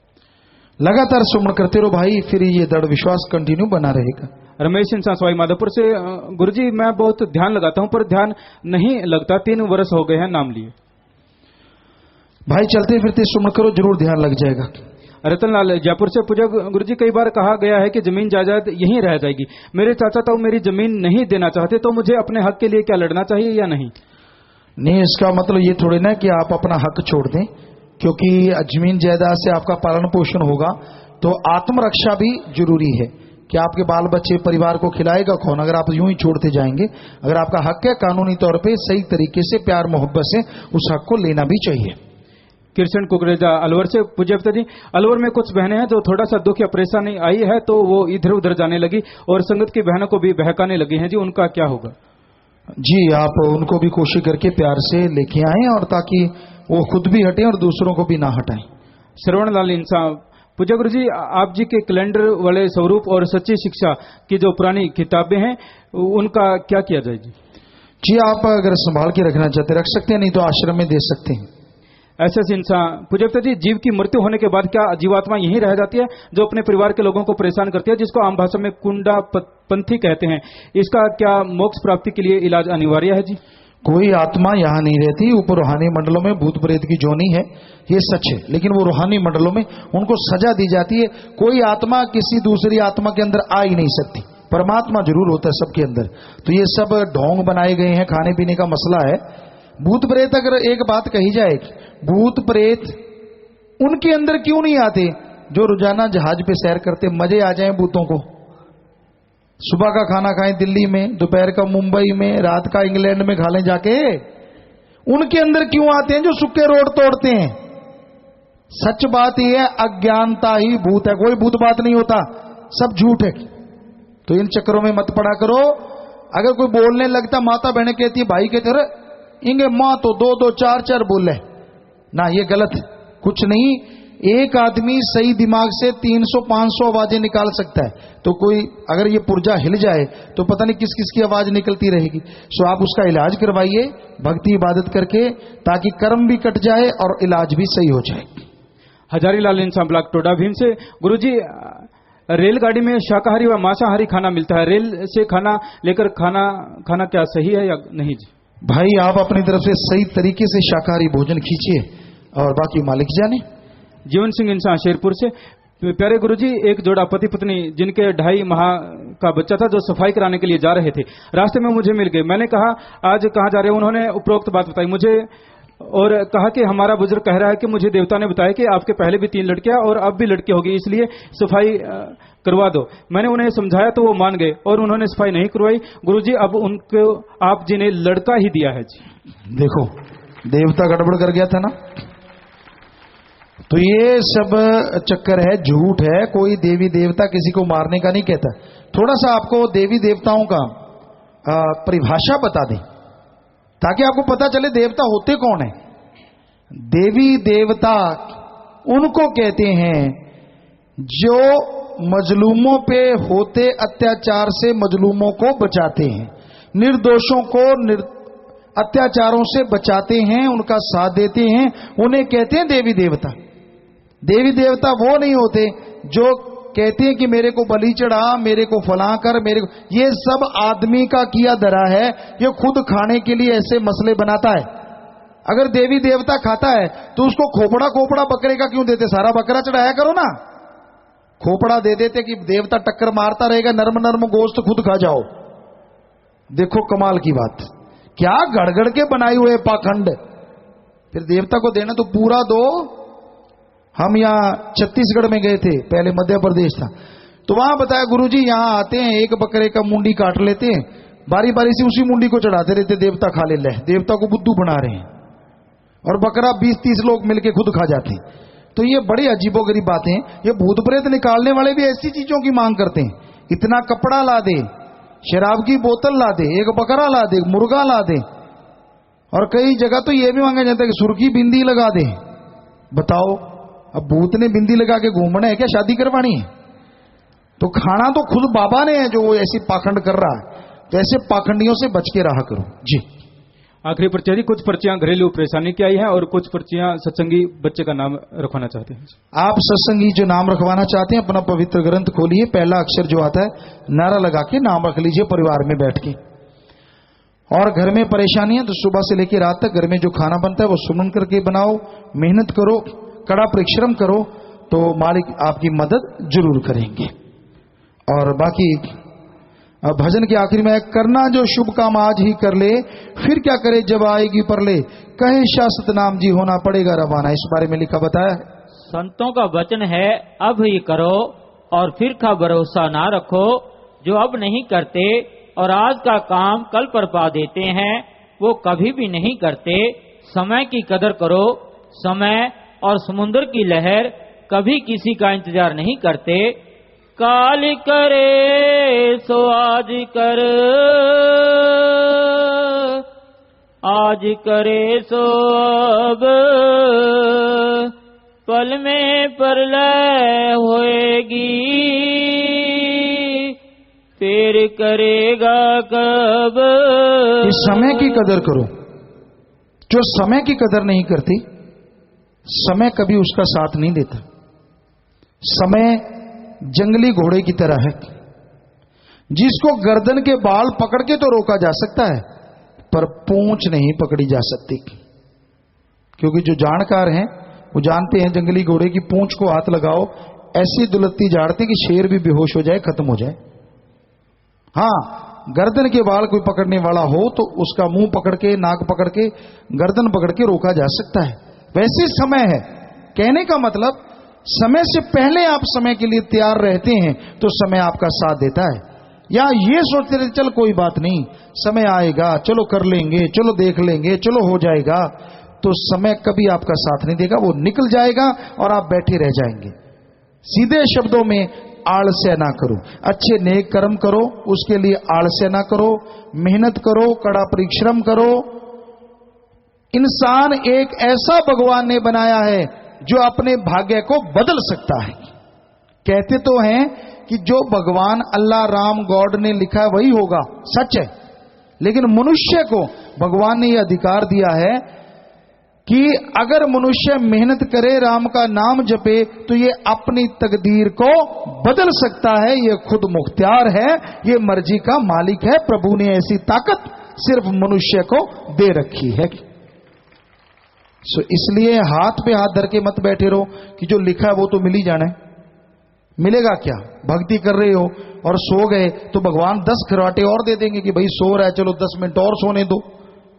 लगातार सुमन करते रहो भाई, फिर ये दृढ़ विश्वास कंटिन्यू बना रहेगा। रमेश इंसान सवाई माधोपुर से। गुरु जी, मैं बहुत ध्यान लगाता हूं पर ध्यान नहीं लगता, 3 वर्ष हो गए हैं नाम लिए। भाई चलते फिरते सुमन करो, जरूर ध्यान लग जाएगा। रतनलाल जयपुर से। पूज्य गुरु जी, कई बार कहा गया है कि जमीन जायदाद यहीं रह जाएगी। मेरे चाचा तो मेरी जमीन नहीं देना चाहते, तो मुझे अपने हक के लिए क्या लड़ना चाहिए या नहीं? नहीं, इसका मतलब ये थोड़ी ना कि आप अपना हक छोड़ दें, क्योंकि जमीन जायदाद से आपका पालन पोषण होगा तो आत्मरक्षा भी जरूरी है कि आपके बाल बच्चे परिवार को खिलाएगा कौन अगर आप यूं ही छोड़ते जाएंगे। अगर आपका हक है, कानूनी तौर पे सही तरीके से प्यार मोहब्बत से उस हक को लेना भी चाहिए। कृष्ण कुकरेजा अलवर से। पूज्य पिता जी, अलवर में कुछ बहनें हैं जो थोड़ा सा दुख या परेशानी आई है तो वो इधर उधर जाने लगी और संगत की बहनों को भी बहकाने लगी हैं जी, उनका क्या होगा? जी, आप उनको भी कोशिश करके प्यार से लेके आएं और ताकि वो खुद भी हटें और दूसरों को भी ना हटाएं। श्रवण लाल इंसान। पूज्य गुरु जी, आप जी के कैलेंडर वाले स्वरूप और सच्ची शिक्षा की जो पुरानी किताबें हैं उनका क्या किया जाए जी? जी, आप अगर संभाल के रखना चाहते रख सकते हैं, नहीं तो आश्रम में दे सकते हैं। ऐसे इंसान। पूज्य पिता जी, जीव की मृत्यु होने के बाद क्या जीवात्मा यहीं रह जाती है जो अपने परिवार के लोगों को परेशान करती है, जिसको आम भाषा में कुंडा पंथी कहते हैं? इसका क्या मोक्ष प्राप्ति के लिए इलाज अनिवार्य है जी? कोई आत्मा यहाँ नहीं रहती। ऊपर रूहानी मंडलों में भूत प्रेत की जोनी है, ये सच है, लेकिन वो रूहानी मंडलों में उनको सजा दी जाती है। कोई आत्मा किसी दूसरी आत्मा के अंदर आ ही नहीं सकती। परमात्मा जरूर होता है सबके अंदर। तो ये सब ढोंग बनाए गए हैं, खाने पीने का मसला है। भूत प्रेत, अगर एक बात कही जाए, भूत प्रेत उनके अंदर क्यों नहीं आते जो रोजाना जहाज पे सैर करते, मजे आ जाए भूतों को। सुबह का खाना खाएं दिल्ली में, दोपहर का मुंबई में, रात का इंग्लैंड में खा लें जाके। उनके अंदर क्यों आते हैं जो सुक्के रोड तोड़ते हैं? सच बात यह है, अज्ञानता ही भूत है, कोई भूत बात नहीं होता, सब झूठ है। तो इन चक्करों में मत पड़ा करो। अगर कोई बोलने लगता, माता बहने कहती है, भाई कहते अरे इंगे माँ तो 2-2 4-4 बोले ना, ये गलत। कुछ नहीं, एक आदमी सही दिमाग से 300-500 आवाजें निकाल सकता है। तो कोई अगर ये पुर्जा हिल जाए तो पता नहीं किस किस की आवाज निकलती रहेगी। सो आप उसका इलाज करवाइए भक्ति इबादत करके, ताकि कर्म भी कट जाए और इलाज भी सही हो जाए। हजारी लाल इंसान ब्लॉक टोडा भीम से। गुरुजी, रेलगाड़ी में शाकाहारी व मांसाहारी खाना मिलता है, रेल से खाना लेकर खाना क्या सही है या नहीं जी? भाई, आप अपनी तरफ से सही तरीके से शाकाहारी भोजन खींचिए और बाकी मालिक जाने। जीवन सिंह इंसान शेरपुर से। प्यारे गुरुजी, एक जोड़ा पति पत्नी जिनके 2.5 माह का बच्चा था जो सफाई कराने के लिए जा रहे थे, रास्ते में मुझे मिल गए। मैंने कहा आज कहाँ जा रहे हैं? उन्होंने उपरोक्त बात बताई मुझे और कहा कि हमारा बुजुर्ग कह रहा है कि मुझे देवता ने बताया कि आपके पहले भी 3 लड़कियां और अब भी लड़की होगी, इसलिए सफाई करवा दो। मैंने उन्हें समझाया तो वो मान गए और उन्होंने सफाई नहीं करवाई। गुरुजी, अब उनको आप जी ने लड़का ही दिया है जी। देखो, देवता गड़बड़ कर गया था ना। तो ये सब चक्कर है, झूठ है। कोई देवी देवता किसी को मारने का नहीं कहता। थोड़ा सा आपको देवी देवताओं का परिभाषा बता दें ताकि आपको पता चले देवता होते कौन है। देवी देवता उनको कहते हैं जो मजलूमों पे होते अत्याचार से मजलूमों को बचाते हैं, निर्दोषों को अत्याचारों से बचाते हैं, उनका साथ देते हैं, उन्हें कहते हैं देवी देवता। देवी देवता वो नहीं होते जो कहते हैं कि मेरे को बलि चढ़ा, मेरे को फलां कर, मेरे को, ये सब आदमी का किया धरा है, ये खुद खाने के लिए ऐसे मसले बनाता है। अगर देवी देवता खाता है तो उसको खोपड़ा खोपड़ा बकरे का क्यों देते, सारा बकरा चढ़ाया करो ना। खोपड़ा दे देते कि देवता टक्कर मारता रहेगा, नर्म नर्म गोश्त खुद खा जाओ। देखो कमाल की बात, क्या गड़गड़ के बनाए हुए पाखंड। फिर देवता को देना तो पूरा दो। हम यहां छत्तीसगढ़ में गए थे, पहले मध्य प्रदेश था, तो वहां बताया गुरुजी यहां आते हैं, एक बकरे का मुंडी काट लेते हैं, बारी बारी से उसी मुंडी को चढ़ाते रहते, देवता खा ले। देवता को बुद्धू बना रहे हैं और बकरा 20-30 लोग मिलके खुद खा जाते हैं। तो ये बड़ी अजीबोगरीब बातें हैं। ये भूत प्रेत निकालने वाले भी ऐसी चीजों की मांग करते हैं। इतना कपड़ा ला दे, शराब की बोतल ला दे, एक बकरा ला दे, मुर्गा ला दे, और कई जगह तो ये भी मांगा जाता है कि सुर्खी बिंदी लगा दे। बताओ, अब भूत ने बिंदी लगा के घूमना है क्या, शादी करवानी है? तो खाना तो खुद बाबा ने है जो वो ऐसी पाखंड कर रहा है। तो ऐसे पाखंडियों से बच के रहा करो जी। आखिरी पर्चियां, कुछ पर्चियां घरेलू परेशानी की आई हैं और कुछ पर्चियां सत्संगी बच्चे का नाम रखवाना चाहते हैं। आप सत्संगी जो नाम रखवाना चाहते हैं अपना पवित्र ग्रंथ खोलिए, पहला अक्षर जो आता है नारा लगा के नाम रख लीजिए परिवार में बैठ के। और घर में परेशानी है तो सुबह से लेकर रात तक घर में जो खाना बनता है वो सुमन करके बनाओ, मेहनत करो, कड़ा परिश्रम करो, तो मालिक आपकी मदद जरूर करेंगे। और बाकी भजन के आखिर में, करना जो शुभ काम आज ही कर ले, फिर क्या करे जब आएगी परले, कहे शाश्वत नाम जी होना पड़ेगा रवाना। इस बारे में लिखा बताया है। संतों का वचन है अब ही करो और फिर का भरोसा ना रखो। जो अब नहीं करते और आज का काम कल पर पा देते हैं वो कभी भी नहीं करते। समय की कदर करो। समय और समुद्र की लहर कभी किसी का इंतजार नहीं करते। काल करे सो आज कर, आज करे सो अब, पल में परलय होएगी, फिर करेगा कब। इस समय की कदर करो। जो समय की कदर नहीं करती, समय कभी उसका साथ नहीं देता। समय जंगली घोड़े की तरह है, जिसको गर्दन के बाल पकड़ के तो रोका जा सकता है पर पूंछ नहीं पकड़ी जा सकती। क्योंकि जो जानकार हैं वो जानते हैं जंगली घोड़े की पूंछ को हाथ लगाओ ऐसी दुलत्ती झाड़ते कि शेर भी बेहोश हो जाए, खत्म हो जाए। हाँ, गर्दन के बाल कोई पकड़ने वाला हो तो उसका मुंह पकड़ के, नाक पकड़ के, गर्दन पकड़ के रोका जा सकता है। वैसे समय है। कहने का मतलब समय से पहले आप समय के लिए तैयार रहते हैं तो समय आपका साथ देता है। या ये सोचते रहते चल कोई बात नहीं, समय आएगा, चलो कर लेंगे, चलो देख लेंगे, चलो हो जाएगा, तो समय कभी आपका साथ नहीं देगा। वो निकल जाएगा और आप बैठे रह जाएंगे। सीधे शब्दों में आलस्य ना करो, अच्छे नेक कर्म करो, उसके लिए आलस्य ना करो, मेहनत करो, कड़ा परिश्रम करो। इंसान एक ऐसा भगवान ने बनाया है जो अपने भाग्य को बदल सकता है। कहते तो हैं कि जो भगवान अल्लाह राम गॉड ने लिखा है वही होगा, सच है। लेकिन मनुष्य को भगवान ने यह अधिकार दिया है कि अगर मनुष्य मेहनत करे, राम का नाम जपे, तो ये अपनी तकदीर को बदल सकता है। ये खुद मुख्तियार है, ये मर्जी का मालिक है। प्रभु ने ऐसी ताकत सिर्फ मनुष्य को दे रखी है। सो इसलिए हाथ पे हाथ धर के मत बैठे रहो कि जो लिखा है वो तो मिल ही जाना है। मिलेगा क्या? भक्ति कर रहे हो और सो गए तो भगवान 10 खराटे और दे देंगे कि भाई सो रहा है, चलो 10 मिनट और सोने दो।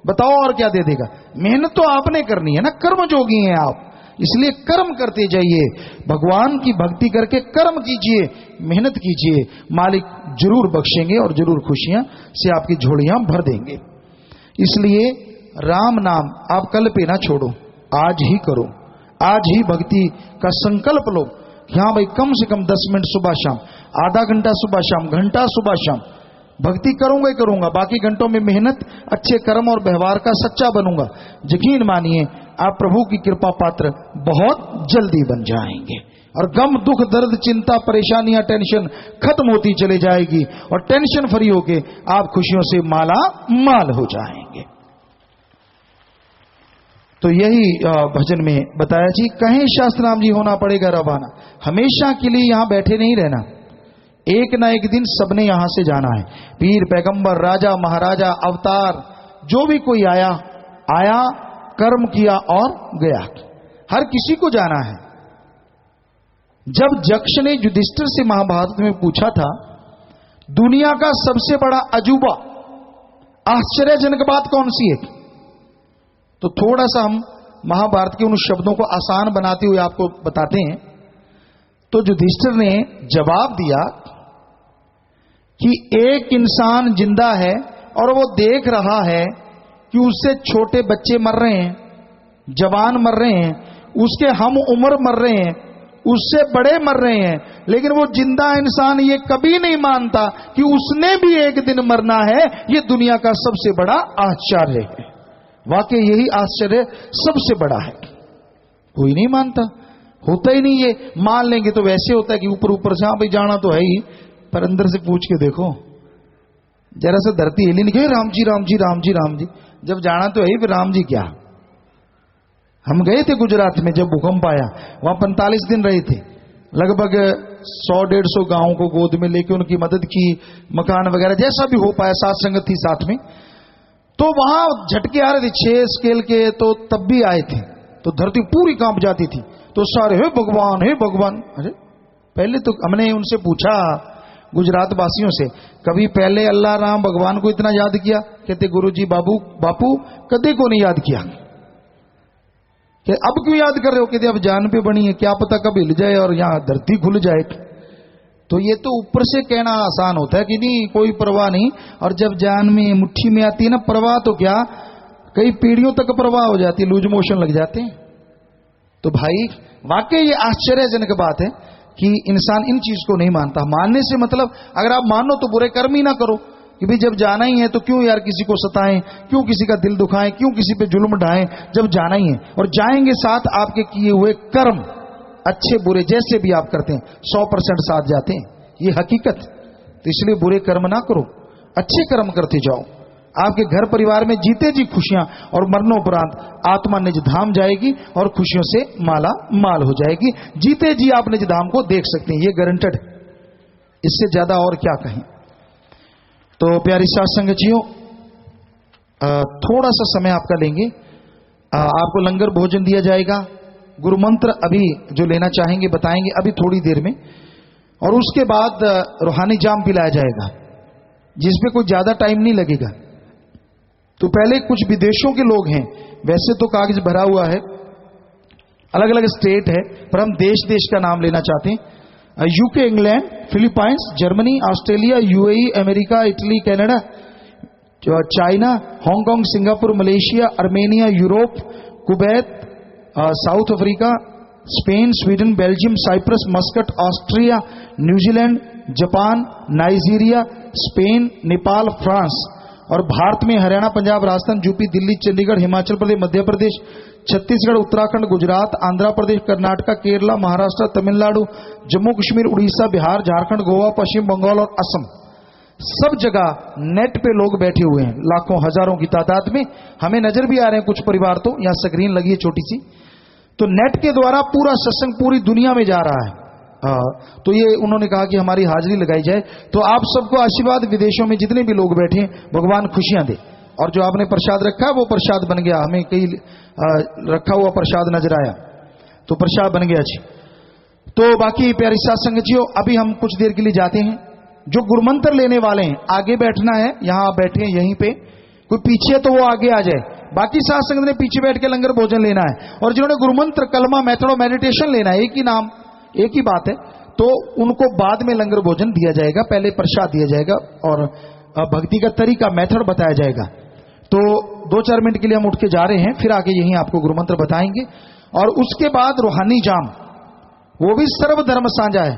बताओ और क्या दे देगा? मेहनत तो आपने करनी है ना, कर्मजोगी हैं आप, इसलिए कर्म करते जाइए। भगवान की भक्ति करके कर्म कीजिए, मेहनत कीजिए, मालिक जरूर बख्शेंगे और जरूर खुशियां से आपकी झोलियां भर देंगे। इसलिए राम नाम आप कल पे ना छोड़ो, आज ही करो। आज ही भक्ति का संकल्प लो कि हाँ भाई कम से कम 10 मिनट सुबह शाम, आधा घंटा सुबह शाम, घंटा सुबह शाम, भक्ति करूंगा ही करूंगा, बाकी घंटों में मेहनत, अच्छे कर्म और व्यवहार का सच्चा बनूंगा। यकीन मानिए आप प्रभु की कृपा पात्र बहुत जल्दी बन जाएंगे और गम, दुख, दर्द, चिंता, परेशानियां, टेंशन खत्म होती चली जाएगी और टेंशन फ्री होके आप खुशियों से माला माल हो जाएंगे। तो यही भजन में बताया जी। कहें शास्त्रनाम जी होना पड़ेगा रवाना, हमेशा के लिए यहां बैठे नहीं रहना, एक ना एक दिन सबने यहां से जाना है। पीर, पैगंबर, राजा, महाराजा, अवतार, जो भी कोई आया, कर्म किया और गया, हर किसी को जाना है। जब यक्ष ने युधिष्ठिर से महाभारत में पूछा था दुनिया का सबसे बड़ा अजूबा, आश्चर्यजनक बात कौन सी है, तो थोड़ा सा हम महाभारत के उन शब्दों को आसान बनाते हुए आपको बताते हैं। तो युधिष्ठिर ने जवाब दिया कि एक इंसान जिंदा है और वो देख रहा है कि उससे छोटे बच्चे मर रहे हैं, जवान मर रहे हैं, उसके हम उम्र मर रहे हैं, उससे बड़े मर रहे हैं, लेकिन वो जिंदा इंसान ये कभी नहीं मानता कि उसने भी एक दिन मरना है। ये दुनिया का सबसे बड़ा आश्चर्य है। वाकई यही आश्चर्य सबसे बड़ा है, कोई नहीं मानता, होता ही नहीं। ये मान लेंगे तो वैसे होता है कि ऊपर ऊपर से हाँ भाई जाना तो है ही, पर अंदर से पूछ के देखो, जरा सा धरती हिली नहीं गई, राम जी राम जी राम जी राम जी, जब जाना तो है ही, फिर राम जी क्या। हम गए थे गुजरात में, जब भूकंप आया वहां 45 दिन रहे थे, लगभग 100-150 गांवों को गोद में लेके उनकी मदद की, मकान वगैरह जैसा भी हो पाया, साथ संगत थी साथ में। तो वहां झटके आ रहे थे 6 स्केल के, तो तब भी आए थे, तो धरती पूरी कांप जाती थी। तो सारे हे भगवान हे भगवान। अरे पहले तो हमने उनसे पूछा गुजरात वासियों से, कभी पहले अल्लाह राम भगवान को इतना याद किया? कहते गुरुजी बापू कदे को नहीं याद किया। कि अब क्यों याद कर रहे हो? कहते अब जान पे बनी है, क्या पता कब हिल जाए और यहां धरती खुल जाए। तो ये तो ऊपर से कहना आसान होता है कि नहीं कोई परवाह नहीं, और जब जान में मुट्ठी में आती है ना परवाह, तो क्या कई पीढ़ियों तक परवाह हो जाती है, लूज मोशन लग जाते हैं। तो भाई वाकई ये आश्चर्यजनक बात है कि इंसान इन चीज को नहीं मानता। मानने से मतलब अगर आप मानो तो बुरे कर्म ही ना करो, कि भाई जब जाना ही है तो क्यों यार किसी को सताएं, क्यों किसी का दिल दुखाएं, क्यों किसी पे जुल्म ढाएं, जब जाना ही है। और जाएंगे साथ आपके किए हुए कर्म, अच्छे बुरे जैसे भी आप करते हैं 100% साथ जाते हैं, ये हकीकत। तो इसलिए बुरे कर्म ना करो, अच्छे कर्म करते जाओ। आपके घर परिवार में जीते जी खुशियां, और मरणोपरांत आत्मा निज धाम जाएगी और खुशियों से माला माल हो जाएगी। जीते जी आप निज धाम को देख सकते हैं, ये गारंटेड, इससे ज्यादा और क्या कहें। तो प्यारी साथ संगतियों, थोड़ा सा समय आपका लेंगे, आपको लंगर भोजन दिया जाएगा, गुरु मंत्र अभी जो लेना चाहेंगे बताएंगे अभी थोड़ी देर में, और उसके बाद रूहानी जाम पिलाया जाएगा जिसपे कोई ज्यादा टाइम नहीं लगेगा। तो पहले कुछ विदेशों के लोग हैं, वैसे तो कागज भरा हुआ है, अलग अलग स्टेट है, पर हम देश देश का नाम लेना चाहते हैं। UK, England, Philippines, Germany, Australia, UAE, America, Italy, Canada, China, Hong Kong, Singapore, Malaysia, Armenia, Europe, Kuwait, South Africa, Spain, Sweden, Belgium, Cyprus, Muscat, Austria, New Zealand, Japan, Nigeria, Spain, Nepal, France, और भारत में हरियाणा, पंजाब, राजस्थान, यूपी, दिल्ली, चंडीगढ़, हिमाचल प्रदेश, मध्य प्रदेश, छत्तीसगढ़, उत्तराखंड, गुजरात, आंध्र प्रदेश, कर्नाटक, केरला, महाराष्ट्र, तमिलनाडु, जम्मू कश्मीर, उड़ीसा, बिहार, झारखंड, गोवा, पश्चिम बंगाल और असम, सब जगह नेट पे लोग बैठे हुए हैं, लाखों हजारों की तादाद में। हमें नजर भी आ रहे हैं कुछ परिवार, तो यहां स्क्रीन लगी है छोटी सी, तो नेट के द्वारा पूरा सत्संग पूरी दुनिया में जा रहा है। तो ये उन्होंने कहा कि हमारी हाजिरी लगाई जाए। तो आप सबको आशीर्वाद, विदेशों में जितने भी लोग बैठे हैं भगवान खुशियां दे। और जो आपने प्रसाद रखा है वो प्रसाद बन गया, हमें कई रखा हुआ प्रसाद नजर आया, तो प्रसाद बन गया जी। तो बाकी प्यारी साथ संगतियों, अभी हम कुछ देर के लिए जाते हैं। जो गुरुमंत्र लेने वाले हैं आगे बैठना है, यहां आप बैठे हैं यहीं पे, कोई पीछे तो वो आगे आ जाए, बाकी साथ संगत ने पीछे बैठ के लंगर भोजन लेना है। और जिन्होंने गुरुमंत्र, कलमा, मेथड और मेडिटेशन लेना है, एक ही नाम एक ही बात है, तो उनको बाद में लंगर भोजन दिया जाएगा, पहले प्रसाद दिया जाएगा और भक्ति का तरीका, मेथड बताया जाएगा। तो 2-4 मिनट के लिए हम उठ के जा रहे हैं, फिर आके यहीं आपको गुरुमंत्र बताएंगे। और उसके बाद रूहानी जाम, वो भी सर्वधर्म साझा है,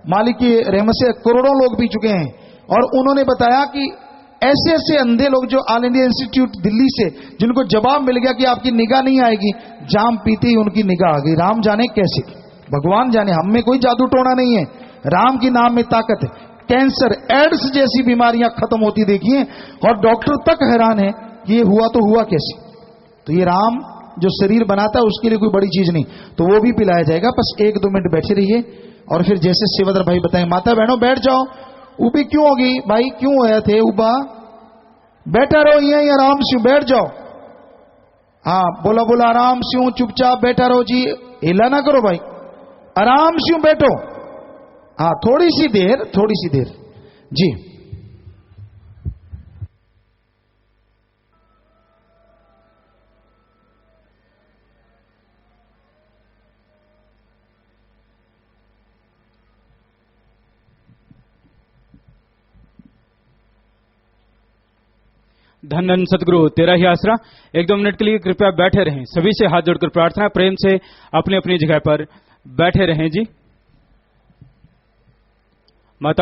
मालिक की रहमत से करोड़ों लोग पी चुके हैं, और उन्होंने बताया कि ऐसे ऐसे अंधे लोग जो ऑल इंडिया इंस्टीट्यूट दिल्ली से, जिनको जवाब मिल गया कि आपकी निगाह नहीं आएगी, जाम पीते ही उनकी निगाह आ गई। राम जाने कैसे, भगवान जाने, हम में कोई जादू टोना नहीं है, राम की नाम में ताकत है। कैंसर, एड्स जैसी बीमारियां खत्म होती देखी हैं, और डॉक्टर तक हैरान है कि ये हुआ तो हुआ कैसे। तो ये राम जो शरीर बनाता है उसके लिए कोई बड़ी चीज नहीं, तो वो भी पिलाया जाएगा। बस 1-2 मिनट बैठे रहिए, और फिर जैसे सेवादार भाई बताएं, माता बहनों बैठ जाओ। उबी क्यों होगी भाई, क्यों होया थे उबा, बैठा रहो यहीं आराम से, बैठ जाओ। हाँ बोला बोला आराम से हूं, चुपचाप बैठा रहो जी, हिला ना करो भाई, आराम से हूं, बैठो। हाँ थोड़ी सी देर जी। धन धन सदगुरु तेरा ही आसरा। 1-2 मिनट के लिए कृपया बैठे रहें। सभी से हाथ जोड़कर प्रार्थना, प्रेम से अपनी अपनी जगह पर बैठे रहें जी। माता